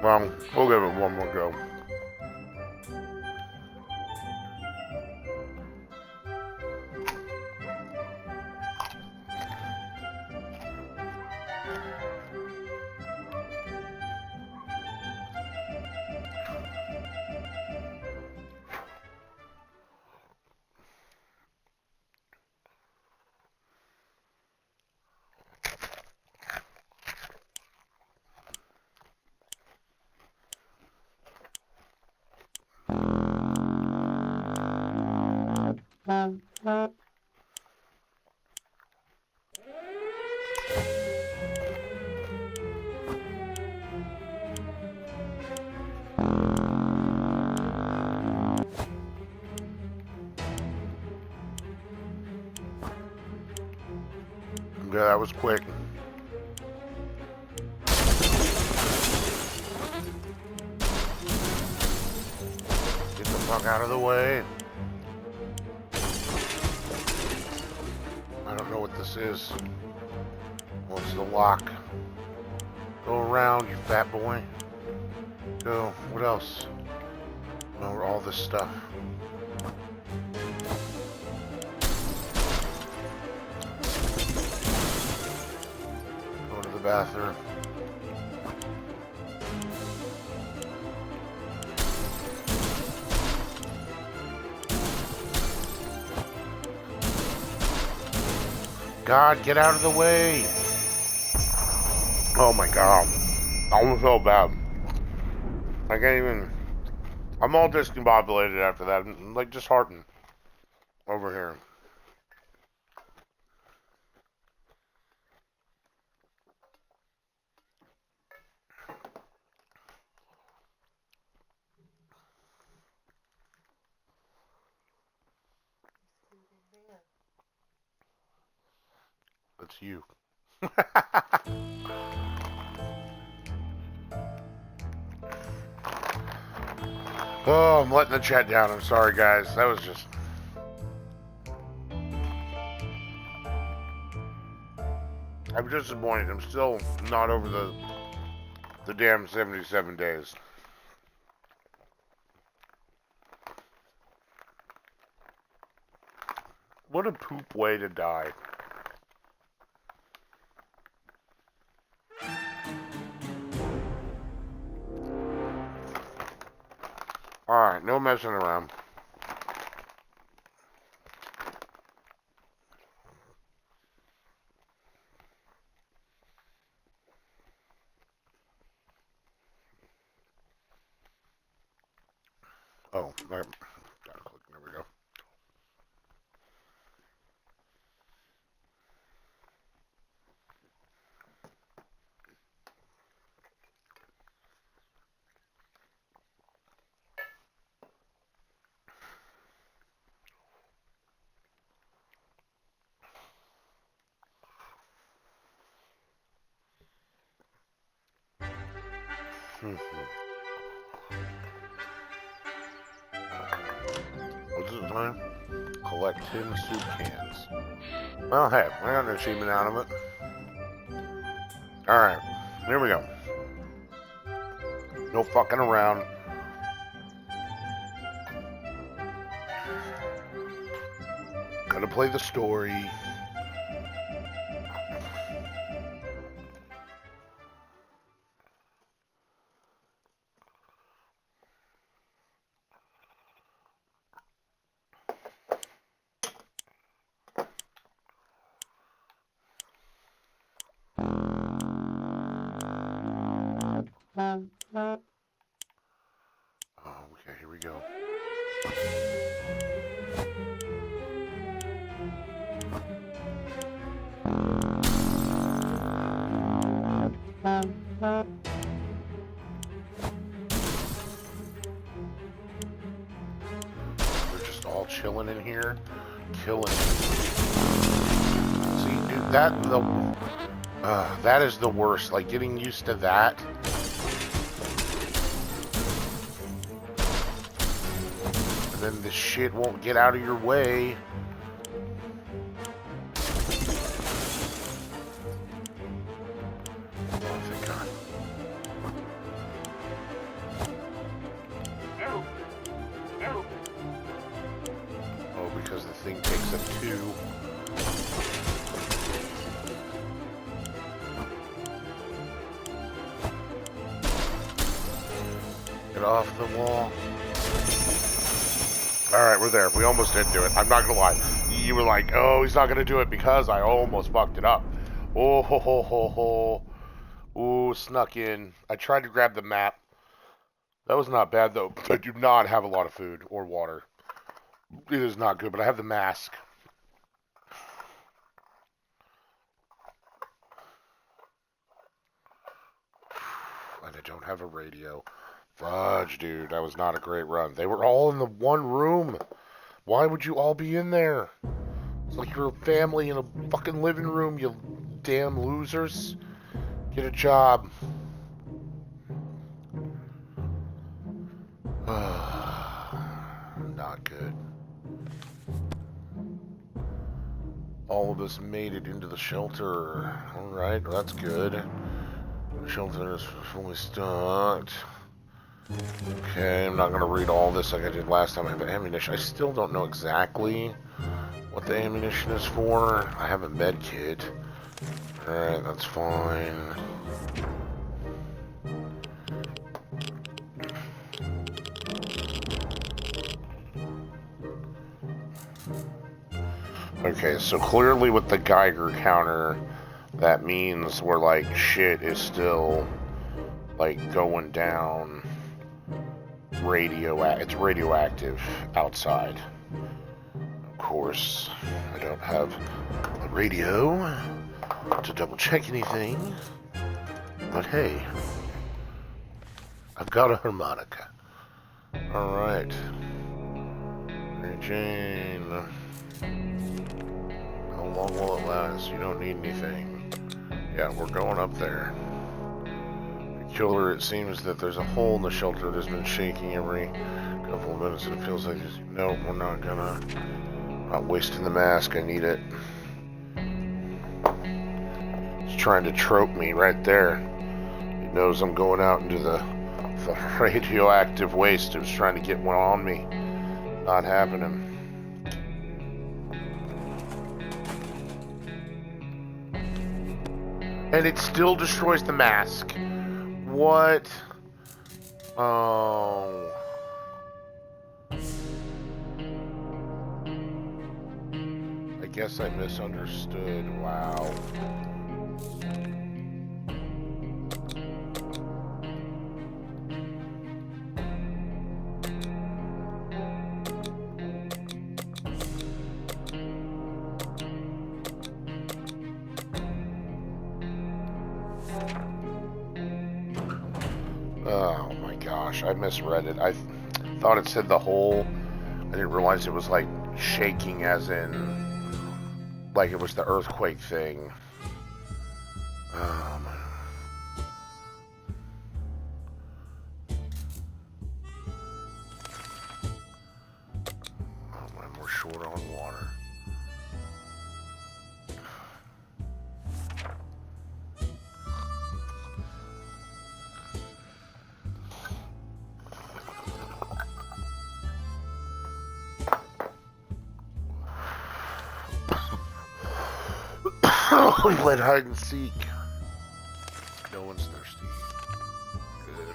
Well, we'll give it one more go. Yeah, that was quick. Get the fuck out of the way. I don't know what this is. What's the lock? Go around, you fat boy. Go. What else? Oh, all this stuff. bathroom. God, get out of the way! Oh my god. I almost felt bad. I can't even... I'm all discombobulated after that. I'm like disheartened over here. It's you. Oh, I'm letting the chat down. I'm sorry, guys. That was just... I'm disappointed. I'm still not over the damn 77 days. What a poop way to die. Alright, no messing around. Oh, gotta click. There we go. What's it time? Collect tin soup cans. Well, hey, I got an achievement out of it. Alright, here we go. No fucking around. Gotta play the story. Okay, here we go. We're just all chilling in here, killing it. See, dude, that is the worst. Like, getting used to that. And then the shit won't get out of your way. Oh, thank God. Oh, because the thing takes a 2. Get off the wall. Alright, we're there. We almost did do it. I'm not gonna lie. You were like, oh, he's not gonna do it because I almost fucked it up. Oh, ho, ho, ho, ho. Ooh, snuck in. I tried to grab the map. That was not bad, though. I do not have a lot of food or water. It is not good, but I have the mask. And I don't have a radio. Fudge, dude. That was not a great run. They were all in the one room. Why would you all be in there? It's like you're a family in a fucking living room, you damn losers. Get a job. Not good. All of us made it into the shelter. Alright, well, that's good. The shelter is fully stocked. Okay, I'm not going to read all this like I did last time. I have ammunition. I still don't know exactly what the ammunition is for. I have a med kit. Alright, that's fine. Okay, so clearly with the Geiger counter, that means we're like shit is still like going down. It's radioactive outside. Of course, I don't have a radio to double check anything, but hey, I've got a harmonica. All right, Mary Jane. How long will it last? You don't need anything. Yeah, we're going up there. Killer, it seems that there's a hole in the shelter that's been shaking every couple of minutes, and it feels like no, we're not gonna. Not wasting the mask. I need it. It's trying to trope me right there. It knows I'm going out into the radioactive waste. It was trying to get one on me. Not happening. And it still destroys the mask. What? Oh. I guess I misunderstood. Wow. Oh my gosh, I misread it. I thought it said the hole. I didn't realize it was like shaking as in like it was the earthquake thing. Oh man, we're short on water. We played hide and seek. No one's thirsty. Good.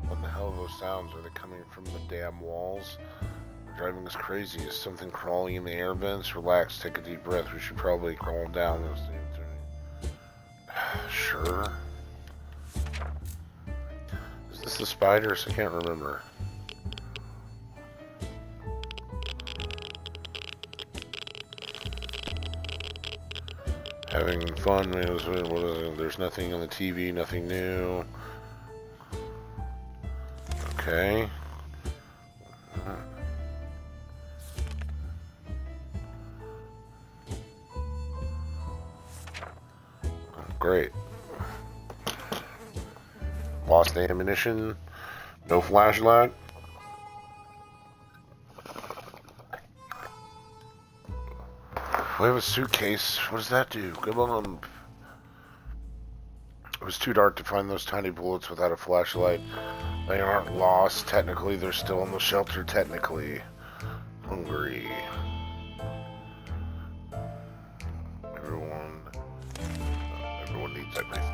What the hell are those sounds? Are they coming from the damn walls? They're driving us crazy. Is something crawling in the air vents? Relax, take a deep breath. We should probably crawl down those things. Sure. Is this the spiders? I can't remember. Having fun. There's nothing on the TV, nothing new. Okay. Great. Lost ammunition. No flashlight. We have a suitcase. What does that do? Come on. It was too dark to find those tiny bullets without a flashlight. They aren't lost. Technically, they're still in the shelter. Technically. Hungry. Everyone needs everything.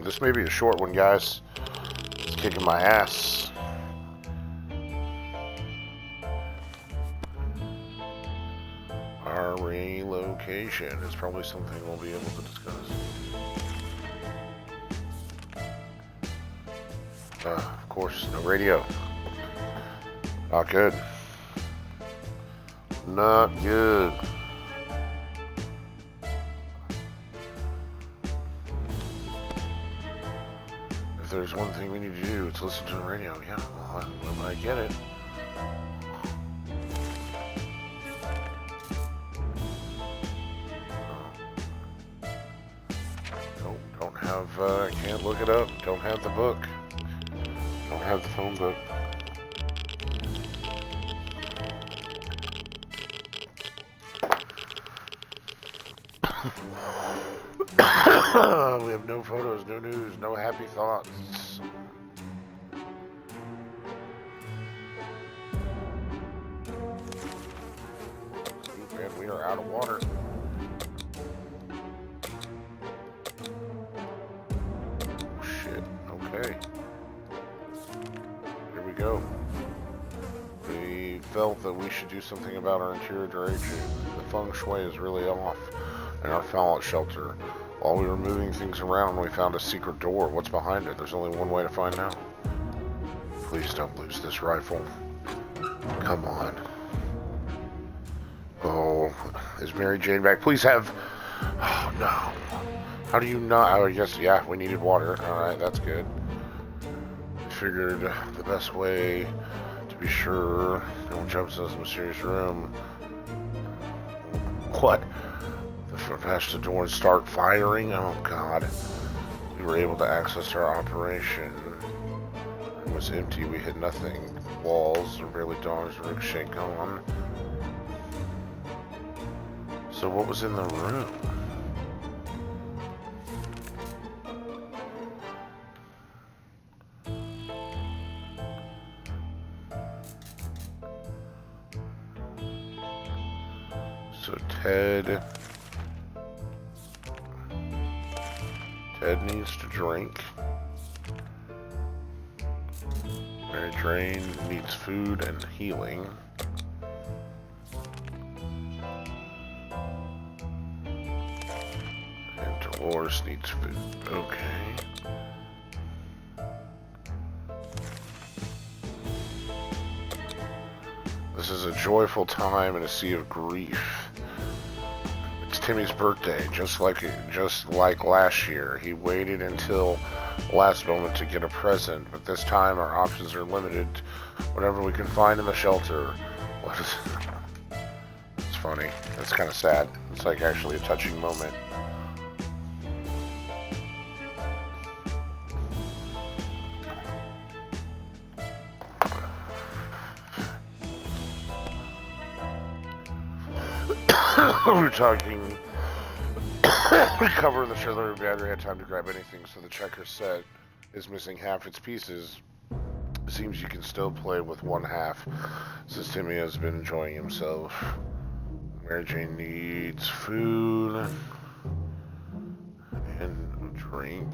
This may be a short one, guys. It's kicking my ass. Our relocation is probably something we'll be able to discuss. Of course, no radio. Not good. Not good. If there's one thing we need to do, it's listen to the radio. Yeah, well, I get it. Don't have, I can't look it up. Don't have the book. Don't have the phone book. We have no photos, no news, no happy thoughts. we're out of water. Oh, shit. Okay. Here we go. We felt that we should do something about our interior draping. The feng shui is really off in our fallout shelter. While we were moving things around, we found a secret door. What's behind it? There's only one way to find out. Please don't lose this rifle. Come on. Oh, is Mary Jane back? Please have... Oh, no. How do you not... Oh, I guess, yeah, we needed water. Alright, that's good. Figured the best way to be sure no one jumps in this mysterious room. What? Patch the door and start firing? Oh, God. We were able to access our operation. It was empty. We hit nothing. Walls or barely dogs or ricochet gone. So what was in the room? So Ted needs to drink. Mary Jane needs food and healing. And Dolores needs food. Okay. This is a joyful time in a sea of grief. It's Timmy's birthday, just like last year. He waited until the last moment to get a present, but this time our options are limited. Whatever we can find in the shelter. What is... It's funny. It's kind of sad. It's like actually a touching moment. We're talking recover the trailer battery had time to grab anything, so the checker set is missing half its pieces. It seems you can still play with one half, since Timmy has been enjoying himself. Mary Jane needs food and a drink.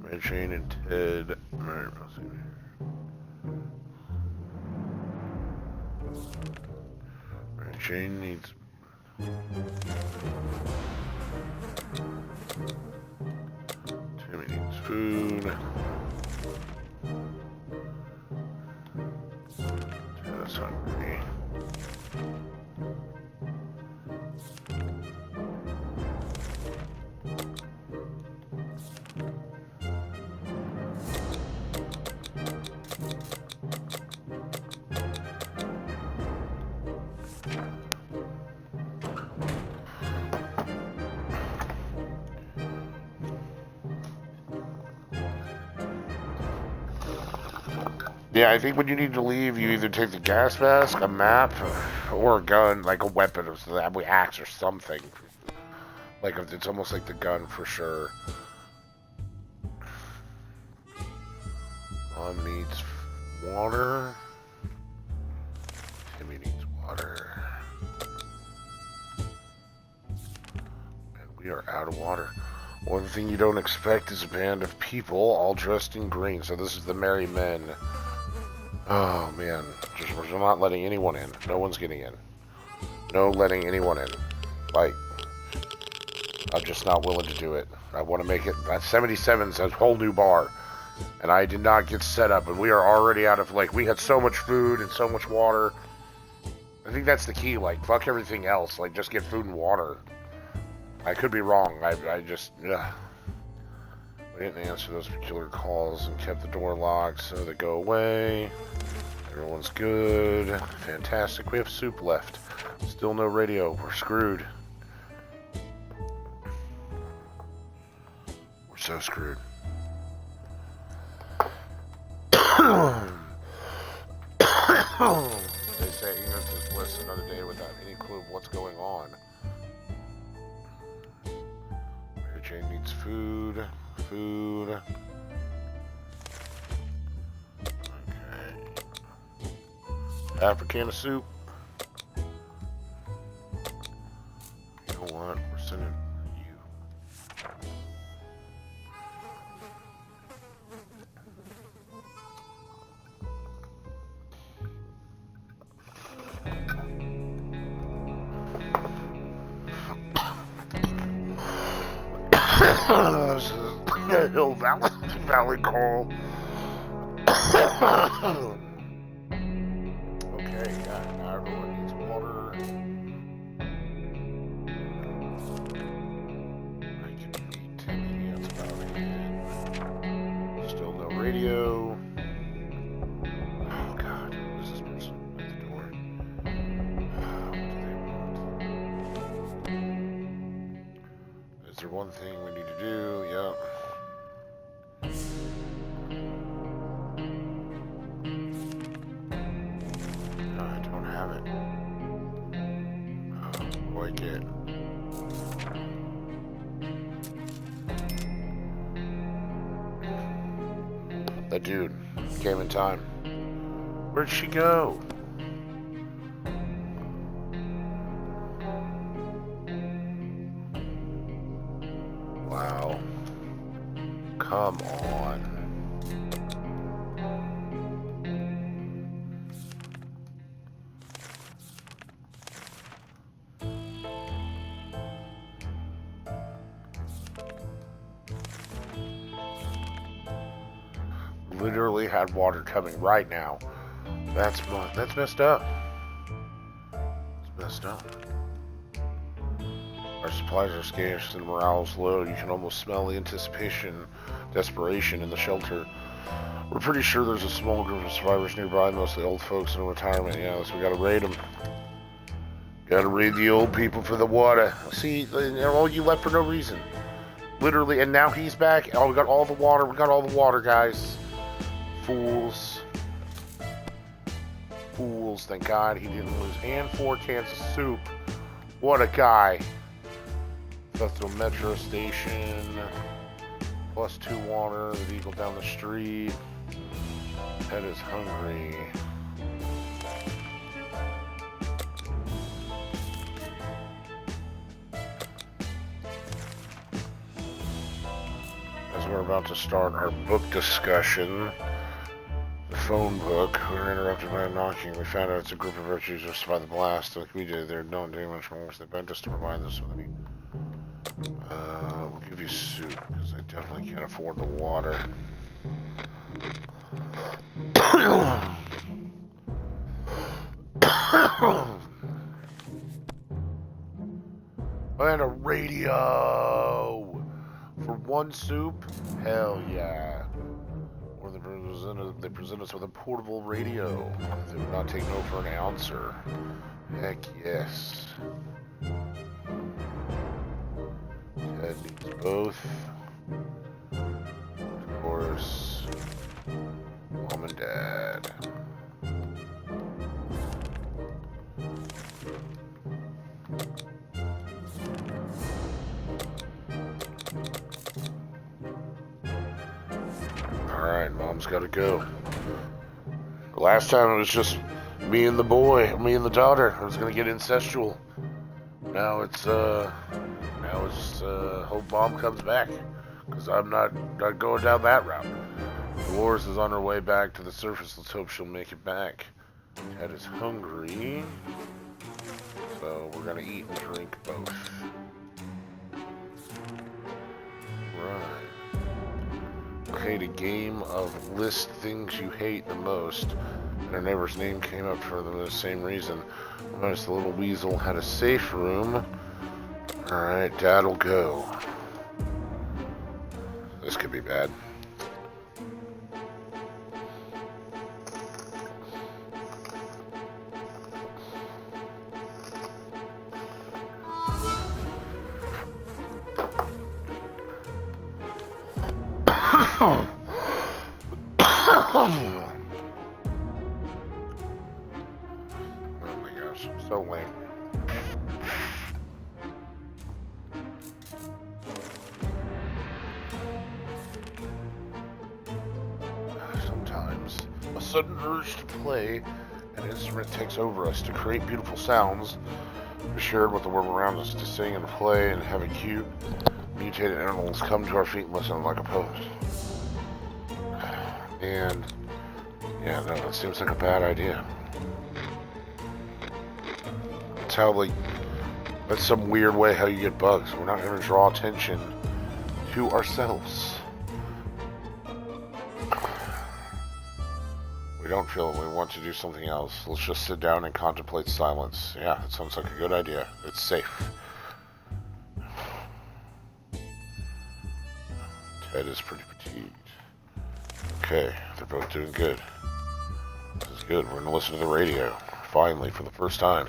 Mary Jane and Ted. Mary Jane needs... Timmy needs food. Ted's hungry. Yeah, I think when you need to leave, you either take the gas mask, a map, or a gun, like a weapon, or something, axe or something. Like, it's almost like the gun for sure. Mom needs water. Timmy needs water. And we are out of water. One thing you don't expect is a band of people all dressed in green. So this is the Merry Men. Oh, man. We're not letting anyone in. No one's getting in. No letting anyone in. Like, I'm just not willing to do it. I want to make it... 77's a whole new bar. And I did not get set up. And we are already out of... Like, we had so much food and so much water. I think that's the key. Like, fuck everything else. Like, just get food and water. I could be wrong. I just... Ugh. We didn't answer those particular calls and kept the door locked, so they go away. Everyone's good. Fantastic. We have soup left. Still no radio. We're screwed. We're so screwed. They say ignorance is bliss. Another day without any clue of what's going on. Mary Jane needs food. Food. Okay. Half a can of soup. what? We're sending you. This is Hill Valley call. Okay, now everyone needs water. I can beat 10 idiots about it. Still no radio. Oh god, who is this person at the door? What do they want? Is there one thing we need to do? Yep. That dude came in time. Where'd she go? Wow. Come on. Literally had water coming right now. That's messed up. It's messed up. Our supplies are scarce and morale is low. You can almost smell the anticipation, desperation in the shelter. We're pretty sure there's a small group of survivors nearby, mostly old folks in retirement. Yeah, so we gotta raid them. Gotta raid the old people for the water. See, all you left for no reason. Literally, and now he's back. Oh, we got all the water. We got all the water, guys. Fools. Fools. Thank God he didn't lose. And 4 cans of soup. What a guy. Festival Metro Station. Plus 2 water. The vehicle down the street. Pet is hungry. As we're about to start our book discussion. The phone book. We were interrupted by a knocking. We found out it's a group of refugees who survived the blast. Like we did, they don't do much more. They begged us to provide this with me. We'll give you soup because I definitely can't afford the water. And a radio for 1 soup. Hell yeah. Or they present us with a portable radio. They would not take no for an ouncer. Heck yes. Ted needs both. Of course, Mom and Dad. Alright, Mom's gotta go. The last time it was just me and the daughter. I was gonna get incestual. Now it's hope Mom comes back. Because I'm not going down that route. Dolores is on her way back to the surface. Let's hope she'll make it back. Ted is hungry. So we're gonna eat and drink both. Right. Played a game of list things you hate the most. And our neighbor's name came up for the same reason. Notice the little weasel had a safe room. Alright, Dad'll go. This could be bad. Oh my gosh, I'm so lame. Sometimes a sudden urge to play an instrument takes over us to create beautiful sounds Assured with the world around us to sing and play and have acute mutated animals come to our feet and listen like a poet. And yeah, no, that seems like a bad idea. It's how, like, that's some weird way how you get bugs. We're not going to draw attention to ourselves. We don't feel we want to do something else. Let's just sit down and contemplate silence. Yeah, that sounds like a good idea. It's safe. Ted is pretty fatigued. Okay, they're both doing good. This is good. We're going to listen to the radio. Finally, for the first time.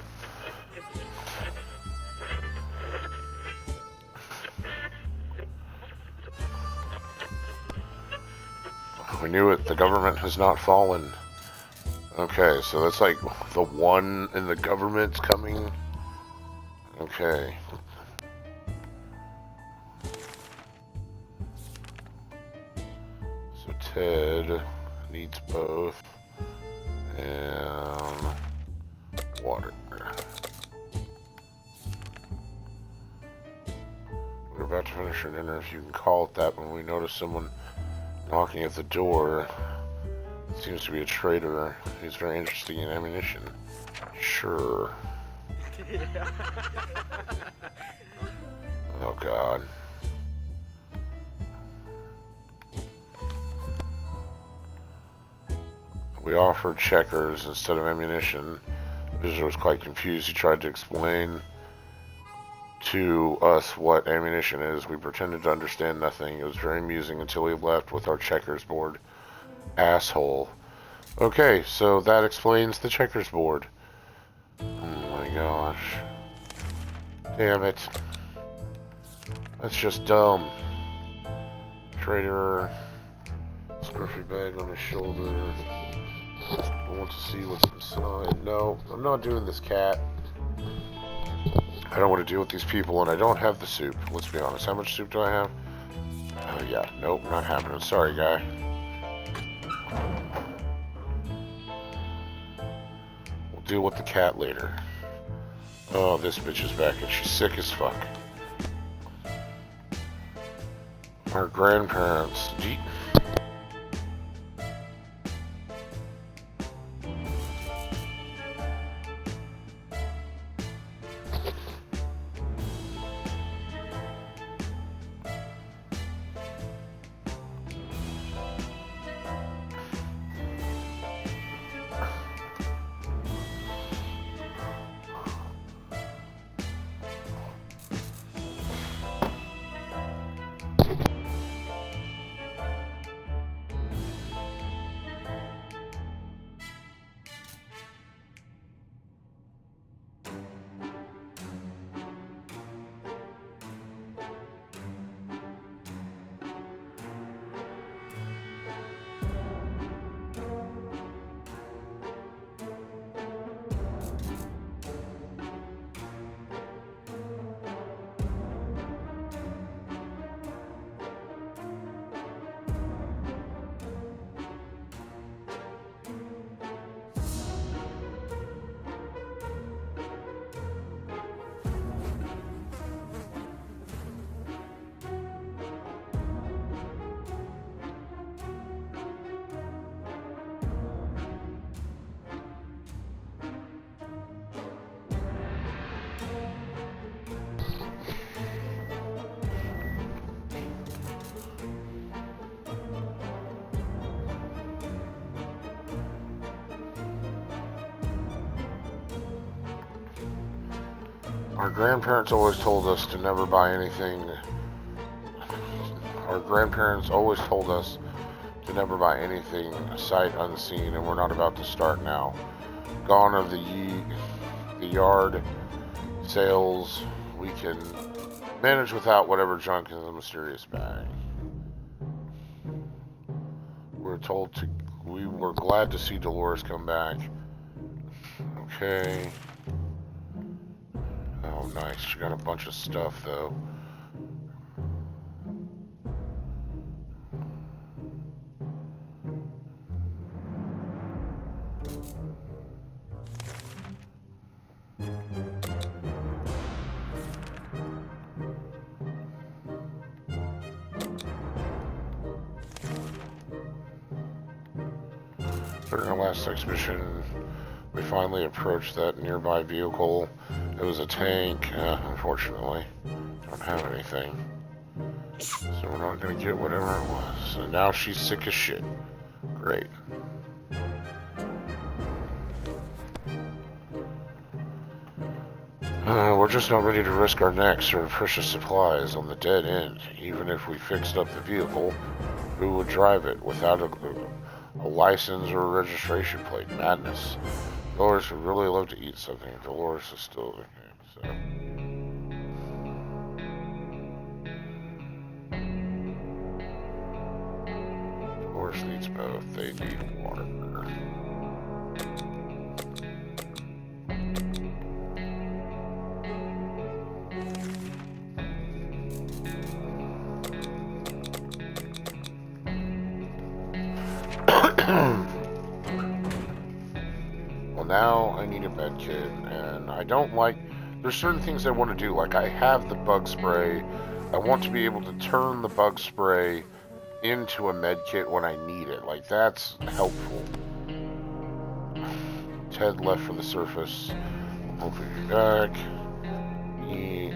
We knew it. The government has not fallen. Okay, so that's like the one in the government's coming. Okay. So Ted needs both. And water. We're about to finish our dinner, if you can call it that, when we notice someone knocking at the door. It seems to be a trader. He's very interested in ammunition. Sure. Oh God. We offered checkers instead of ammunition. The visitor was quite confused. He tried to explain to us what ammunition is. We pretended to understand nothing. It was very amusing until we left with our checkers board. Asshole. Okay, so that explains the checkers board. Oh my gosh. Damn it. That's just dumb. Trader. Scruffy bag on his shoulder. I want to see what's inside. No, I'm not doing this, cat. I don't want to deal with these people, and I don't have the soup. Let's be honest. How much soup do I have? Oh, yeah. Nope, not happening. Sorry, guy. We'll deal with the cat later. Oh, this bitch is back, and she's sick as fuck. Our grandparents... Our grandparents always told us to never buy anything. Our grandparents always told us to never buy anything sight unseen, and we're not about to start now. Gone are the yard sales. We can manage without whatever junk in the mysterious bag. We were glad to see Dolores come back. Okay. Oh, nice. She got a bunch of stuff, though. During our last expedition, we finally approached that nearby vehicle. It was a tank. Unfortunately, don't have anything. So we're not going to get whatever it was. And now she's sick as shit. Great. We're just not ready to risk our necks or precious supplies on the dead end. Even if we fixed up the vehicle, who would drive it without a license or a registration plate? Madness. Dolores would really love to eat something. Dolores is still okay, so. Dolores needs both. They need water. Well, now I need a med kit, and I don't like... There's certain things I want to do, like I have the bug spray. I want to be able to turn the bug spray into a med kit when I need it. Like, that's helpful. Ted left for the surface. Hope he'll be back. He...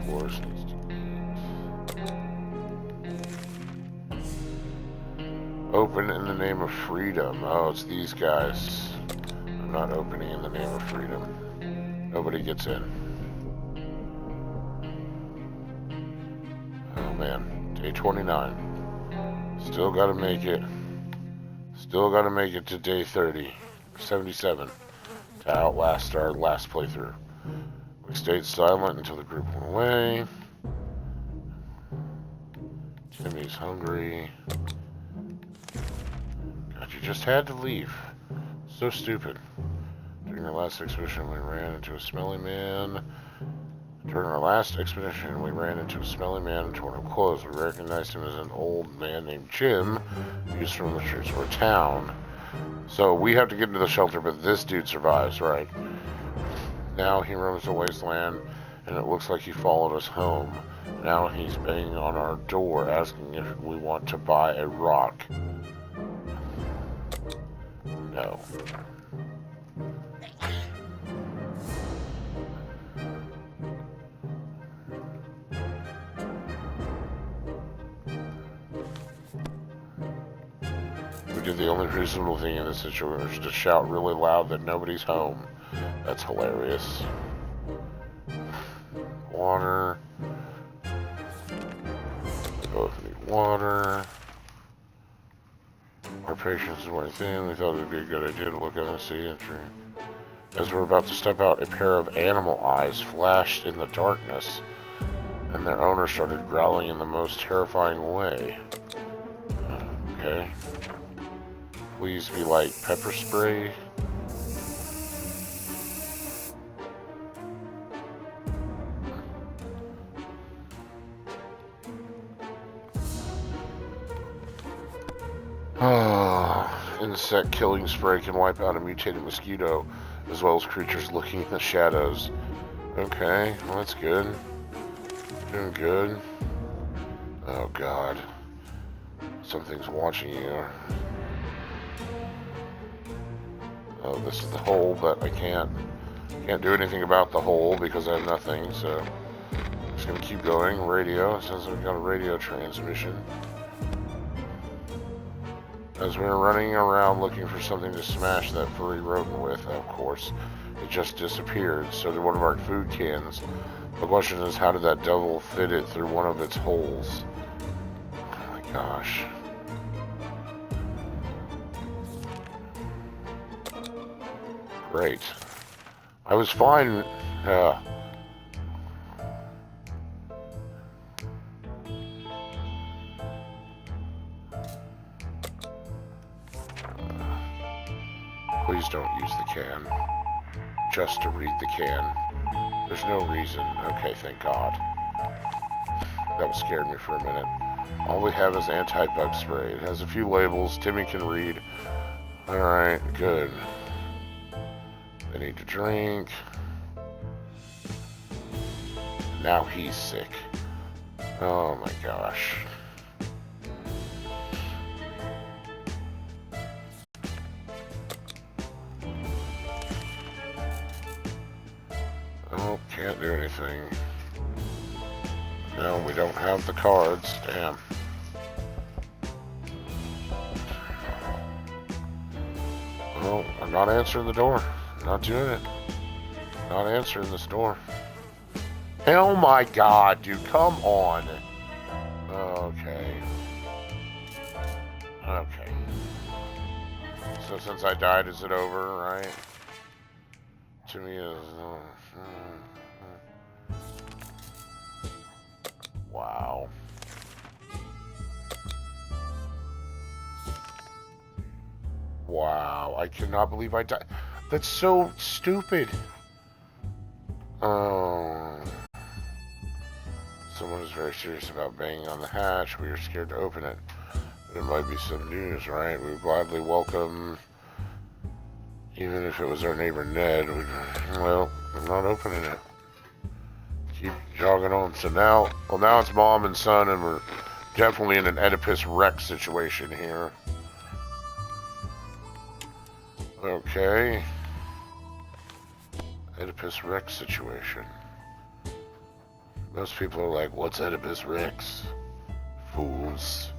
Dolores needs to... Open in the name of freedom. Oh, it's these guys. I'm not opening in the name of freedom. Nobody gets in. Oh man, day 29. Still gotta make it. Still gotta make it to day 30. 77. To outlast our last playthrough. We stayed silent until the group went away. Timmy's hungry. God, you just had to leave. So stupid. During our last expedition, we ran into a smelly man. During our last expedition, we ran into a smelly man and torn him clothes. We recognized him as an old man named Jim, who's from the Truesville town. So we have to get into the shelter, but this dude survives, right? Now he roams the wasteland, and it looks like he followed us home. Now he's banging on our door, asking if we want to buy a rock. No. We did the only reasonable thing in this situation, which is to shout really loud that nobody's home. That's hilarious. Water. We both need water. Our patience is wearing thin. We thought it would be a good idea to look out and see entry. As we're about to step out, a pair of animal eyes flashed in the darkness, and their owner started growling in the most terrifying way. Okay. Please be like pepper spray. Insect killing spray can wipe out a mutated mosquito, as well as creatures looking in the shadows. Okay, well that's good. Doing good. Oh god. Something's watching you. Oh, this is the hole, but I can't do anything about the hole because I have nothing, so I'm just gonna keep going. Radio, it says we've got a radio transmission. As we were running around looking for something to smash that furry rodent with, of course, it just disappeared. So did one of our food cans. The question is, how did that devil fit it through one of its holes? Oh my gosh. Great. I was fine. Please don't use the can. Just to read the can. There's no reason. Okay, thank God. That scared me for a minute. All we have is anti-bug spray. It has a few labels Timmy can read. Alright, good. They need to drink. Now he's sick. Oh my gosh. Can't do anything. No, we don't have the cards. Damn. Well, I'm not answering the door. I'm not doing it. Not answering this door. Oh my god, dude, come on. Okay. Okay. So since I died, is it over, right? To me is... wow. Wow, I cannot believe I died. That's so stupid. Oh. Someone is very serious about banging on the hatch. We are scared to open it. There might be some news, right? We would gladly welcome, even if it was our neighbor Ned. Well, I'm not opening it. Keep jogging on. So now, well, now it's mom and son, and we're definitely in an Oedipus Rex situation here. Okay. Oedipus Rex situation. Most people are like, what's Oedipus Rex? Fools.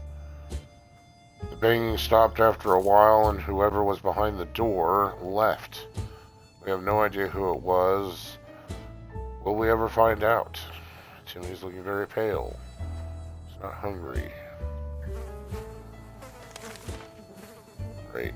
The banging stopped after a while, and whoever was behind the door left. We have no idea who it was. Will we ever find out? Timmy's looking very pale. He's not hungry. Great.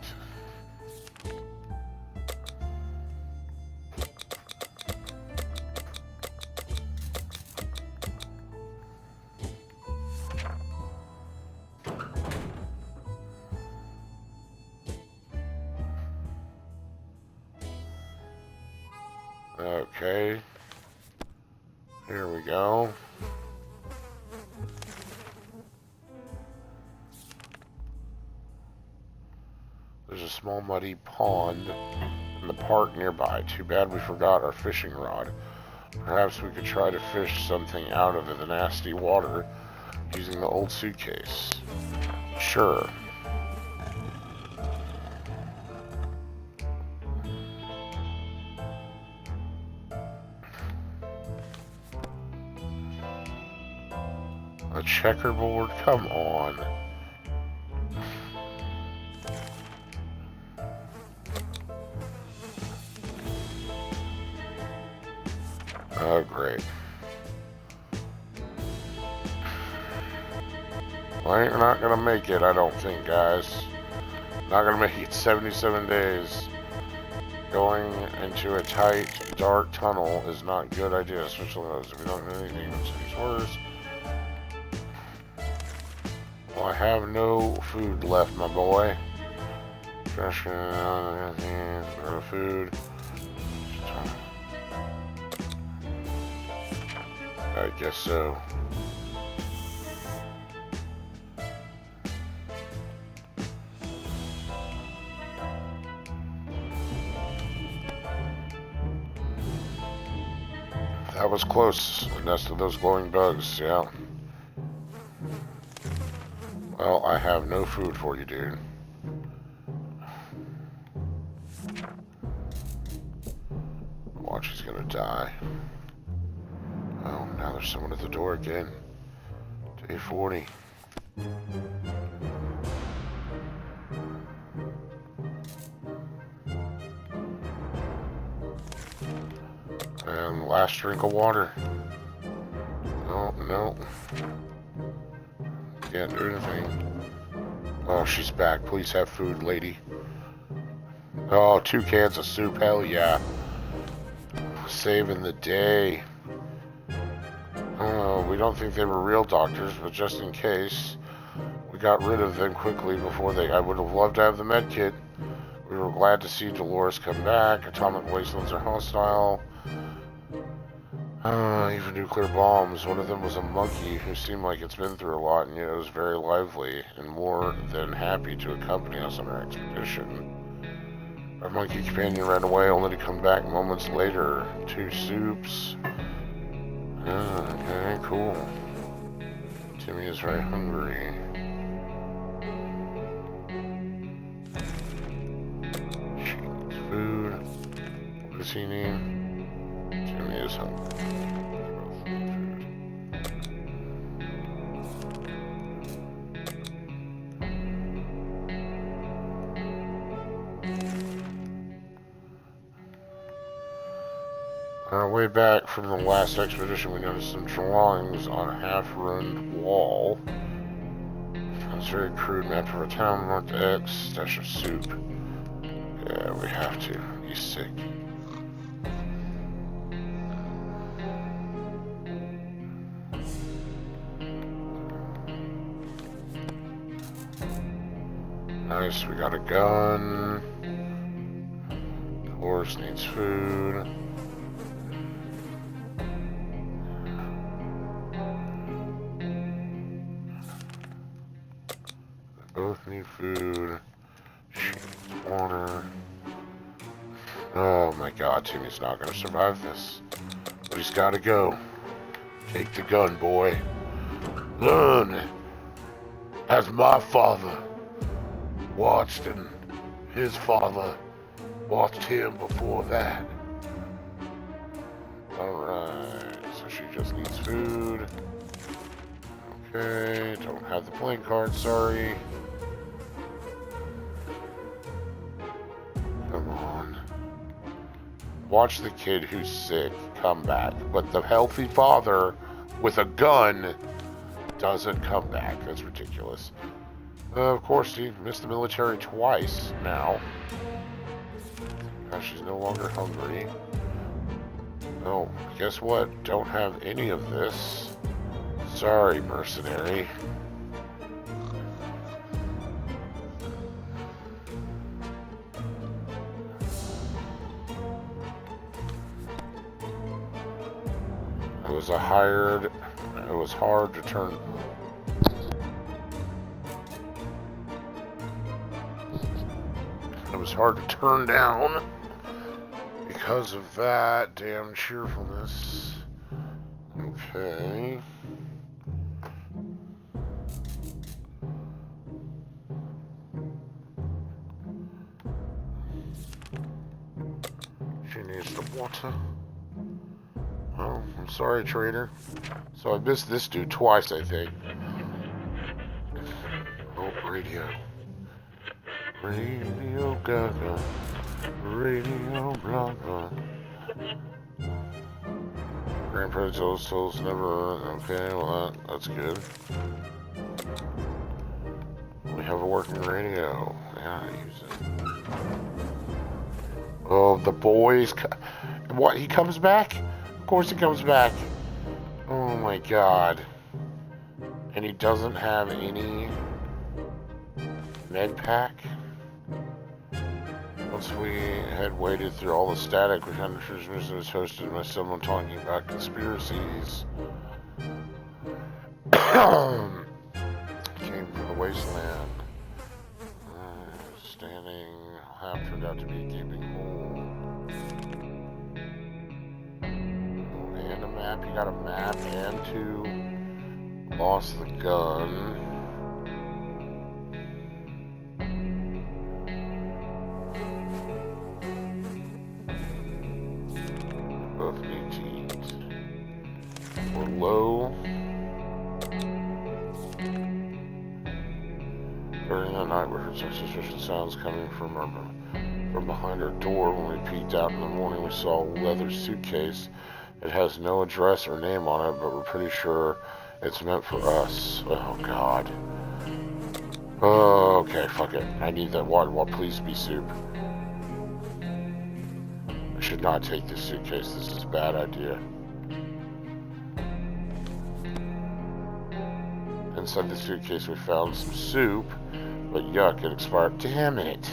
Okay. Here we go. There's a small muddy pond in the park nearby. Too bad we forgot our fishing rod. Perhaps we could try to fish something out of the nasty water using the old suitcase. Sure. A checkerboard? Come on. Oh, great. Well, you're not gonna make it, I don't think, guys. Not gonna make it 77 days. Going into a tight, dark tunnel is not a good idea, especially those if you don't know anything about these words. Well, I have no food left, my boy. Trash can, food. I guess so. That was close. The nest of those glowing bugs, yeah. Well, I have no food for you, dude. Watch, he's gonna die. Oh, now there's someone at the door again. Day 40. And last drink of water. Oh, no. Can't do anything. Oh, she's back. Please have food, lady. Oh, 2 cans of soup. Hell yeah. Saving the day. We don't think they were real doctors, but just in case, we got rid of them quickly before they... I would have loved to have the med kit. We were glad to see Dolores come back. Atomic wastelands are hostile. Even nuclear bombs. One of them was a monkey who seemed like it's been through a lot, and yet it was very lively and more than happy to accompany us on our expedition. Our monkey companion ran away, only to come back moments later. 2 soups. Okay, cool. Timmy is very hungry. She needs food. What does he need? Timmy is hungry. On our way back from the last expedition, we noticed some drawings on a half-ruined wall. It's very crude map of a town marked X, stash of soup. Yeah, we have to. He's sick. Nice, we got a gun. The horse needs food. Both need food. She needs water. Oh my god, Timmy's not gonna survive this. But he's gotta go. Take the gun, boy. Learn as my father watched and his father watched him before that. Alright, so she just needs food. Okay, don't have the playing card, sorry. Come on. Watch the kid who's sick come back, but the healthy father with a gun doesn't come back. That's ridiculous. Of course, he missed the military twice now. She's no longer hungry. Oh, guess what? Don't have any of this. Sorry, mercenary. It was it was hard to turn. It was hard to turn down because of that damn cheerfulness. Okay. She needs the water. Oh, I'm sorry, trader. So I missed this dude twice, I think. Oh, radio. Radio Gaga. Radio Gaga. Grandparents told never. Okay, well, that's good. We have a working radio. Yeah, I use it. Oh, the boys. What? He comes back? Of course he comes back. Oh my god. And he doesn't have any med pack? Once we had waded through all the static, which under transmission was hosted by someone talking about conspiracies. Came from the wasteland. Standing half turned out to be a gaping hole. And a map. You got a map and two. Lost the gun. Both need to eat. We're low. During the night, we heard some suspicious sounds coming from behind our door. When we peeked out in the morning, we saw a leather suitcase. It has no address or name on it, but we're pretty sure it's meant for us. Oh, God. Oh, okay, fuck it. I need that water. Please be soup. I should not take this suitcase. This is a bad idea. Inside the suitcase, we found some soup, but yuck, it expired. Damn it.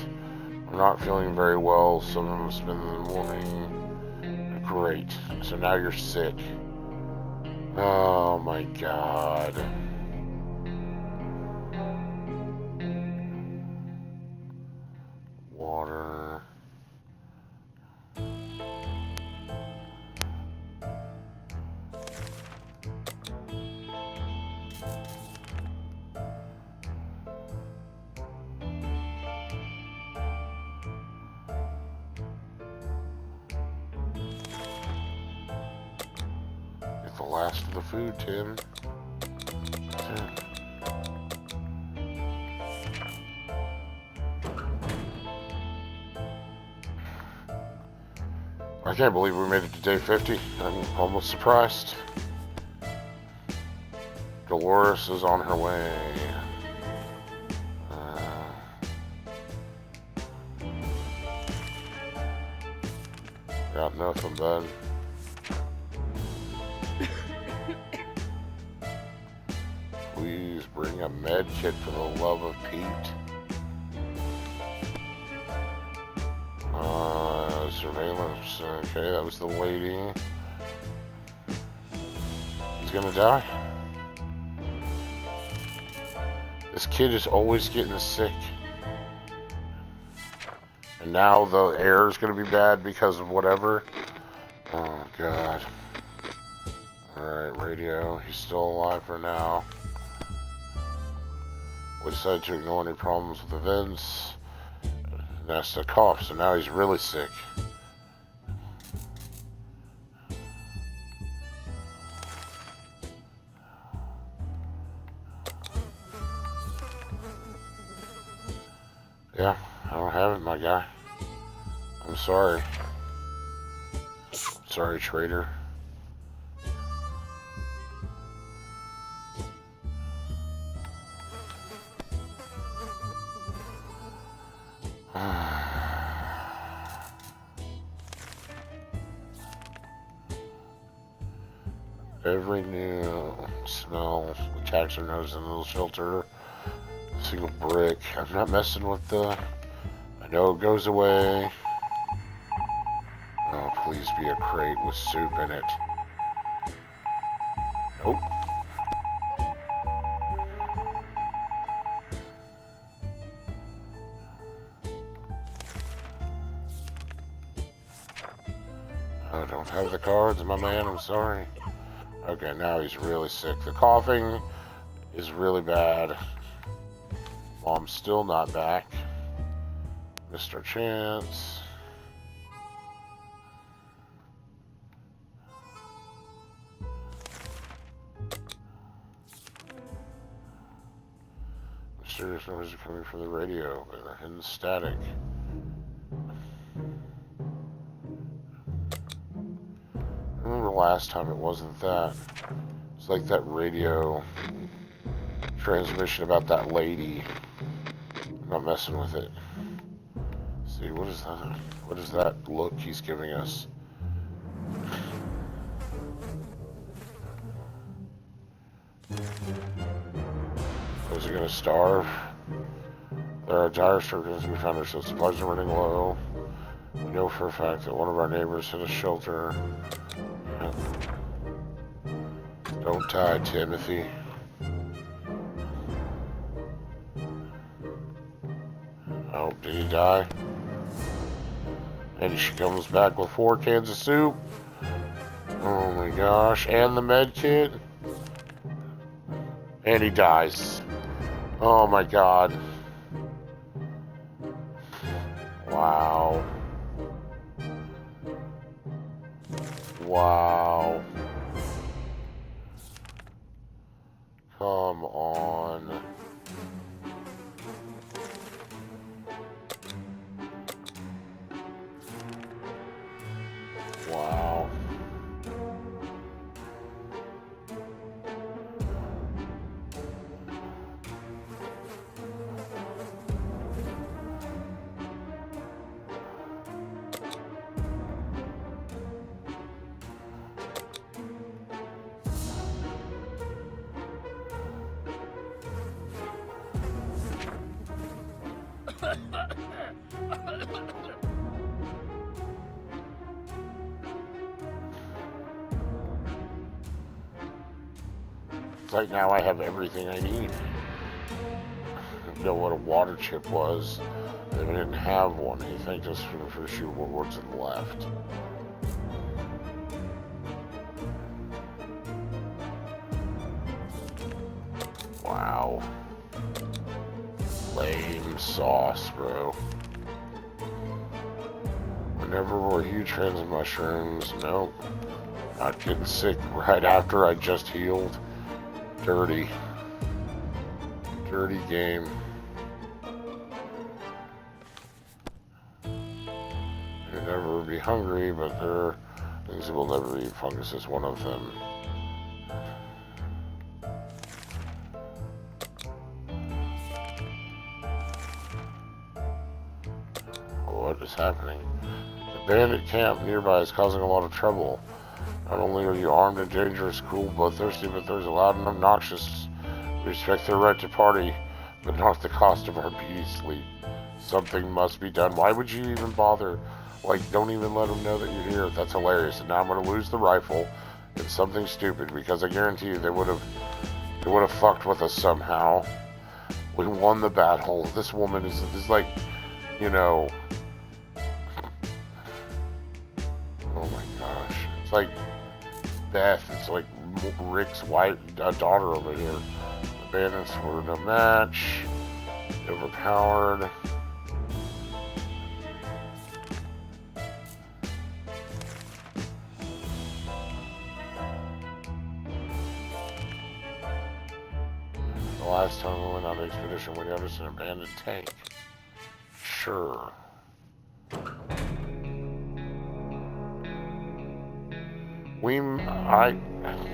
I'm not feeling very well. Some of them spent in the morning. Great. So now you're sick. Oh my god. Water. last of the food, Tim. I can't believe we made it to day 50. I'm almost surprised. Dolores is on her way. Got nothing, bud. Please bring a med kit for the love of Pete. Surveillance. Okay, that was the lady. He's gonna die. This kid is always getting sick. And now the air is gonna be bad because of whatever. Oh, God. Alright, radio. He's still alive for now. We decided to ignore any problems with the vents. That's a cough, so now he's really sick. Yeah, I don't have it, my guy. I'm sorry. Sorry, traitor. Every new smell attacks our nose in a little shelter. A single brick. I'm not messing with the... I know it goes away. Oh, please be a crate with soup in it. Nope. I don't have the cards, my man. I'm sorry. Okay, now he's really sick. The coughing is really bad. Mom's still not back. Missed our chance. Mysterious noises are coming from the radio and static. I remember last time it wasn't that. It's like that radio transmission about that lady. I'm not messing with it. Let's see, what is that? What is that look he's giving us? Is he gonna starve? There are dire circumstances we found ourselves. Supplies are running low. We know for a fact that one of our neighbors hit a shelter. Don't die, Timothy. Oh, did he die? And she comes back with 4 cans of soup. Oh my gosh. And the med kit. And he dies. Oh my God. Wow. Wow. Come on. Wow. Right now I have everything I need. I didn't know what a water chip was. I didn't have one. He thanked us for the first few rewards and left. Wow. Lame sauce, bro. Whenever we're huge fans of mushrooms, nope. Not getting sick right after I just healed. Dirty. Dirty game. You'll never be hungry, but there are things that will never eat. Fungus is one of them. What is happening? The bandit camp nearby is causing a lot of trouble. Not only are you armed and dangerous, cool, bloodthirsty, but there's loud and obnoxious. We respect their right to party, but not at the cost of our beauty sleep. Something must be done. Why would you even bother? Like, don't even let them know that you're here. That's hilarious. And now I'm going to lose the rifle in something stupid, because I guarantee you they would have fucked with us somehow. We won the battle. This woman is like, you know... Oh my gosh. It's like Beth. It's like Rick's daughter over here. The bandits were no match. Overpowered. The last time we went on an expedition, we noticed an abandoned tank. Sure.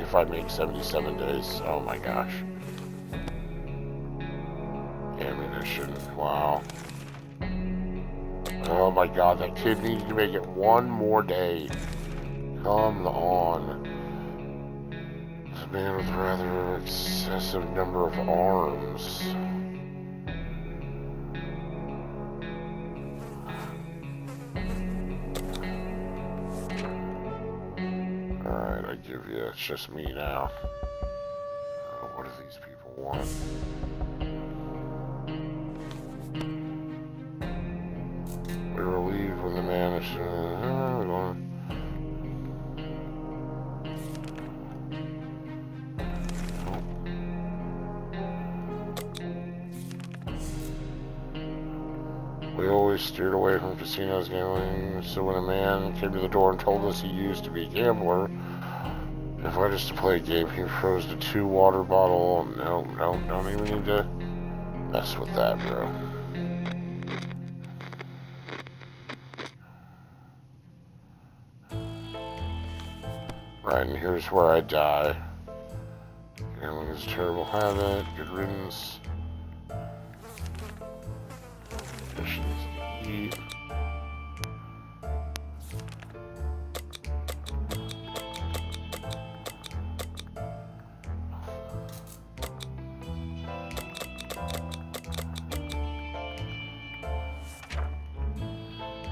If I make 77 days, oh my gosh. Ammunition, wow. Oh my god, that kid needed to make it one more day. Come on. This man with a rather excessive number of arms. Alright, I give you, it's just me now. What do these people want? We were relieved when the man We always steered away from casinos gambling, so when a man came to the door and told us he used to be a gambler, invited us to play a game, he froze a 2 water bottle. No, don't even need to mess with that, bro. Right, and here's where I die. Gambling is a terrible habit. Good riddance. Missions to eat.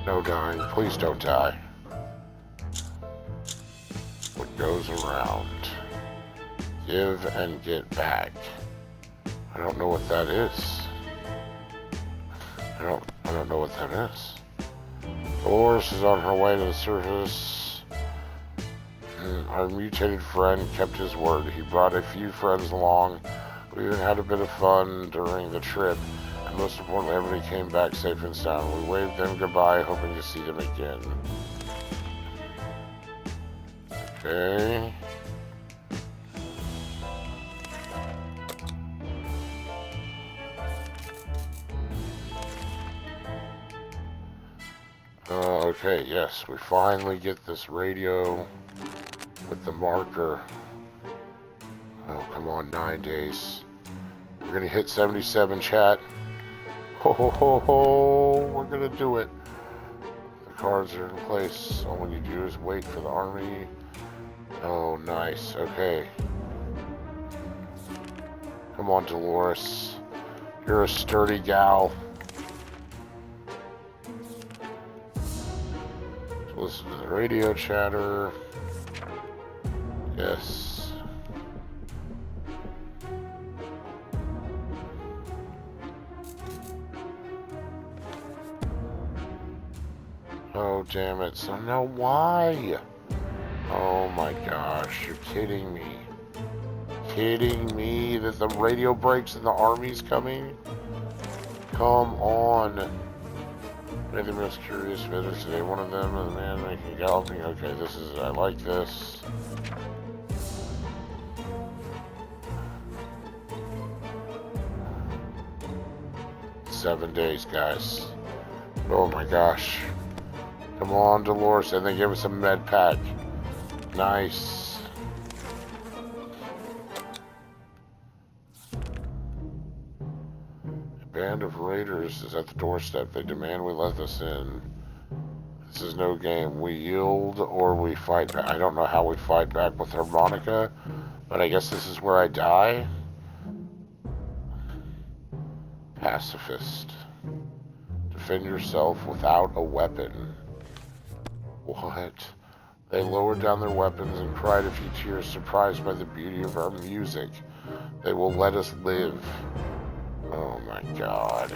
No dying. Please don't die. What goes around. Give and get back. I don't know what that is. I don't know what that is. Dolores is on her way to the surface. Our mutated friend kept his word. He brought a few friends along. We even had a bit of fun during the trip. And most importantly, everybody came back safe and sound. We waved them goodbye, hoping to see them again. Okay. Okay, yes, we finally get this radio with the marker. Oh, come on, 9 days. We're gonna hit 77, chat. Ho ho ho ho, we're gonna do it. The cards are in place. All we need to do is wait for the army. Oh, nice, okay. Come on, Dolores. You're a sturdy gal. Listen to the radio chatter. Yes. Oh, damn it. So, no, why? Oh my gosh, you're kidding me. Kidding me that the radio breaks and the army's coming? Come on. Made the most curious visitors today. One of them, the man making galloping. Okay, this is, I like this. "7 days, guys." Oh my gosh. Come on, Dolores. And they give us a med pack. Nice. A band of raiders is at the doorstep. They demand we let us in. This is no game. We yield or we fight back. I don't know how we fight back with harmonica, but I guess this is where I die. Pacifist. Defend yourself without a weapon. What? They lowered down their weapons and cried a few tears, surprised by the beauty of our music. They will let us live. Oh my god.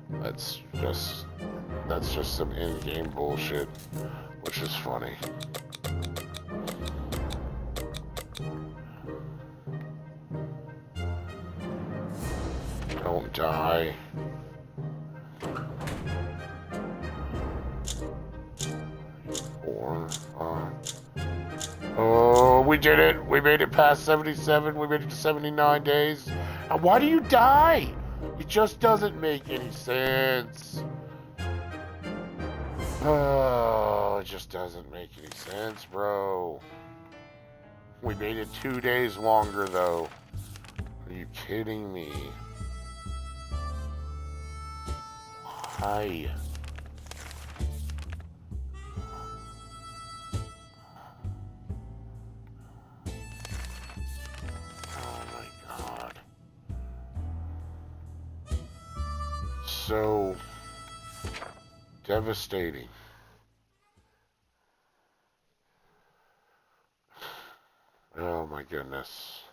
That's just some in-game bullshit, which is funny. Don't die. Oh, we did it! We made it past 77. We made it to 79 days. And why do you die? It just doesn't make any sense. Oh, it just doesn't make any sense, bro. We made it 2 days longer, though. Are you kidding me? Why? So devastating. Oh my goodness.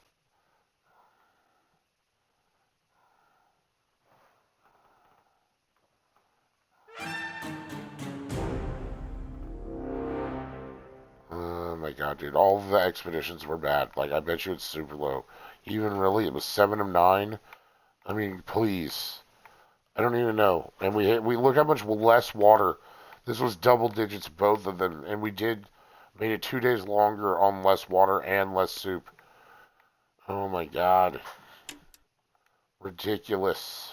Oh my god, dude. All of the expeditions were bad. Like, I bet you it's super low. Even really, it was 7 of 9. I mean, please. I don't even know. And we look how much less water. This was double digits, both of them. And we made it 2 days longer on less water and less soup. Oh my god. Ridiculous.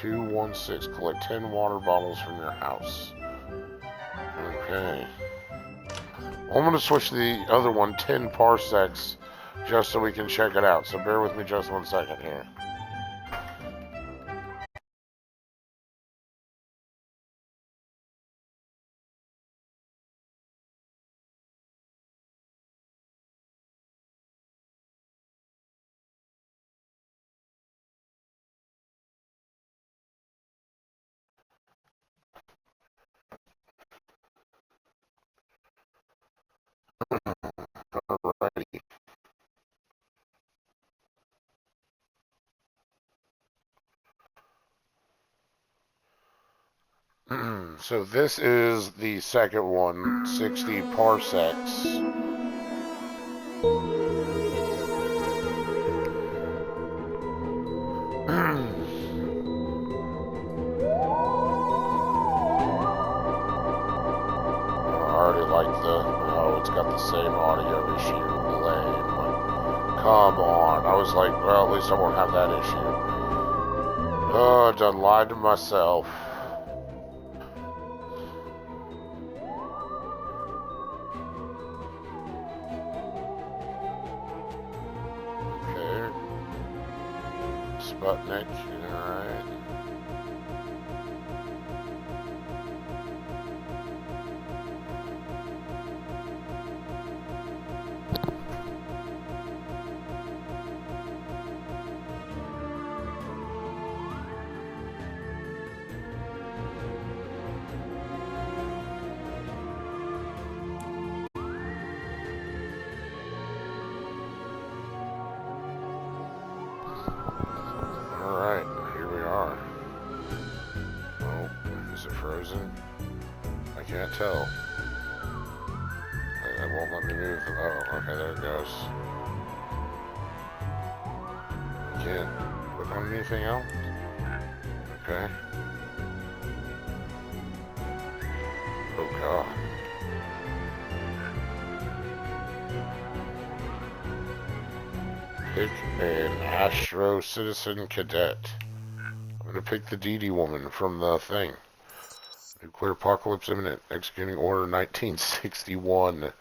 "216. Collect 10 water bottles from your house." Okay. I'm going to switch to the other one, 10 parsecs, just so we can check it out. So bear with me just 1 second here. Alrighty. So this is the second one, 60 parsecs. Oh, it's got the same audio issue. Lame. Come on. I was like, well, at least I won't have that issue. Oh, I done lied to myself. Okay. Sputnik, alright. can't tell. It won't let me move them. Oh, okay, there it goes. Can't put on anything else? Okay. Oh god. Pick an Astro Citizen Cadet. I'm gonna pick the DD woman from the thing. Nuclear apocalypse imminent. Executing order 1961.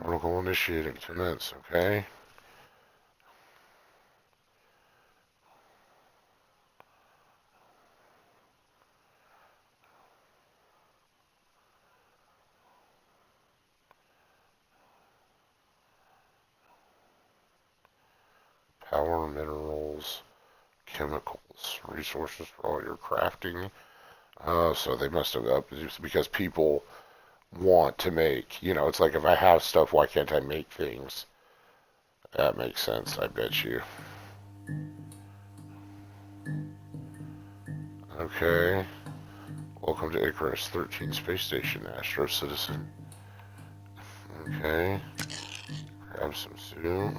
Protocol initiating. Commence. Okay. Power, minerals, chemicals, resources for all your crafting. So they must have up because people want to make, it's like if I have stuff, why can't I make things? That makes sense, I bet you. Okay. Welcome to Icarus 13 Space Station, Astro Citizen. Okay. Grab some soup.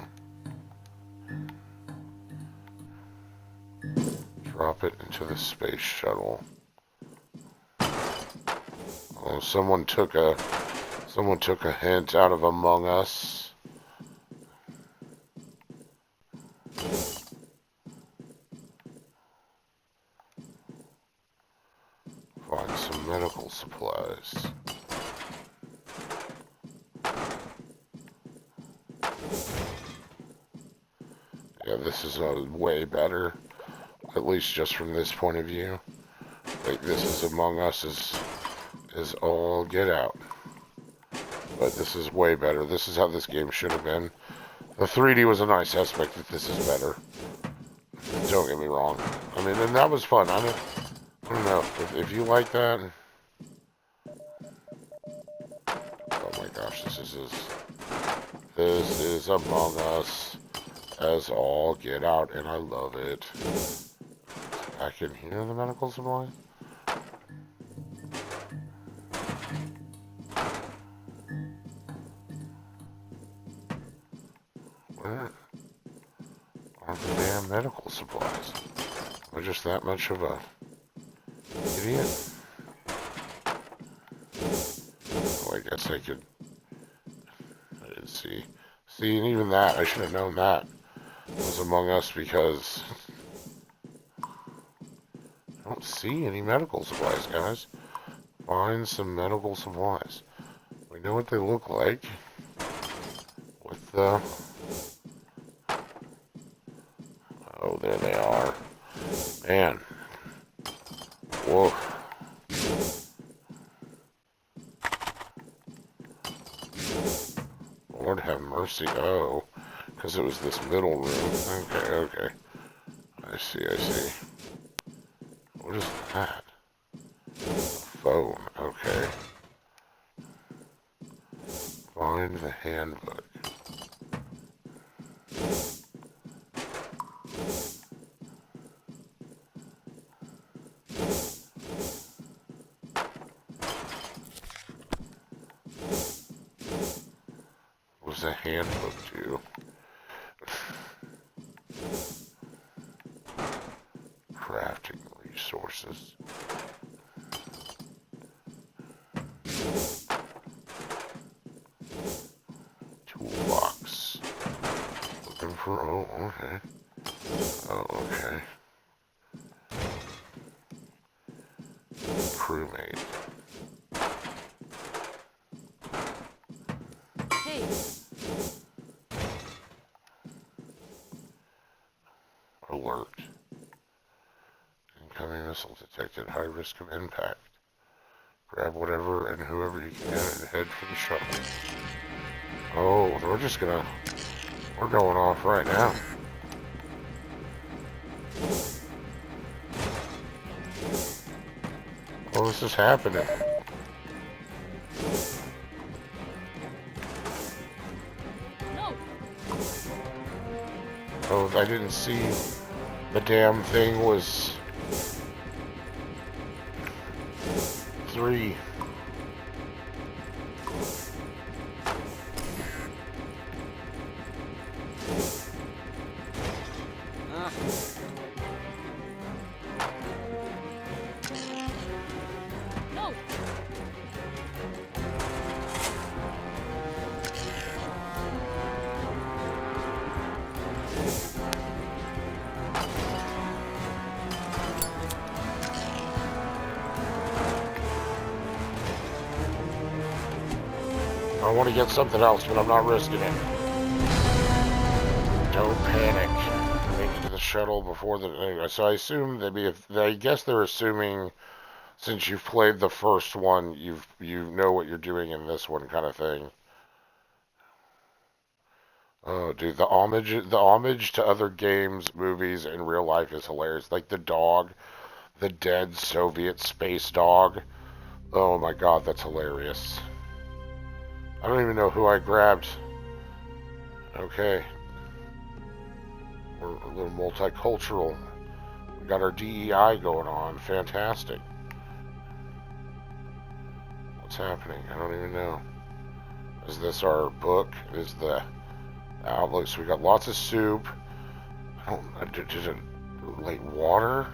Drop it into the space shuttle. Oh, someone took a hint out of Among Us. Find some medical supplies. Yeah, this is way better, at least just from this point of view. Like, this is Among Us is all get out. But this is way better. This is how this game should have been. The 3D was a nice aspect, but this is better. Don't get me wrong. I mean, and that was fun. I don't know. If you like that... Oh my gosh, this is Among Us as all get out, and I love it. I can hear the medical supply. Where are the damn medical supplies? Am I just that much of a idiot? Oh, I guess I could... I didn't see. See, and even that, I should have known that was Among Us because... I don't see any medical supplies, guys. Find some medical supplies. We know what they look like. With the... Oh, there they are. Man. Whoa. Lord have mercy. Oh. Because it was this middle room. Okay. I see. What is that? A phone. Okay. Find the handbook. What does a handbook do? Crafting resources. Toolbox. Looking for... Oh, okay. Crewmate. Hey. Alert. Incoming missile detected. High risk of impact. Grab whatever and whoever you can and head for the shuttle. Oh, we're going off right now. Oh, this is happening. No. Oh, I didn't see the damn thing was 3. I want to get something else, but I'm not risking it. Don't panic. Make it to the shuttle before the... So I assume I guess they're assuming since you've played the first one, you know what you're doing in this one kind of thing. Oh, dude, the homage to other games, movies, and real life is hilarious. Like the dog, the dead Soviet space dog. Oh my god, that's hilarious. I don't even know who I grabbed. Okay. We're a little multicultural. We got our DEI going on. Fantastic. What's happening? I don't even know. Is this our book? Is the outlook? So we got lots of soup. Did it like water?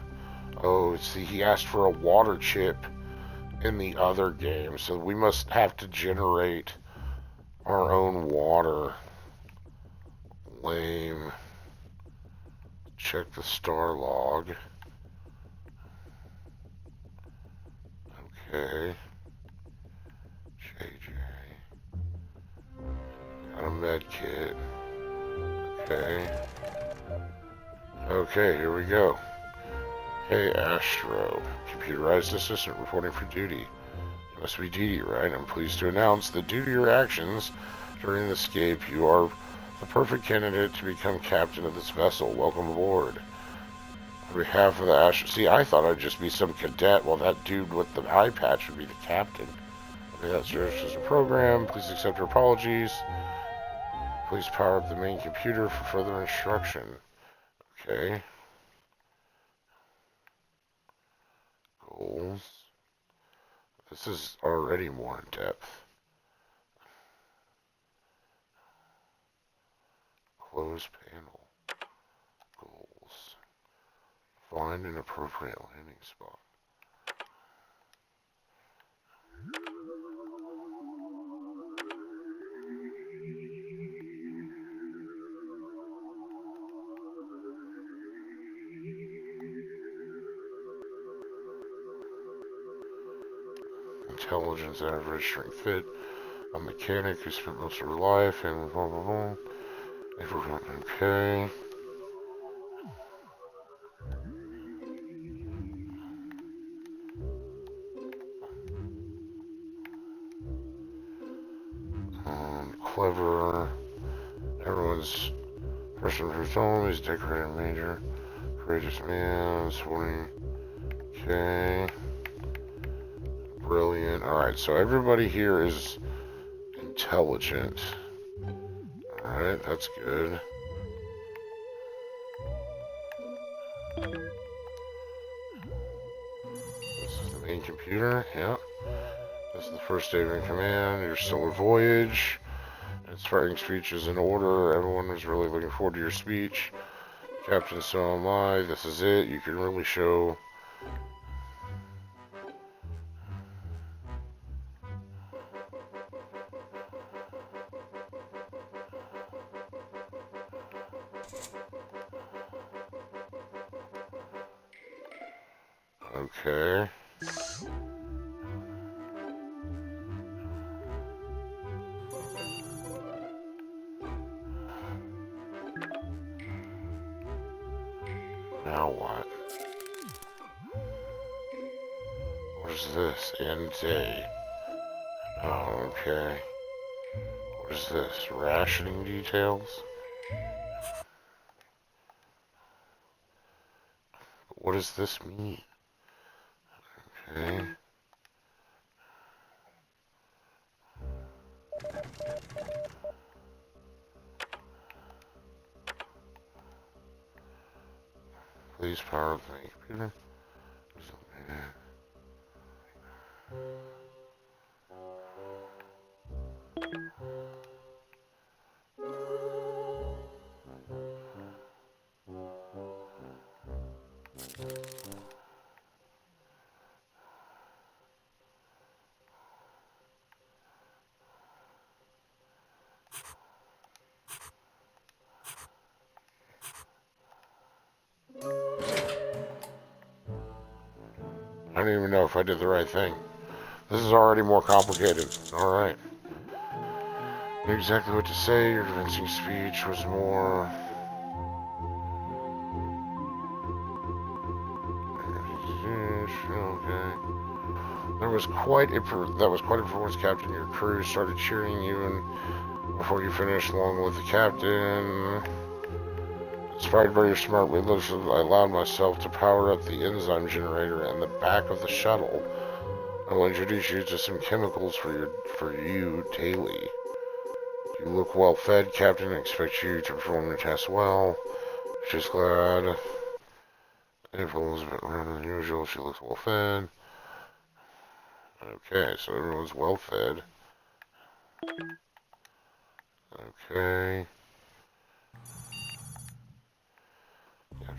Oh, see, he asked for a water chip in the other game, so we must have to generate our own water. Lame. Check the star log. Okay. JJ. Got a med kit. Okay. Okay, here we go. Hey, Astro. Computerized assistant reporting for duty. You must be Dee Dee, right? I'm pleased to announce that due to your actions during the escape, you are the perfect candidate to become captain of this vessel. Welcome aboard. On behalf of the Astro... See, I thought I'd just be some cadet, while that dude with the eye patch would be the captain. Okay, that serves as a program. Please accept our apologies. Please power up the main computer for further instruction. Okay. Goals. This is already more in depth. Close panel. Goals. Find an appropriate landing spot. Intelligence, average, strength, fit. A mechanic who spent most of her life and blah blah blah. Okay. Clever. Everyone's person for his own. He's decorated major. Courageous man. Sporting. Okay. Brilliant. Alright, so everybody here is intelligent. Alright, that's good. This is the main computer. Yep. This is the first day in command. Your stellar voyage. Its fighting speech is in order. Everyone was really looking forward to your speech. Captain, so am I. This is it. You can really show... Okay. Now what? What is this? End day. Oh, okay. What is this? Rationing details? What does this mean? Okay. Please power up the computer. I don't even know if I did the right thing. This is already more complicated. Alright. Knew exactly what to say. Your convincing speech was more. Okay. That was quite a performance, Captain. Your crew started cheering you and before you finished, along with the captain. Inspired by your smart leadership, I allowed myself to power up the enzyme generator in the back of the shuttle. I will introduce you to some chemicals for you daily. You look well fed, Captain. I expect you to perform your test well. She's glad. April is a bit rounder than usual. She looks well fed. Okay, so everyone's well fed. Okay.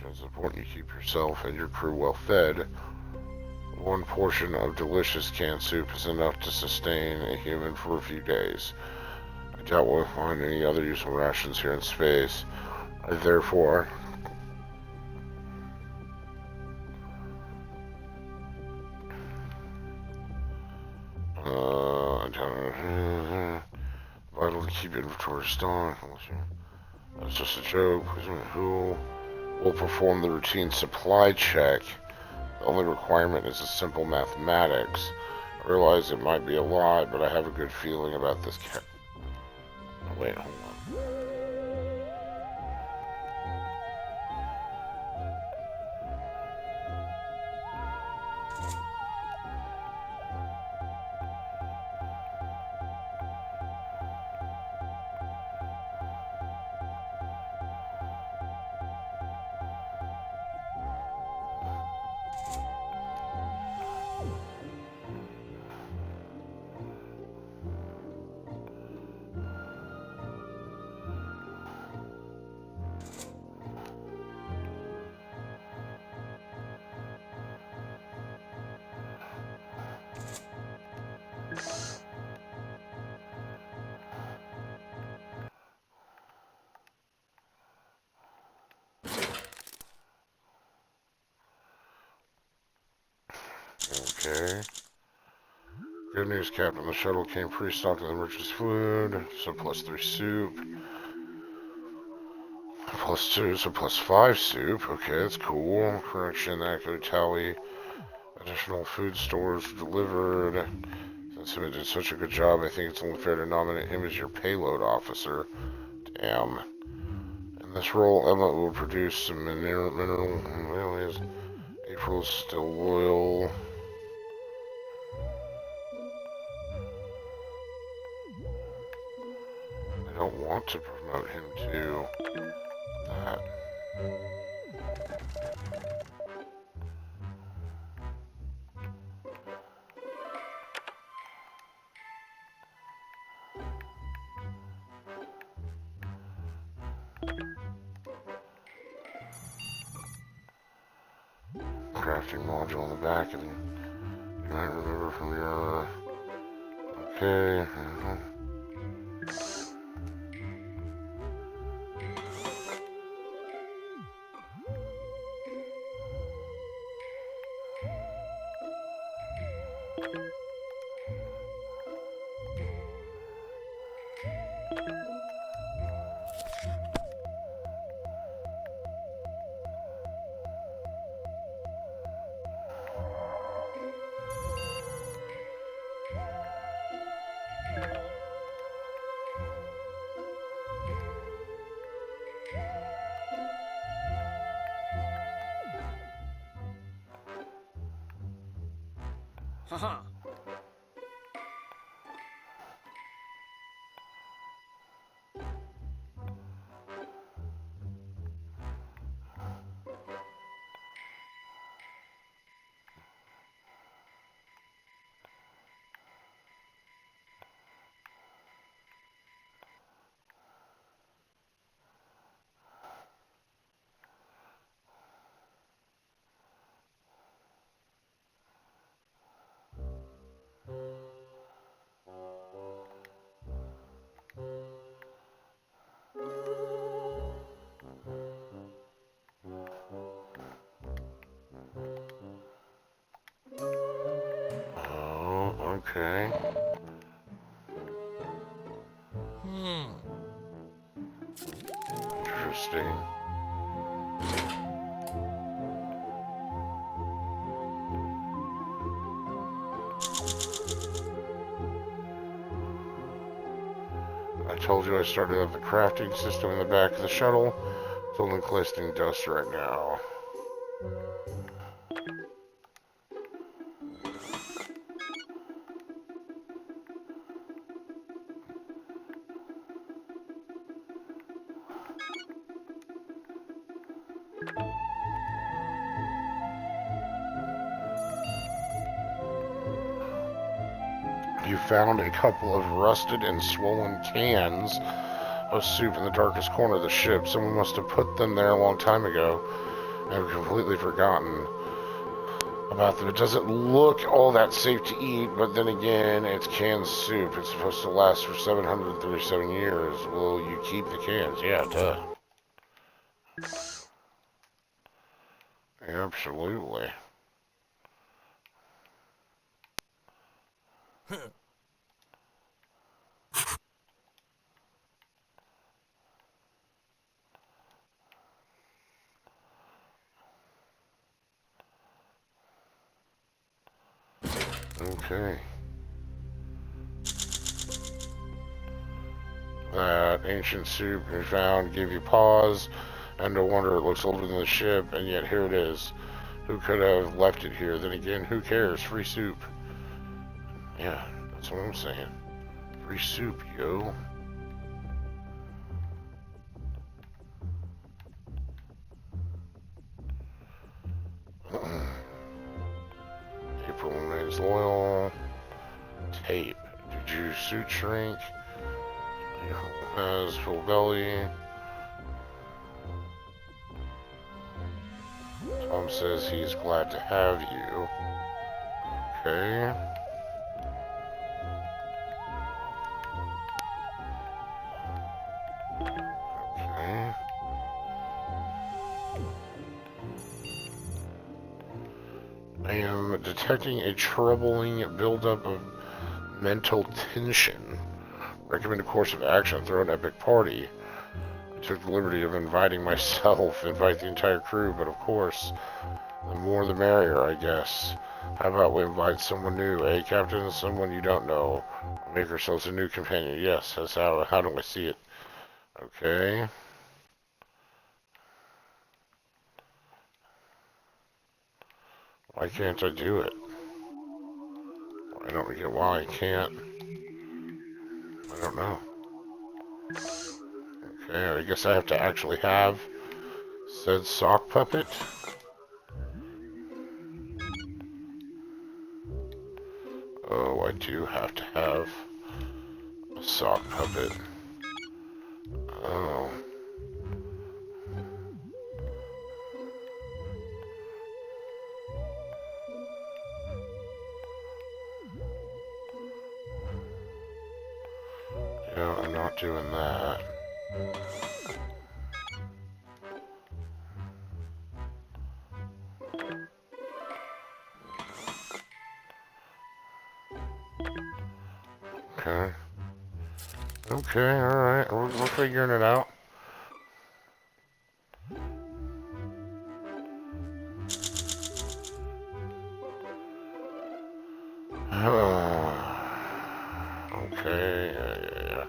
It's important you keep yourself and your crew well fed. One portion of delicious canned soup is enough to sustain a human for a few days. I doubt we'll find any other useful rations here in space. I therefore vital to keep inventory stocked. That's just a joke. Who will perform the routine supply check? The only requirement is a simple mathematics. I realize it might be a lot, but I have a good feeling about this Oh, wait, hold on. Okay. Good news, Captain. The shuttle came pre-stocked with enriched food, so +3 soup. +2, so +5 soup. Okay, that's cool. Correction, accurate tally. Additional food stores delivered. Since he did such a good job, I think it's only fair to nominate him as your payload officer. Damn. In this role, Emma will produce some mineral. Well, April's still loyal. I don't want to promote him to that. Crafting module on the back, and you might remember from your. Okay. Haha. Oh, okay. Interesting. I told you I started up the crafting system in the back of the shuttle. It's only collecting dust right now. You found a couple of rusted and swollen cans of soup in the darkest corner of the ship. Someone must have put them there a long time ago. I've completely forgotten about them. It doesn't look all that safe to eat, but then again, it's canned soup. It's supposed to last for 737 years. Will you keep the cans? Yeah, duh. Absolutely. Okay. That ancient soup you found gave you pause and no wonder it looks older than the ship, and yet here it is. Who could have left it here? Then again, who cares? Free soup. Yeah, that's what I'm saying. Free soup, yo. April remains loyal. Tape. Did you suit shrink? Has full belly. Tom says he's glad to have you. Okay. Okay. I am detecting a troubling buildup of mental tension. Recommend a course of action. Throw an epic party. I took the liberty of inviting myself, invite the entire crew, but of course, the more the merrier, I guess. How about we invite someone new, eh, Captain? Someone you don't know. Make ourselves a new companion. Yes, that's how do I see it? Okay. Why can't I do it? I don't get why I can't. I don't know. Okay, I guess I have to actually have said sock puppet. Oh, I do have to have a sock puppet. Oh. Yeah, I'm not doing that. Okay. Okay, alright. We're figuring it out. Okay, yeah.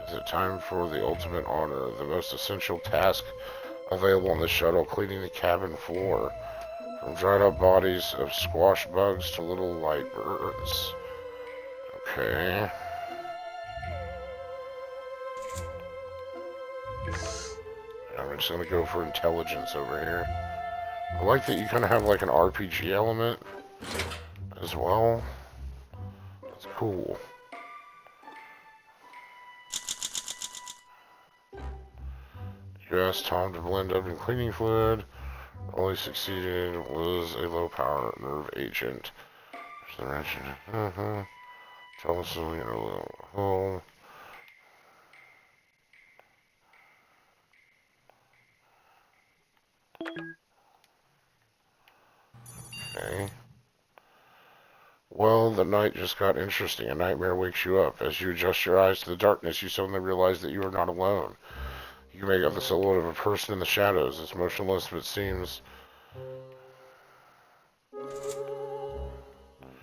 Is it time for the ultimate honor? The most essential task available on the shuttle, cleaning the cabin floor. From dried up bodies of squash bugs to little light birds. Okay. I'm just gonna go for intelligence over here. I like that you kind of have like an RPG element as well. That's cool. You asked Tom to blend up in cleaning fluid. All he succeeded was a low power nerve agent. Tell us so we know a little hole. Okay. Well, the night just got interesting. A nightmare wakes you up. As you adjust your eyes to the darkness, you suddenly realize that you are not alone. You make out the silhouette of a person in the shadows. It's motionless, but seems...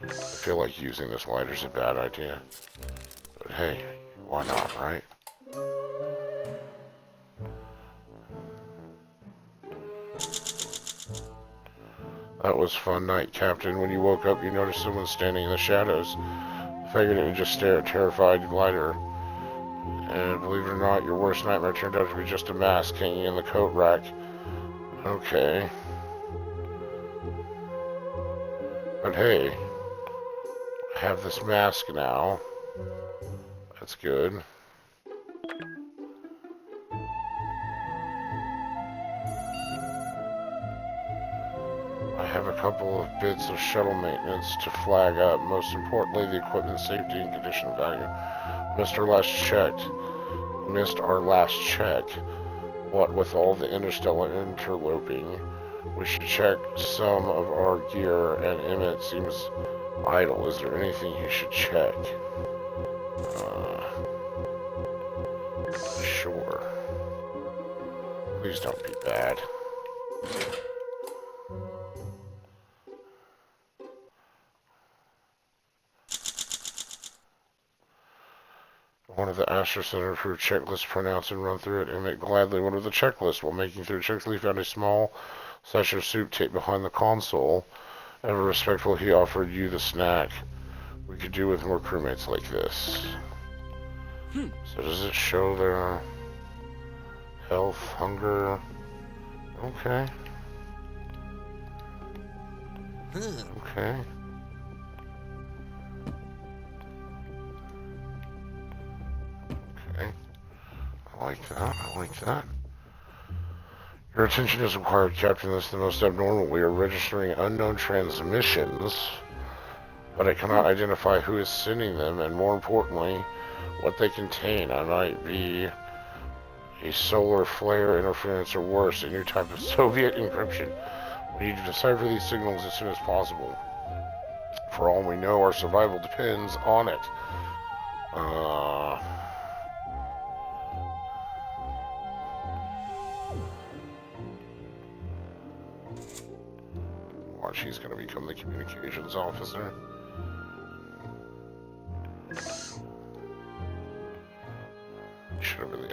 I feel like using this lighter is a bad idea. But hey, why not, right? That was a fun night, Captain. When you woke up, you noticed someone standing in the shadows. You figured it would just stare at terrified glider. And believe it or not, your worst nightmare turned out to be just a mask hanging in the coat rack. Okay. But hey, I have this mask now. That's good. I have a couple of bits of shuttle maintenance to flag up. Most importantly, the equipment safety and condition value. Missed our last check. What with all the interstellar interloping, we should check some of our gear, and Emmett seems idle. Is there anything he should check? Sure. Please don't be bad. One of the Astra Center approved checklists pronounced and run through it. Emmett gladly went with the checklist. While making through checklists, he found a small sachet of soup taped behind the console. Ever respectful, he offered you the snack. We could do with more crewmates like this. So does it show their health, hunger? Okay. Okay. Okay. I like that. I like that. Your attention is required, Captain. This is the most abnormal. We are registering unknown transmissions, but I cannot identify who is sending them, and more importantly, what they contain. I might be a solar flare interference or worse, a new type of Soviet encryption. We need to decipher these signals as soon as possible. For all we know, our survival depends on it. Watch, he's gonna become the communications officer.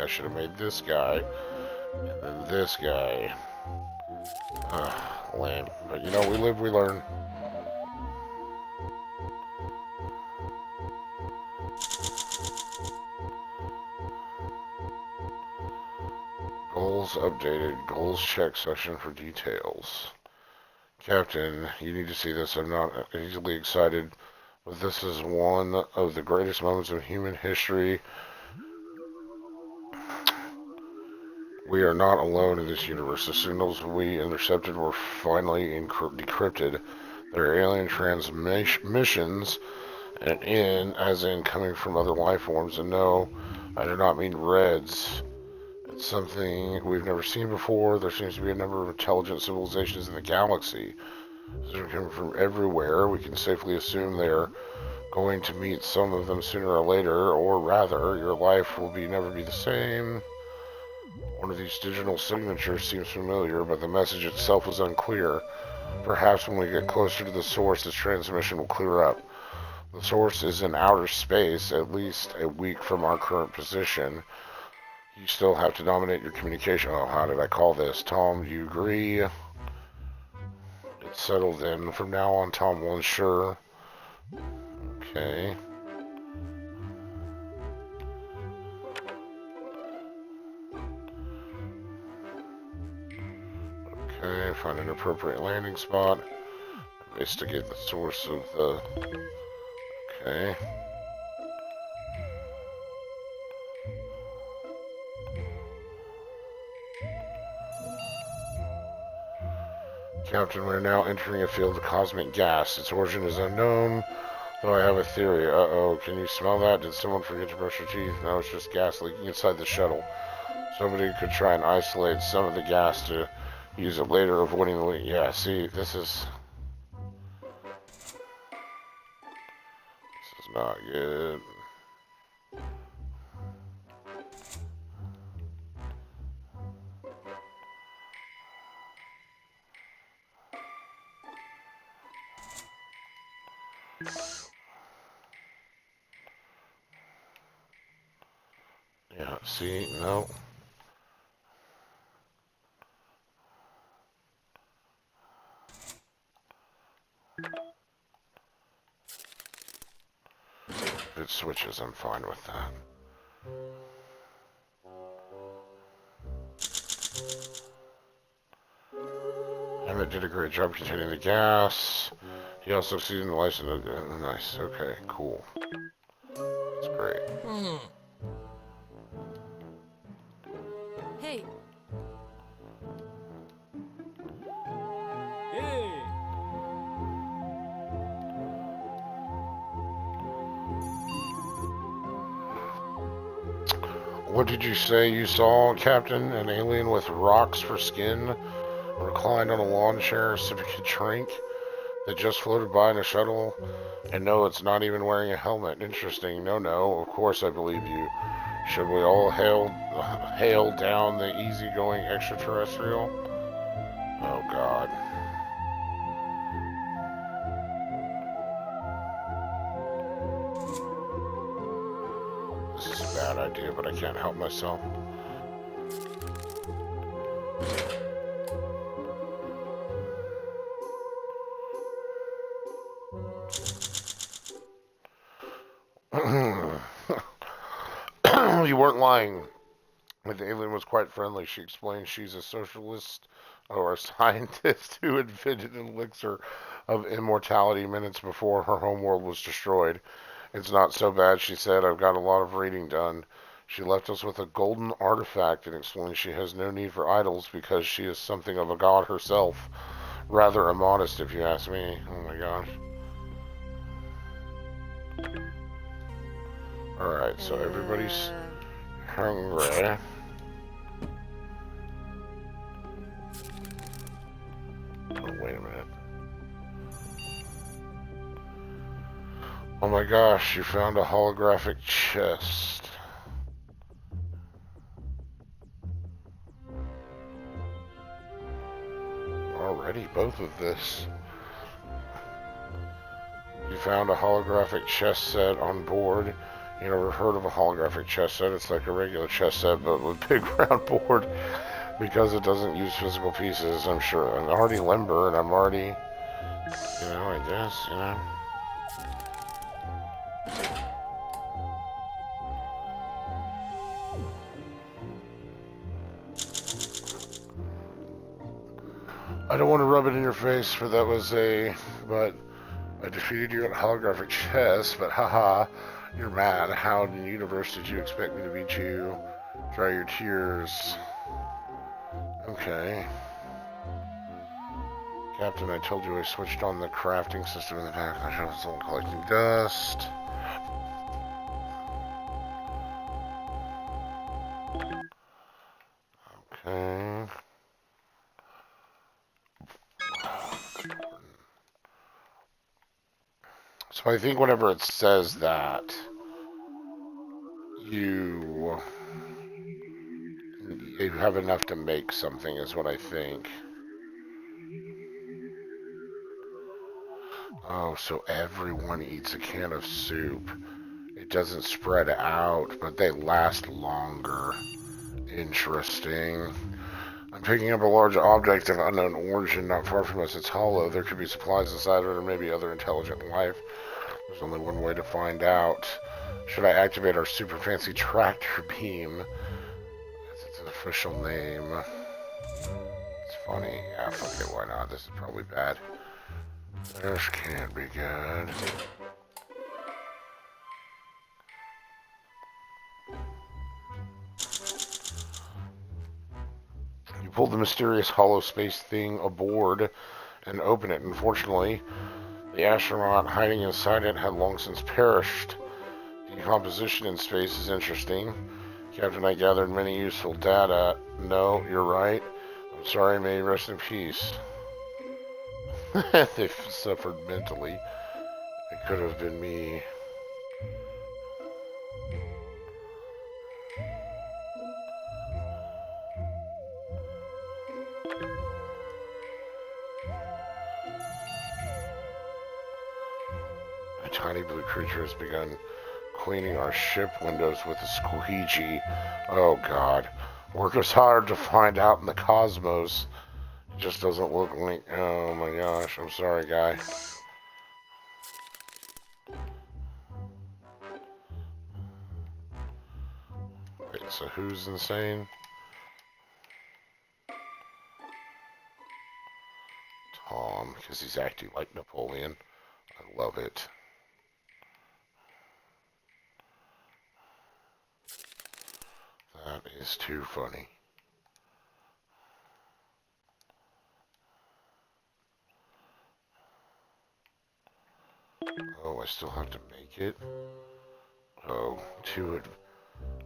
I should have made this guy, and then this guy. Lame. But you know, we live, we learn. Goals updated. Goals check section for details. Captain, you need to see this. I'm not easily excited, but this is one of the greatest moments of human history. We are not alone in this universe. The signals we intercepted were finally decrypted. They're alien transmissions, and as in coming from other life forms. And no, I do not mean Reds. It's something we've never seen before. There seems to be a number of intelligent civilizations in the galaxy. They're coming from everywhere. We can safely assume they're going to meet some of them sooner or later, or rather, your life will never be the same. One of these digital signatures seems familiar, but the message itself is unclear. Perhaps when we get closer to the source, this transmission will clear up. The source is in outer space, at least a week from our current position. You still have to dominate your communication. Oh, how did I call this? Tom, do you agree? It's settled in. From now on, Tom will ensure. Okay. Okay, find an appropriate landing spot. Investigate the source of the... Okay. Captain, we're now entering a field of cosmic gas. Its origin is unknown, though I have a theory. Uh-oh, can you smell that? Did someone forget to brush their teeth? No, it's just gas leaking inside the shuttle. Somebody could try and isolate some of the gas to use it later, avoiding the leak. Yeah, see, this is... not good. Yeah, see, no. If it switches, I'm fine with that. Emmett did a great job containing the gas. He also succeeded in the license. Nice, okay, cool. That's great. Hey. What did you say you saw, Captain? An alien with rocks for skin, reclined on a lawn chair, sipping a drink that just floated by in a shuttle? And no, it's not even wearing a helmet. Interesting. No, of course I believe you. Should we all hail down the easygoing extraterrestrial? Oh, God. This is a bad idea, but I can't help myself. You weren't lying. The alien was quite friendly. She explained she's a socialist or a scientist who invented an elixir of immortality minutes before her homeworld was destroyed. It's not so bad, she said. I've got a lot of reading done. She left us with a golden artifact and explained she has no need for idols because she is something of a god herself. Rather immodest, if you ask me. Oh my gosh. Alright, so everybody's hungry. Oh, wait a minute. Oh my gosh, you found a holographic chest. Already, both of this. You found a holographic chess set on board. You never heard of a holographic chess set? It's like a regular chess set, but with big round board. Because it doesn't use physical pieces, I'm sure. I'm already limber, and I'm already, I guess, I don't want to rub it in your face, but I defeated you at holographic chess, but haha, you're mad. How in the universe did you expect me to beat you? Dry your tears. Okay. Captain, I told you I switched on the crafting system in the back. I should have someone collecting dust. Okay. So I think whenever it says that, you have enough to make something is what I think. Oh, so everyone eats a can of soup. It doesn't spread out, but they last longer. Interesting. I'm picking up a large object of unknown origin not far from us. It's hollow. There could be supplies inside of it or maybe other intelligent life. There's only one way to find out. Should I activate our super fancy tractor beam? It's an official name. It's funny. Yeah, fuck it, why not? This is probably bad. This can't be good. You pulled the mysterious hollow space thing aboard and open it. Unfortunately, the astronaut hiding inside it had long since perished. Decomposition in space is interesting. Captain, I gathered many useful data. No, you're right. I'm sorry, may you rest in peace. They've suffered mentally. It could have been me. A tiny blue creature has begun cleaning our ship windows with a squeegee. Oh god. Work is hard to find out in the cosmos. It just doesn't look like... Oh my gosh, I'm sorry, guy. Wait, so who's insane? Tom, because he's acting like Napoleon. I love it. That is too funny. Oh, I still have to make it? Oh,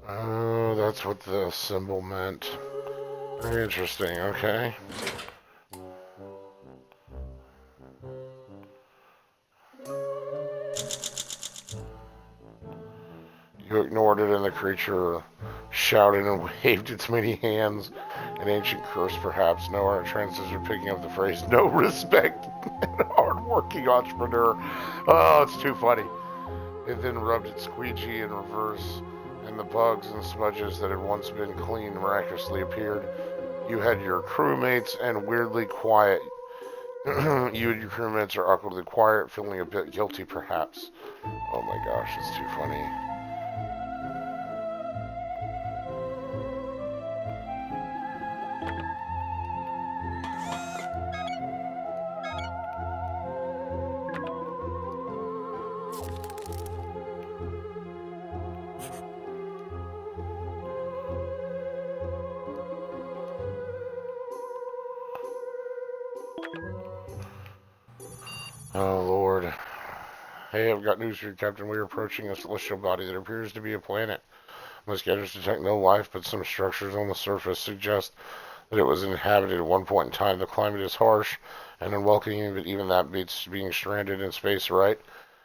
oh, that's what the symbol meant. Very interesting, okay. You ignored it and the creature shouted and waved its many hands. An ancient curse, perhaps. No, our translators are picking up the phrase, no respect, hard-working entrepreneur. Oh, it's too funny. It then rubbed its squeegee in reverse, and the bugs and smudges that had once been clean miraculously appeared. You had your crewmates and weirdly quiet. You and your crewmates are awkwardly quiet, feeling a bit guilty, perhaps. Oh my gosh, it's too funny. Oh, Lord. Hey, I've got news for you, Captain. We are approaching a celestial body that appears to be a planet. Investigators detect no life, but some structures on the surface suggest that it was inhabited at one point in time. The climate is harsh and unwelcoming, but even that beats being stranded in space, right?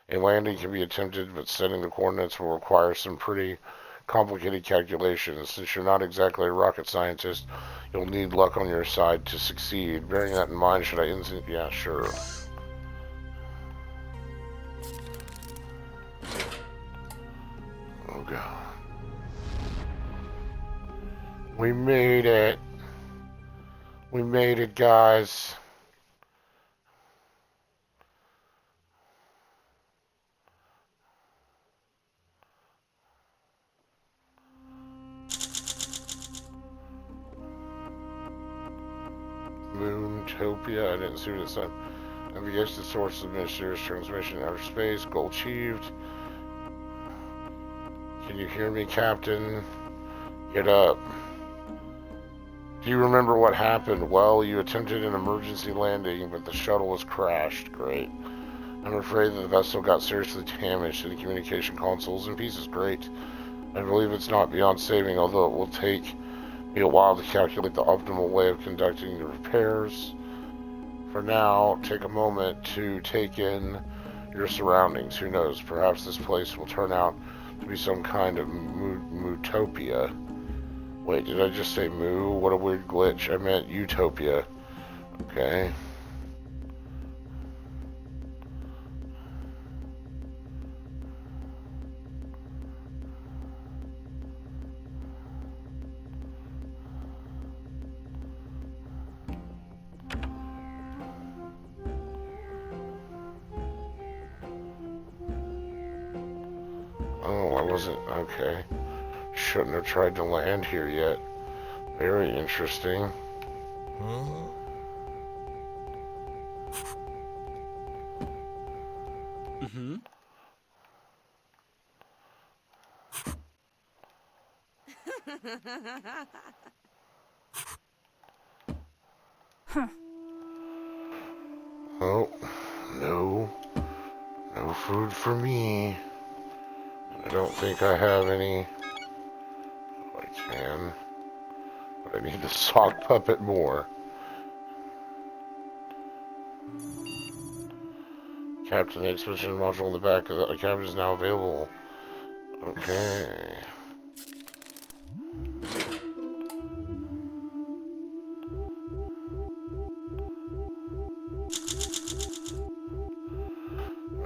A landing can be attempted, but setting the coordinates will require some pretty complicated calculations. Since you're not exactly a rocket scientist, you'll need luck on your side to succeed. Bearing that in mind, should I Yeah, sure. Oh god. We made it. We made it, guys. Moontopia. I didn't see what it said. Navigation to source of mysterious transmission in outer space. Goal achieved. Can you hear me, Captain? Get up. Do you remember what happened? Well, you attempted an emergency landing, but the shuttle was crashed. Great. I'm afraid that the vessel got seriously damaged and the communication console is in pieces. Great. I believe it's not beyond saving, although it will take me a while to calculate the optimal way of conducting the repairs. For now, take a moment to take in your surroundings. Who knows? Perhaps this place will turn out to be some kind of Mootopia. Wait, did I just say moo? What a weird glitch. I meant utopia. Okay. Oh, I wasn't... Okay. Shouldn't have tried to land here yet. Very interesting. Mm-hmm. Oh, no. No food for me. I don't think I have any. I can. But I need the sock puppet more. Captain, the expedition module in the back of the cabin is now available. Okay.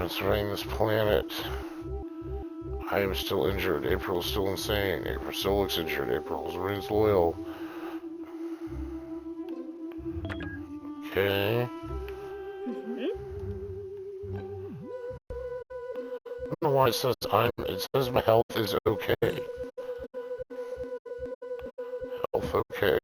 Surveying this planet. I am still injured. April is still insane. April still looks injured. April's remains loyal. Okay. I don't know why it says it says my health is okay. Health okay.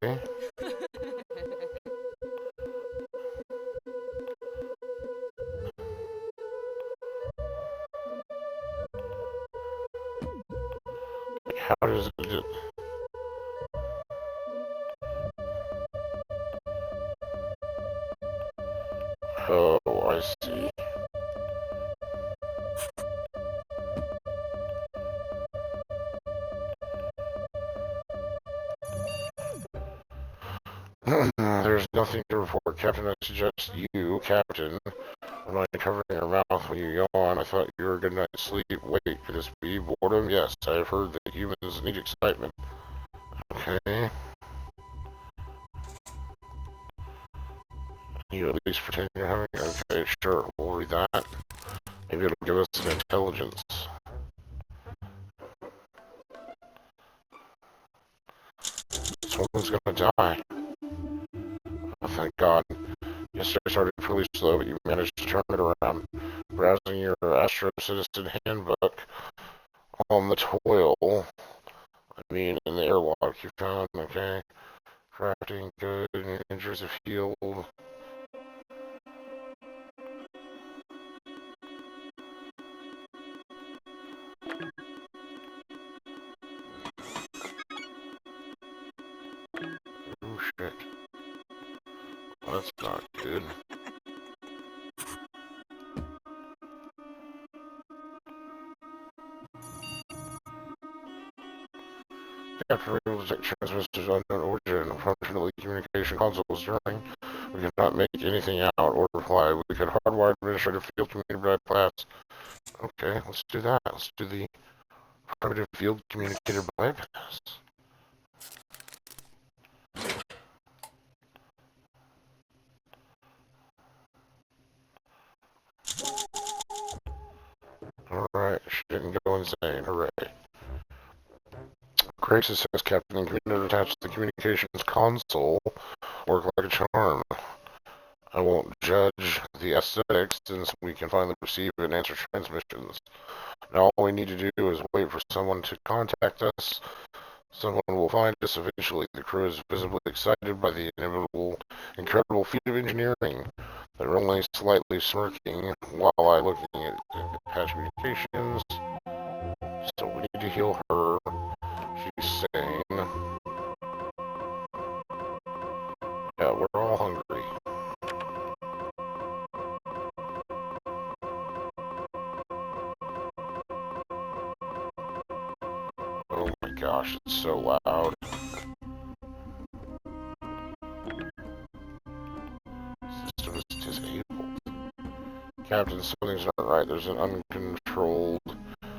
How does it... Oh, I see. There's nothing to report, Captain. I suggest you, Captain. I'm not covering your mouth when you yawn. I thought you were a good night's sleep. Wait, could this be boredom? Yes, I have heard that humans need excitement. Okay. You at least pretend you're having... Okay, sure, we'll read that. Maybe it'll give us some intelligence. Someone's gonna die. Oh, thank God. Yesterday started really slow, but you managed to turn it around. Browsing your Astro Citizen handbook on the toil. I mean, in the airlock you found, okay? Crafting good, injuries of healed. Oh shit. Well, that's not good. After realizing transmitters unknown origin, unfortunately communication consoles during, we cannot make anything out or reply. We could hardwire administrative field communicator bypass. Okay, let's do that. Let's do the primitive field communicator bypass. Alright, she didn't go insane. Hooray. Great success, Captain. The computer attached to the communications console work like a charm. I won't judge the aesthetics since we can finally receive and answer transmissions. Now all we need to do is wait for someone to contact us. Someone will find us eventually. The crew is visibly excited by the incredible feat of engineering. They're only slightly smirking while I'm looking at patch communications. So we need to heal her. She's sane. Yeah, we're all hungry. Oh my gosh, it's so loud. System is disabled. Captain, something's not right. There's an uncontrolled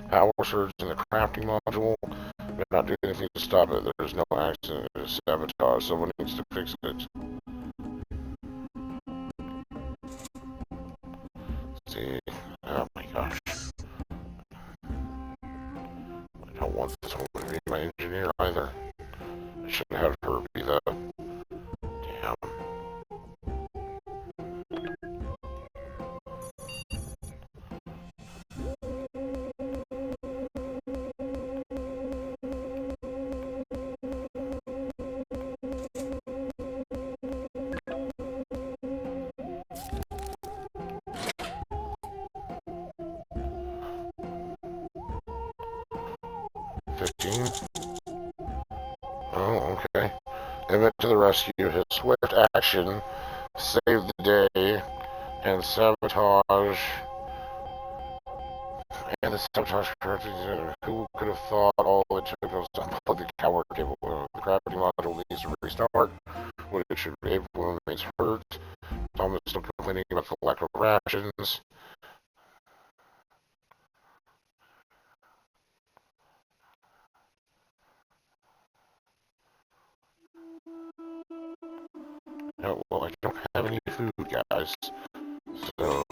power surge in the crafting module. We're not doing anything to stop it. There's no accident. It's sabotage. Someone needs to fix it. Let's see. Oh my gosh. I don't want this woman to be my engineer either. I shouldn't have her be the... Damn. Oh, okay. Emmett to the rescue. His swift action saved the day, and sabotage. And the sabotage corrected. Who could have thought all it took was to unplug the power cable? The gravity module needs to restart. When it should be able to remains hurt. Tom is still complaining about the lack of rations. Oh, well, I don't have any food, guys. So,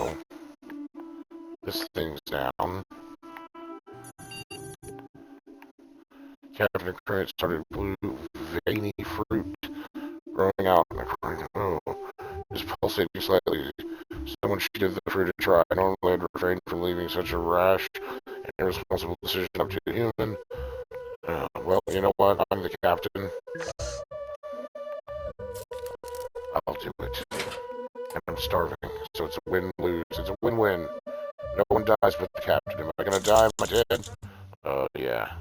this thing's down. Captain Crunch started blue, veiny fruit growing out in the corner. Oh, just pulsating slightly. Someone should give the fruit a try. Normally I'd refrain from leaving such a rash and irresponsible decision up to a human. Well, you know what? I'm the captain. I'll do it. And I'm starving, so it's a win-lose. It's a win-win. No one dies but the captain. Am I gonna die? Am I dead? Oh, yeah.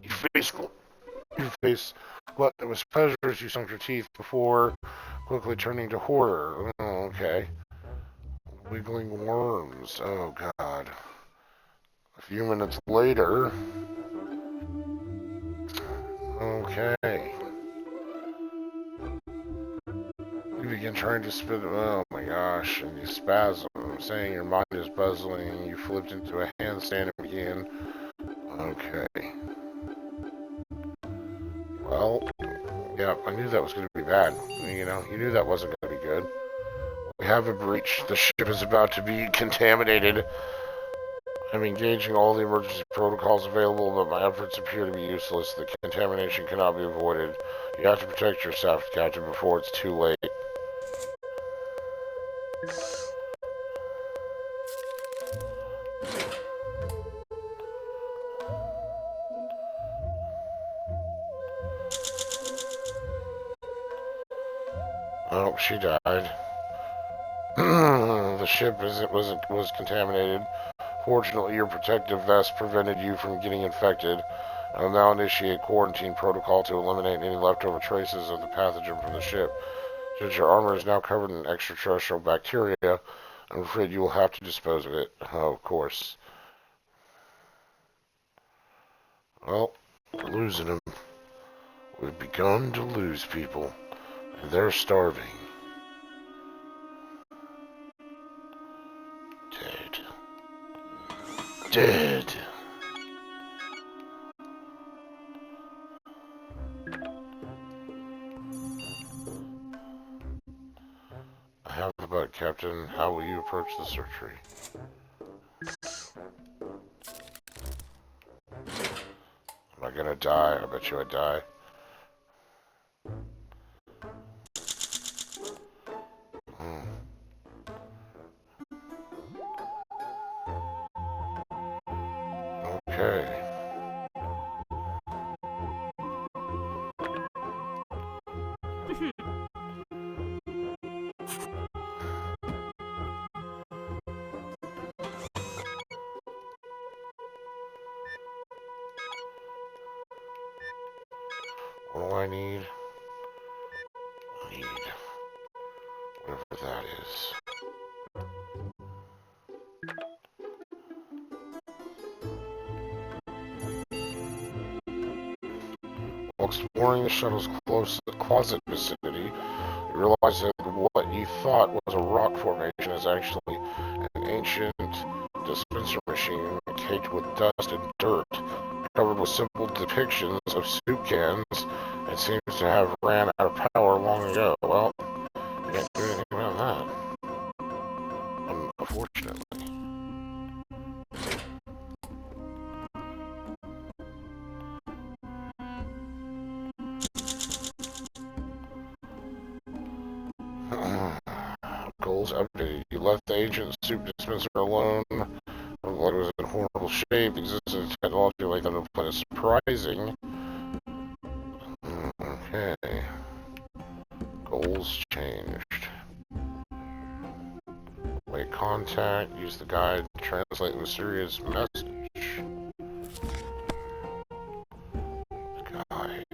You face what that was pleasure as you sunk your teeth before quickly turning to horror. Oh, okay. Wiggling worms. Oh, God. A few minutes later. Okay. You begin trying to spit. Oh my gosh. And you spasm, saying your mind is puzzling. You flipped into a handstand again. Okay. Well, yeah, I knew that was going to be bad. You know, you knew that wasn't going to be good. We have a breach. The ship is about to be contaminated. I'm engaging all the emergency protocols available, but my efforts appear to be useless. The contamination cannot be avoided. You have to protect yourself, Captain, before it's too late. Oh, she died. The ship was contaminated. Fortunately, your protective vest prevented you from getting infected. I will now initiate quarantine protocol to eliminate any leftover traces of the pathogen from the ship. Since your armor is now covered in extraterrestrial bacteria, I'm afraid you will have to dispose of it. Oh, of course. Well, we're losing them. We've begun to lose people, and they're starving. Dead. Dead. I have the bug, Captain. How will you approach the surgery? Am I gonna die? I bet you I die. Okay. What do I need? I need whatever that is. While exploring the shuttle's close closet vicinity, you realize that what you thought was a rock formation is actually an ancient dispenser machine caked with dust and dirt, covered with simple depictions of soup cans. It seems to have ran out of power long ago. Well, I can't do anything about that. Unfortunately. Goals updated. You left the ancient soup dispenser alone. What was in horrible shape. Existence of technology like that on the planet is surprising. Okay. Goals changed. Make contact. Use the guide to translate the mysterious message. Guide.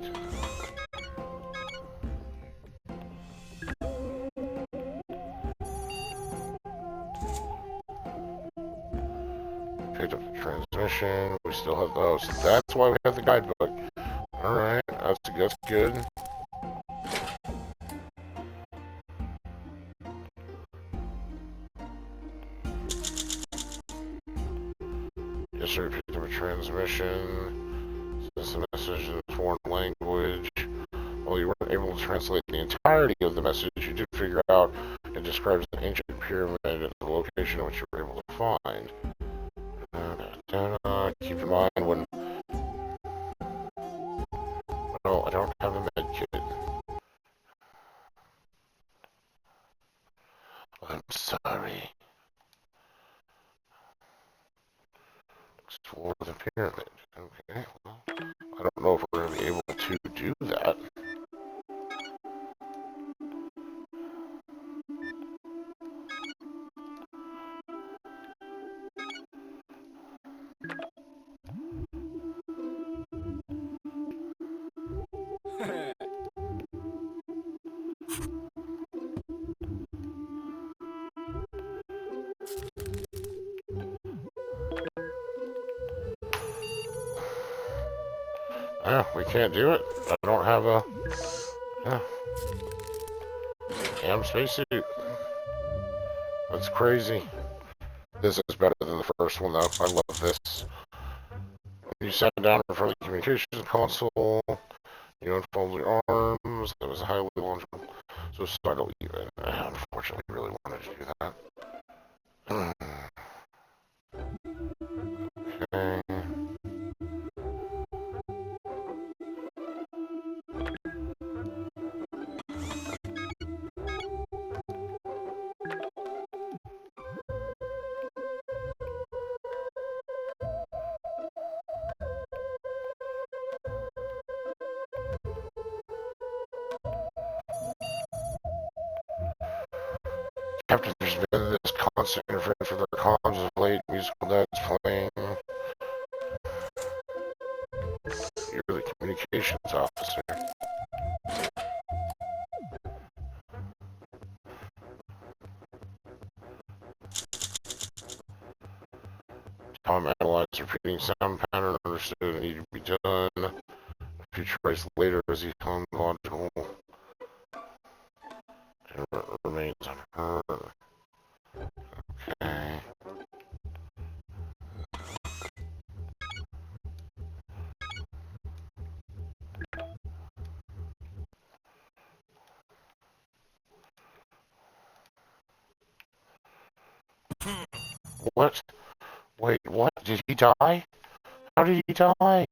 Picked up the transmission. We still have those. So that's why we have the guidebook. Alright, that's good. Yes, sir. Picked up a transmission. Sends a message in a foreign language. pyramid at the location which you were able to find. Keep in mind when... No, I don't have a med kit. I'm sorry. Explore the pyramid. Okay, well, I don't know if we're going to be able to do that. Yeah, we can't do it. I don't have a... Yeah. Damn spacesuit. That's crazy. This is better than the first one, though. I love this. You sat down in front of the communications console. You unfold your arms. That was highly launchable. So subtle even. I unfortunately really wanted to do that. Okay. After there's been this constant interference with their comms of late, musical that's playing. You're the communications officer. Tom analyzed repeating sound pattern, understood it needed to be done. Future writes later as he found logical. And remains on her. Okay. What? Wait, what? Did he die? How did he die?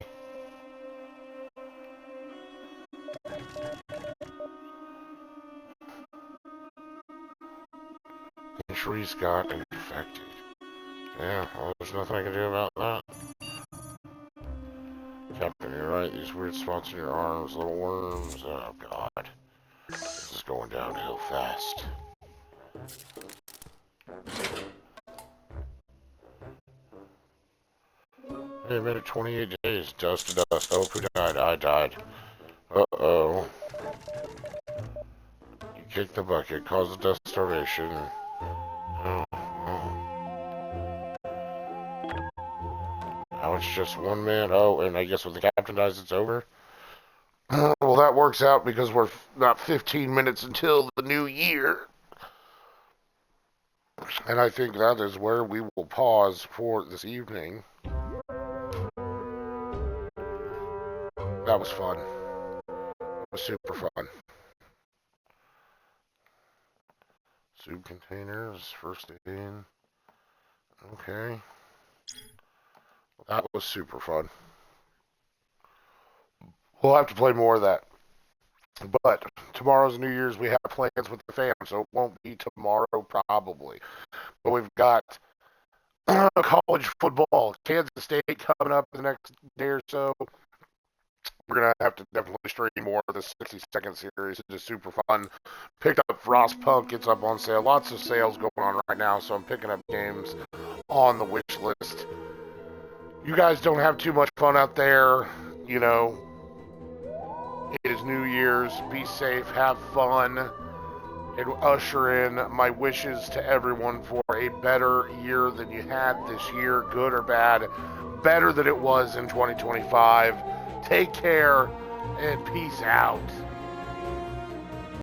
And Shreese got infected. Yeah, well, there's nothing I can do about that. Captain, you're right. These weird spots in your arms, little worms. Oh, God. This is going downhill fast. Hey, made it 28 days. Dust to dust. Oh, who died? I died. Uh-oh. You kicked the bucket, caused the dust starvation. Oh, oh. Now it's just one man. Oh, and I guess when the captain dies, it's over? Well, that works out because we're not 15 minutes until the new year. And I think that is where we will pause for this evening. That was fun. It was super fun. Soup containers, first aid. Okay. That was super fun. We'll have to play more of that. But tomorrow's New Year's. We have plans with the fam, so it won't be tomorrow probably. But we've got college football, Kansas State coming up in the next day or so. We're going to have to definitely stream more of this 60-second series. It's just super fun. Picked up Frostpunk. It's up on sale. Lots of sales going on right now, so I'm picking up games on the wish list. You guys don't have too much fun out there. You know, it is New Year's. Be safe. Have fun. And usher in my wishes to everyone for a better year than you had this year, good or bad. Better than it was in 2025. Take care and peace out.